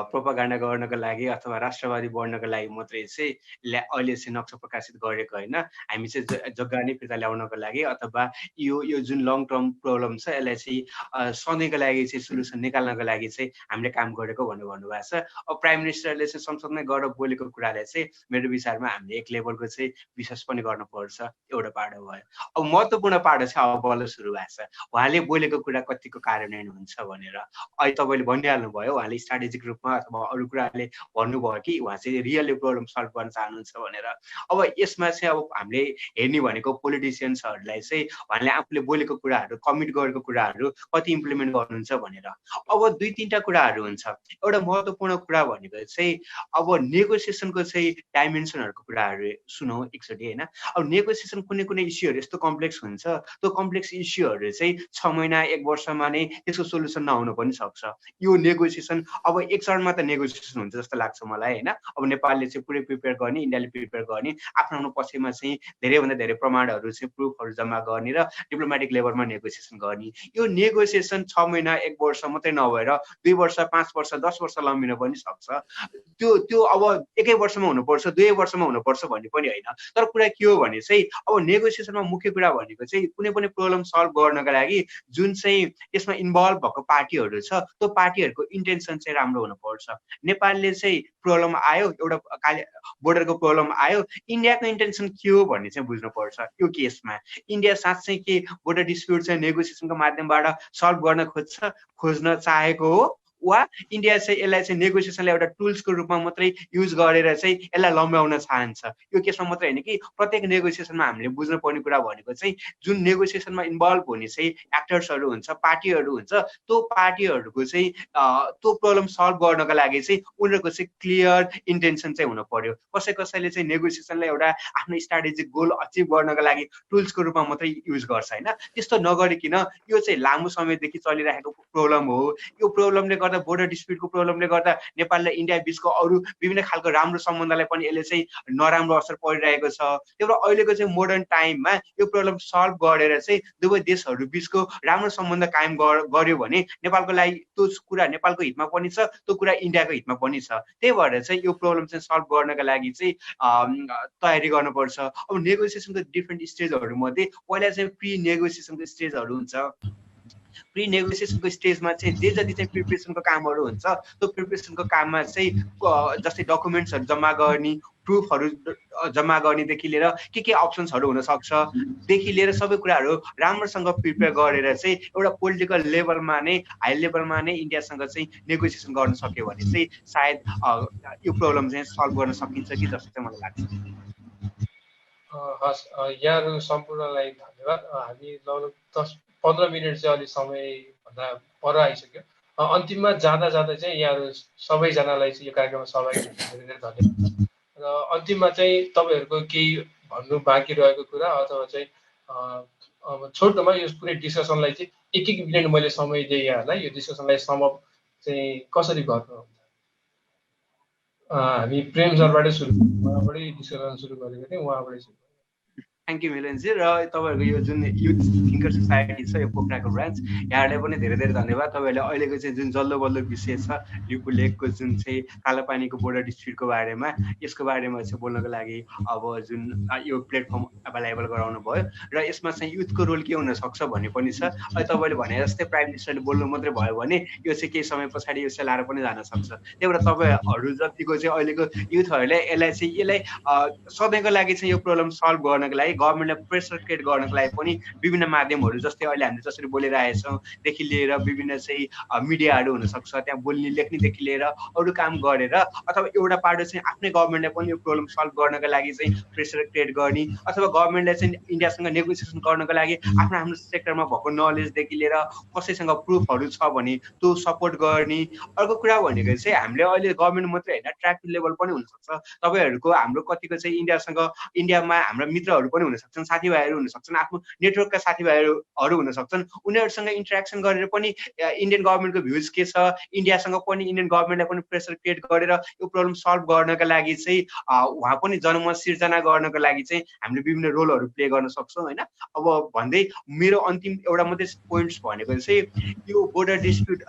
प्रोपागान्डा गर्नको लागि अथवा राष्ट्रवादी बढ्नको लागि मात्रै चाहिँ अहिले चाहिँ नक्सा प्रकाशित गरेको होइन। हामी चाहिँ जग्गा नै फिर्ता ल्याउनको लागि अथवा यो जुन लङ टर्म प्रब्लम छ यसलाई चाहिँ सधैँको लागि चाहिँ सोल्युसन निकाल्नको लागि चाहिँ हामीले काम गरेको भनेर भन्नुभएको छ। अब प्राइम मिनिस्टरले चाहिँ संसदमै गएर बोलेको कुरालाई चाहिँ मेरो विचारमा हामीले एक लेभलको चाहिँ विश्वास पनि गर्नुपर्छ। एउटा पार्ट भयो। अब महत्त्वपूर्ण पार्ट चाहिँ अब बल्ल सुरु भएको छ, उहाँले बोलेको कुरा कतिको कार्यान्वयन हुन्छ भनेर। अहिले तपाईँले भनिहाल्नु भयो, उहाँले स्ट्राटेजिक रूपमा अथवा अरू कुराले भन्नुभयो कि उहाँ चाहिँ रियली प्रब्लम सल्भ गर्न चाहनुहुन्छ भनेर। अब यसमा चाहिँ अब हामीले हेर्ने भनेको पोलिटिसियन्सहरूलाई चाहिँ उहाँले आफूले बोलेको कुराहरू, कमिट गरेको कुराहरू कति इम्प्लिमेन्ट गर्नुहुन्छ भनेर। अब दुई तिनवटा कुराहरू हुन्छ। एउटा महत्त्वपूर्ण कुरा भनेको चाहिँ अब नेगोसिएसनको चाहिँ डाइमेन्सनहरूको कुराहरू सुनौँ एकचोटि होइन। अब नेगोसिएसन कुनै इस्युहरू यस्तो कम्प्लेक्स हुन्छ, त्यो कम्प्लेक्स इस्युहरू चाहिँ 6 महिना 1 वर्षमा नै त्यसको सोल्युसन नहुन पनि सक्छ। यो नेगोसिएसन अब एक चरणमा त नेगोसिएसन हुन्छ जस्तो लाग्छ मलाई होइन। अब नेपालले चाहिँ पुरै प्रिपेयर गर्ने, इन्डियाले प्रिपेयर गर्ने, आफ्नो पक्षमा चाहिँ धेरैभन्दा धेरै प्रमाणहरू चाहिँ प्रुफहरू जम्मा गर्ने र डिप्लोमेटिक लेभलमा नेगोसिएसन गर्ने। यो नेगोसिएसन 6 महिना 1 वर्ष मात्रै नभएर 2 वर्ष 5 वर्ष 10 वर्ष लम्बिन पनि सक्छ। त्यो अब 1 वर्षमा हुनुपर्छ, 2 वर्षमा हुनुपर्छ भन्ने पनि होइन। तर कुरा के हो भने चाहिँ अब नेगोसिएसनमा मुख्य कुरा भनेको चाहिँ कुनै पनि प्रब्लम सल्भ गर्नका लागि जुन चाहिँ यसमा इन्भल्भ भएको पार्टीहरू छ त्यो पार्टीहरूको इन्टेन्सन चाहिँ राम्रो हुनुपर्छ। नेपालले चाहिँ प्रब्लम आयो, एउटा बोर्डरको प्रब्लम आयो, इन्डियाको इन्टेन्सन के हो भन्ने चाहिँ बुझ्नुपर्छ। यो केसमा इन्डिया साँच्चै के बोर्डर डिस्प्युट चाहिँ नेगोसिएसनको माध्यमबाट सल्भ गर्न खोज्न चाहेको हो वा इन्डिया चाहिँ यसलाई चाहिँ नेगोसिएसनलाई एउटा टुल्सको रूपमा मात्रै युज गरेर चाहिँ यसलाई लम्ब्याउन चाहन्छ। यो केसमा मात्रै होइन कि प्रत्येक नेगोसिएसनमा हामीले बुझ्नुपर्ने कुरा भनेको चाहिँ जुन नेगोसिएसनमा इन्भल्भ हुने चाहिँ एक्टर्सहरू हुन्छ, पार्टीहरू हुन्छ, त्यो पार्टीहरूको चाहिँ त्यो प्रब्लम सल्भ गर्नको लागि चाहिँ उनीहरूको चाहिँ क्लियर इन्टेन्सन चाहिँ हुनु पर्यो। कसैले चाहिँ नेगोसिएसनलाई एउटा आफ्नो स्ट्राटेजिक गोल अचिभ गर्नको लागि टुल्सको रूपमा मात्रै युज गर्छ होइन। त्यस्तो नगरिकन यो चाहिँ लामो समयदेखि चलिरहेको प्रब्लम हो। यो प्रब्लमले गर्दा बोर्डर डिस्प्युटको प्रब्लमले गर्दा नेपाल र इन्डिया बिचको अरू विभिन्न खालको राम्रो सम्बन्धलाई पनि यसले चाहिँ नराम्रो असर परिरहेको छ। त्यही भएर अहिलेको चाहिँ मोडर्न टाइममा यो प्रब्लम सल्भ गरेर चाहिँ दुवै देशहरू बिचको राम्रो सम्बन्ध कायम गर्यो भने नेपालको लागि त्यो कुरा नेपालको हितमा पनि छ, त्यो कुरा इन्डियाको हितमा पनि छ। त्यही भएर चाहिँ यो प्रब्लम चाहिँ सल्भ गर्नका लागि चाहिँ तयारी गर्नुपर्छ। अब नेगोसिएसनको डिफ्रेन्ट स्टेजहरू मध्ये पहिला चाहिँ प्री नेगोसिएसनको स्टेजहरू हुन्छ। प्री नेगोसिएसनको स्टेजमा चाहिँ जे जति चाहिँ प्रिपरेसनको कामहरू हुन्छ त्यो प्रिपरेसनको काममा चाहिँ जस्तै डकुमेन्ट्सहरू जम्मा गर्ने, प्रुफहरू जम्मा गर्नेदेखि लिएर के अप्सन्सहरू हुनसक्छ देखि लिएर सबै कुराहरू राम्रोसँग प्रिपेयर गरेर चाहिँ एउटा पोलिटिकल लेभलमा नै हाई लेभलमा नै इन्डियासँग चाहिँ नेगोसिएसन गर्न सक्यो भने चाहिँ सायद यो प्रब्लम चाहिँ सल्भ गर्न सकिन्छ कि जस्तो चाहिँ मलाई लाग्छ। हस्, यहाँहरू सम्पूर्णलाई धन्यवाद। हामी लगभग 10-15 मिनट चाहिँ अलि समयभन्दा पर आइसक्यो। अन्तिममा जाँदा चाहिँ यहाँहरू सबैजनालाई चाहिँ यो कार्यक्रममा सहभागी हुनु धेरै धन्यवाद। र अन्तिममा चाहिँ तपाईँहरूको केही भन्नु बाँकी रहेको कुरा अथवा चाहिँ अब छोटोमा यो पुरै डिस्कसनलाई चाहिँ 1-1 मिनट मैले समय दिएँ यहाँहरूलाई, यो डिस्कसनलाई समअप चाहिँ कसरी गर्नुहुन्छ? हामी प्रेम सरबाटै सुरु, उहाँबाटै डिस्कसन सुरु गरेको थियौँ, उहाँबाटै सुरु। Thank you Milanji. र तपाईँहरूको यो जुन युथ थिङ्कर सोसाइटी छ यो पोखराको ब्रान्च, यहाँहरूलाई पनि धेरै धेरै धन्यवाद। तपाईँहरूले अहिलेको चाहिँ जुन जल्लो बल्लो विषय छ लिपु लेकको जुन चाहिँ कालापानीको बोर्डर डिस्प्युटको बारेमा, यसको बारेमा चाहिँ बोल्नको लागि अब जुन यो प्लेटफर्म एभाइलेबल गराउनु भयो र यसमा चाहिँ युथको रोल के हुनसक्छ भन्ने पनि छ। अहिले तपाईँले भने जस्तै प्राइम मिनिस्टरले बोल्नु मात्रै भयो भने यो चाहिँ केही समय पछाडि यो सेलाएर पनि जान सक्छ। त्यही भएर तपाईँहरू जतिको चाहिँ अहिलेको युथहरूले यसलाई सधैँको लागि चाहिँ यो प्रब्लम सल्भ गर्नको लागि गभर्मेन्टलाई प्रेसर क्रिएट गर्नको लागि पनि विभिन्न माध्यमहरू जस्तै अहिले हामीले जसरी बोलिरहेछौँ देखि लिएर विभिन्न चाहिँ मिडियाहरू हुनसक्छ, त्यहाँ बोल्ने लेख्नेदेखि लिएर अरू काम गरेर अथवा एउटा पाटो चाहिँ आफ्नै गभर्मेन्टले पनि यो प्रब्लम सल्भ गर्नको लागि चाहिँ प्रेसर क्रिएट गर्ने अथवा गभर्मेन्टले चाहिँ इन्डियासँग नेगोसिएसन गर्नको लागि आफ्नो सेक्टरमा भएको नलेजदेखि लिएर कसैसँग प्रुफहरू छ भने त्यो सपोर्ट गर्ने। अर्को कुरा भनेको चाहिँ हामीले अहिले गभर्मेन्ट मात्रै होइन ट्र्याक लेभल पनि हुनसक्छ। तपाईँहरूको हाम्रो कतिको चाहिँ इन्डियामा हाम्रा मित्रहरू पनि हुन सक्छन्, साथीभाइहरू हुन सक्छन्, आफ्नो नेटवर्कका साथीभाइहरू हुन सक्छन्। उनीहरूसँग इन्टरेक्सन गरेर पनि इन्डियन गभर्मेन्टको भ्युज के छ, इन्डियासँग पनि इन्डियन गभर्मेन्टलाई पनि प्रेसर क्रिएट गरेर यो प्रब्लम सल्भ गर्नका लागि चाहिँ उहाँ पनि जनमत सिर्जना गर्नको लागि चाहिँ हामीले विभिन्न रोलहरू प्ले गर्न सक्छौँ होइन। अब भन्दै मेरो अन्तिम एउटा मात्रै पोइन्ट्स भनेको चाहिँ यो बोर्डर डिस्प्युट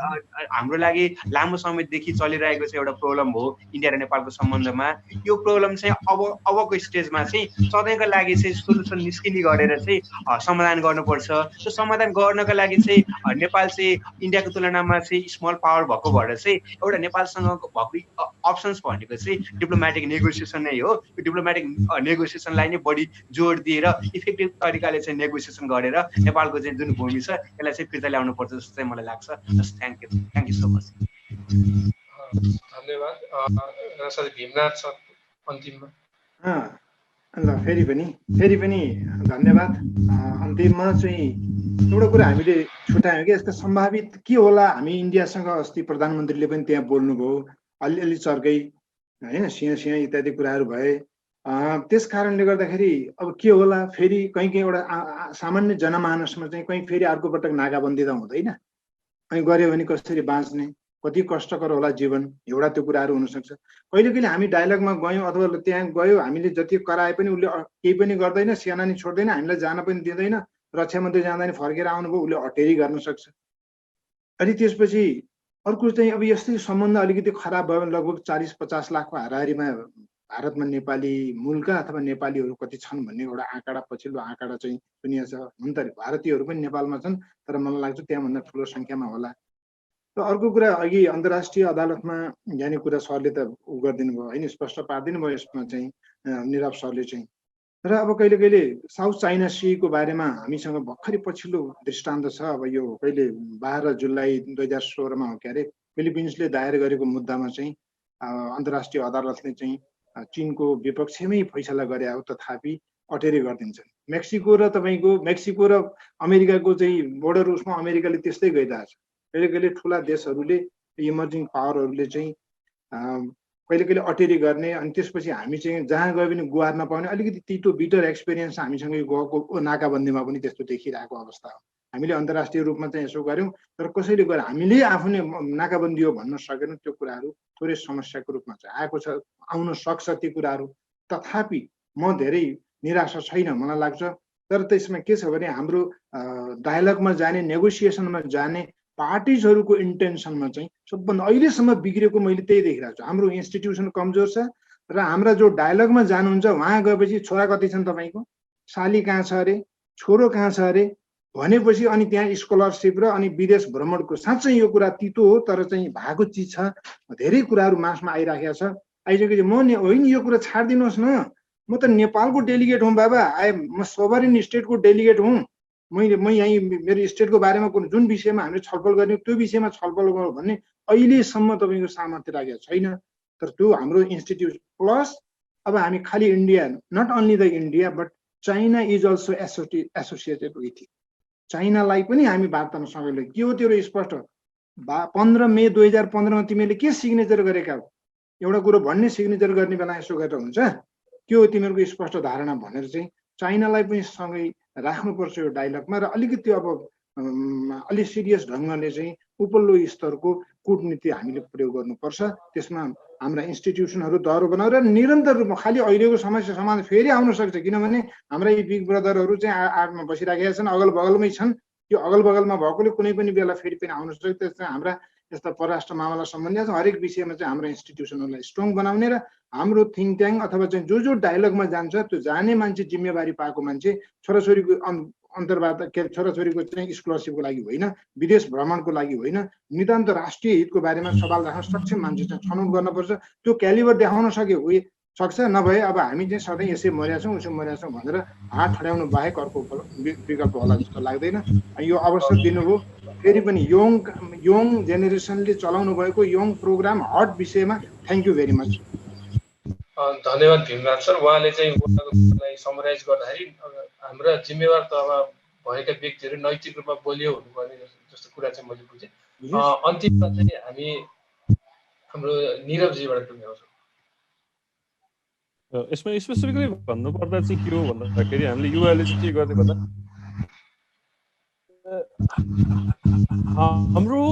हाम्रो लागि लामो समयदेखि चलिरहेको चाहिँ एउटा प्रब्लम हो इन्डिया र नेपालको सम्बन्धमा। यो प्रब्लम चाहिँ अबको स्टेजमा चाहिँ सधैँको लागि चाहिँ सोल्युसन निस्किने गरेर चाहिँ समाधान गर्नुपर्छ। त्यो समाधान गर्नको लागि चाहिँ नेपाल चाहिँ इन्डियाको तुलनामा चाहिँ स्मल पावर भएको भएर चाहिँ एउटा नेपालसँग भएको अप्सन्स भनेको चाहिँ डिप्लोमेटिक नेगोसिएसन नै हो। यो डिप्लोमेटिक नेगोसिएसनलाई नै बढी जोड दिएर इफेक्टिभ तरिकाले चाहिँ नेगोसिएसन गरेर नेपालको चाहिँ जुन भूमि छ यसलाई चाहिँ फिर्ता ल्याउनु पर्छ जस्तो चाहिँ मलाई लाग्छ। Thank you so much. धन्यवाद। भीमनाथ सर अन्तिममा। ल फेरि पनि धन्यवाद। अन्तिममा चाहिँ एउटा कुरा हामीले छुट्यायौँ कि यसको सम्भावित के होला। हामी इन्डियासँग अस्ति प्रधानमन्त्रीले पनि त्यहाँ बोल्नुभयो, अलिअलि चर्कै होइन, सिंह इत्यादि कुराहरू भए। त्यस कारणले गर्दाखेरि अब के होला, फेरि कहीँ एउटा सामान्य जनमानसमा चाहिँ कहीँ फेरि अर्को पटक नाकाबन्दी त हुँदैन, कहीँ गऱ्यो भने कसरी बाँच्ने, कति कष्टकर होला जीवन, एउटा त्यो कुराहरू हुनसक्छ। कहिले हामी डायलगमा गयौँ अथवा त्यहाँ गयो, हामीले जति कराए पनि उसले केही पनि गर्दैन, सेना नि छोड्दैन, हामीलाई जान पनि दिँदैन, रक्षा मन्त्री जाँदा नि फर्केर आउनुभयो, उसले अटेरी गर्न सक्छ। अनि त्यसपछि अर्को चाहिँ अब यस्तै सम्बन्ध अलिकति खराब भयो भने लगभग 40-50 लाखको हाराहारीमा भारतमा नेपाली मूलका अथवा नेपालीहरू कति छन् भन्ने एउटा आँकडा, पछिल्लो आँकडा चाहिँ सुनिएको छ। हुन त भारतीयहरू पनि नेपालमा छन्, तर मलाई लाग्छ त्यहाँभन्दा ठुलो सङ्ख्यामा होला। र अर्को कुरा, अघि अन्तर्राष्ट्रिय अदालतमा जाने कुरा सरले त उ गरिदिनु भयो होइन, स्पष्ट पारिदिनु भयो यसमा चाहिँ निरव सरले चाहिँ। र अब कहिले साउथ चाइना सीको बारेमा हामीसँग भर्खरै पछिल्लो दृष्टान्त छ। अब यो कहिले 12 जुलाई 2016मा हो क्यारे, फिलिपिन्सले दायर गरेको मुद्दामा चाहिँ अन्तर्राष्ट्रिय अदालतले चाहिँ चीनको विपक्षमै फैसला गरे हो, तथापि अटेरी गरिदिन्छन्। मेक्सिको र अमेरिकाको चाहिँ बोर्डर उसमा अमेरिकाले त्यस्तै गइरहेछ। कहिले ठुला देशहरूले, इमर्जिङ पावरहरूले चाहिँ कहिले अटेरी गर्ने, अनि त्यसपछि हामी चाहिँ जहाँ गयो भने गुहार नपाउने अलिकति तितो बिटर एक्सपिरियन्स हामीसँग गएको नाकाबन्दीमा पनि त्यस्तो देखिरहेको अवस्था हो। हामीले अन्तर्राष्ट्रिय रूपमा चाहिँ यसो गऱ्यौँ, तर कसैले गरे हामीले आफूले नाकाबन्दी हो भन्न सकेनौँ। त्यो कुराहरू थोरै समस्याको रूपमा चाहिँ आएको छ, आउन सक्छ त्यो कुराहरू। तथापि म धेरै निराशा छैन, मलाई लाग्छ। तर त्यसमा के छ भने हाम्रो डायलगमा जाने, नेगोसिएसनमा जाने पार्टिजहरूको इन्टेन्सनमा चाहिँ सबभन्दा अहिलेसम्म बिग्रेको मैले त्यही देखिरहेको छु। हाम्रो इन्स्टिट्युसन कमजोर छ र हाम्रा जो डायलगमा जानुहुन्छ वहाँ गएपछि छोरा कति छन् तपाईँको, साली कहाँ छ अरे, छोरो कहाँ छ अरे, भनेपछि अनि त्यहाँ स्कलरसिप र अनि विदेश भ्रमणको साँच्चै यो कुरा तितो हो, तर चाहिँ भएको चिज छ। धेरै कुराहरू मासमा आइराखेको छ। आइसकेपछि होइन यो कुरा छाडिदिनुहोस् न, म त नेपालको डेलिगेट हुँ बाबा, म सोभरेन स्टेटको डेलिगेट हुँ। म यहीँ मेरो स्टेटको बारेमा जुन विषयमा हामीले छलफल गर्ने त्यो विषयमा छलफल गरौँ भन्ने अहिलेसम्म तपाईँको सामर्थ्य राखेको छैन। तर त्यो हाम्रो इन्स्टिट्युट प्लस अब हामी खालि India, not only the India but China is also associated with it. चाइनालाई पनि हामी वार्तामा सँगै के हो तेरो स्पष्ट 15 मे 2015मा तिमीले के सिग्नेचर गरेका हो, एउटा कुरो भन्ने सिग्नेचर गर्ने बेला यसो गरेर हुन्छ, के हो तिमीहरूको स्पष्ट धारणा भनेर चाहिँ चाइनालाई पनि सँगै राख्नुपर्छ यो डायलगमा। र अलिकति अब अलि सिरियस ढङ्गले चाहिँ उपल्लो स्तरको कूटनीति हामीले प्रयोग गर्नुपर्छ। त्यसमा हाम्रा इन्स्टिट्युसनहरू दह्रो बनाएर निरन्तर रूपमा खालि अहिलेको समस्या समाधान फेरि आउन सक्छ, किनभने हाम्रा यी बिग ब्रदरहरू चाहिँ आडमा बसिराखेका छन्, अगल बगलमै छन्। त्यो अगल बगलमा भएकोले कुनै पनि बेला फेरि पनि आउन सक्छ। त्यसमा हाम्रा यस्ता परराष्ट्र मामला सम्बन्धी हरेक विषयमा चाहिँ हाम्रो इन्स्टिट्युसनहरूलाई स्ट्रङ बनाउने र हाम्रो थिङ्क ट्याङ्क अथवा चाहिँ जो डायलगमा जान्छ त्यो जाने मान्छे, जिम्मेवारी पाएको मान्छे, छोराछोरीको अन्तर्वार्ता छोराछोरीको चाहिँ स्कलरसिपको लागि होइन, विदेश भ्रमणको लागि होइन, नितान्त राष्ट्रिय हितको बारेमा सवाल राख्न सक्षम मान्छे चाहिँ छनौट गर्नुपर्छ। त्यो क्यालिबर देखाउन सक्छ, नभए अब हामी चाहिँ सधैँ यसै मर्या छौँ उसै मर्या छौँ भनेर हात ठड्याउनु बाहेक अर्को विकल्प होला जस्तो लाग्दैन। यो अवसर दिनुभयो। फेरि पनि यङ जेनेरेसनले चलाउनु भएको यङ प्रोग्राम हट विषयमा थ्याङ्क यू भेरी मच। धन्यवाद भीमराज सर। उहाँले चाहिँ उहाँलाई समराइज गर्दाखेरि हाम्रा जिम्मेवार तहमा भएका व्यक्तिहरू नैतिक रूपमा बलियो हुनुपर्ने जस्तो कुरा चाहिँ मैले बुझेँ। अन्तिममा चाहिँ हामी हाम्रो निरवजीबाट टुङ्ग्याउँछौँ। यसमा स्पेसिफिकली भन्नुपर्दा चाहिँ के हो भन्दाखेरि हामीले युवाले चाहिँ के गर्ने भन्दा हाम्रो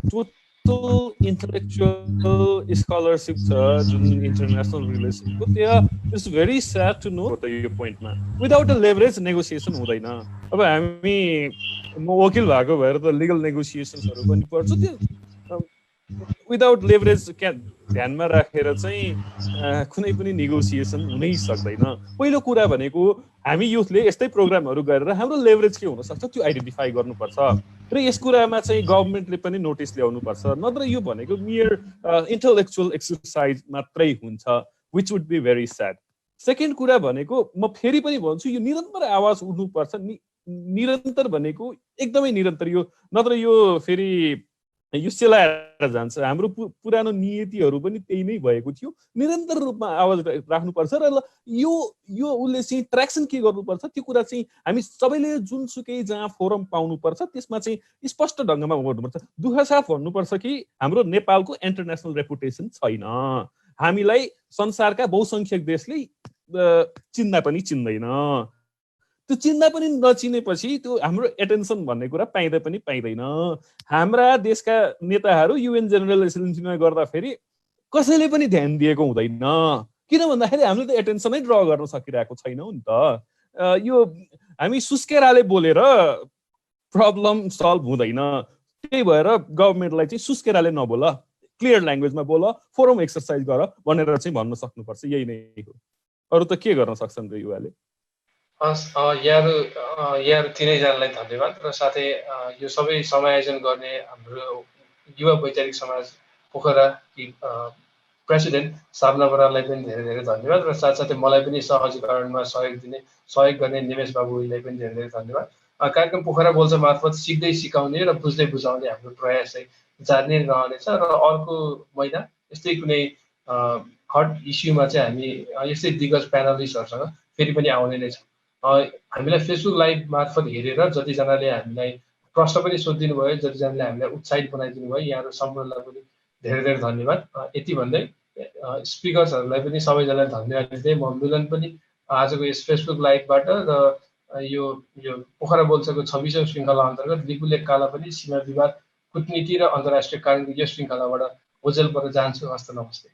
टोटल इन्टलेक्चुअल स्कलरसिप छ जुन इन्टरनेसनल रिलेसनको, त्यहाँ it's very sad to know यो पोइन्टमा विदाउट अ लेभरेज नेगोसिएसन हुँदैन। अब हामी म वकिल भएको भएर त लिगल नेगोसिएसन्सहरू पनि पर्छ, त्यो विदाउट लेभरेज ध्यानमा राखेर चाहिँ कुनै पनि नेगोसिएसन हुनै सक्दैन। पहिलो कुरा भनेको हामी युथले यस्तै प्रोग्रामहरू गरेर हाम्रो लेभरेज के हुनसक्छ त्यो आइडेन्टिफाई गर्नुपर्छ र यस कुरामा चाहिँ गभर्मेन्टले पनि नोटिस ल्याउनुपर्छ। नत्र यो भनेको मियर इन्टलेक्चुअल एक्सर्साइज मात्रै हुन्छ, which would be very sad. Second कुरा भनेको म फेरि पनि भन्छु, यो निरन्तर आवाज उठ्नुपर्छ। निरन्तर भनेको एकदमै निरन्तर, यो नत्र यो फेरि यो सेलाएर जान्छ। हाम्रो पुरानो नीतिहरू पनि त्यही नै भएको थियो। निरन्तर रूपमा आवाज राख्नुपर्छ र यो उसले चाहिँ ट्र्याक्सन के गर्नुपर्छ त्यो कुरा चाहिँ हामी सबैले जुनसुकै जहाँ फोरम पाउनुपर्छ त्यसमा चाहिँ स्पष्ट ढङ्गमा गर्नुपर्छ। दुःख साथ भन्नुपर्छ कि हाम्रो नेपालको इन्टरनेसनल रेपुटेसन छैन। हामीलाई संसारका बहुसङ्ख्यक देशले चिन्दा पनि चिन्दैन। त्यो चिन्दा पनि नचिनेपछि त्यो हाम्रो एटेन्सन भन्ने कुरा पाइँदा पनि पाइँदैन। हाम्रा देशका नेताहरू युएन जेनरल एसेम्ब्लीमा गर्दाखेरि कसैले पनि ध्यान दिएको हुँदैन, किन भन्दाखेरि हामीले त एटेन्सनै ड्र गर्न सकिरहेको छैनौँ नि त। यो हामी सुस्केराले बोलेर प्रब्लम सल्भ हुँदैन। त्यही भएर गभर्मेन्टलाई चाहिँ सुस्केराले नबोल, क्लियर ल्याङ्ग्वेजमा बोल, फोरम एक्सर्साइज गर भनेर चाहिँ भन्न सक्नुपर्छ। यही नै हो, अरू त के गर्न सक्छन् त युवाले। यहाँहरू तिनैजनालाई धन्यवाद र साथै यो सबै समायोजन गर्ने हाम्रो युवा वैचारिक समाज पोखरा कि प्रेसिडेन्ट साबना बराललाई पनि धेरै धेरै धन्यवाद र साथसाथै मलाई पनि सहजीकरणमा सहयोग गर्ने निमेश बाबुलाई पनि धेरै धेरै धन्यवाद। कार्यक्रम पोखरा बोल्छ मार्फत सिक्दै सिकाउने र बुझ्दै बुझाउने हाम्रो प्रयास चाहिँ जारी नै रहनेछ र अर्को महिना यस्तै कुनै हट इस्युमा चाहिँ हामी यस्तै दिग्गज प्यानलिस्टहरूसँग फेरि पनि आउने नै छ। हामीलाई फेसबुक लाइभ मार्फत हेरेर जतिजनाले हामीलाई प्रश्न पनि सोधिदिनु भयो, जतिजनाले हामीलाई उत्साहित बनाइदिनु भयो, यहाँहरू सम्पूर्णलाई पनि धेरै धेरै धन्यवाद। यति भन्दै स्पिकर्सहरूलाई पनि सबैजनालाई धन्यवाद दिँदै म मिलन पनि आजको यस फेसबुक लाइभबाट र यो पोखरा बोल्छको 26औं श्रृङ्खला अन्तर्गत लिपुलेख काला पनि सीमा विवाद कूटनीति र अन्तर्राष्ट्रिय कानुनको यस श्रृङ्खलाबाट ओझेल पर जान्छु। हस्त नमस्ते।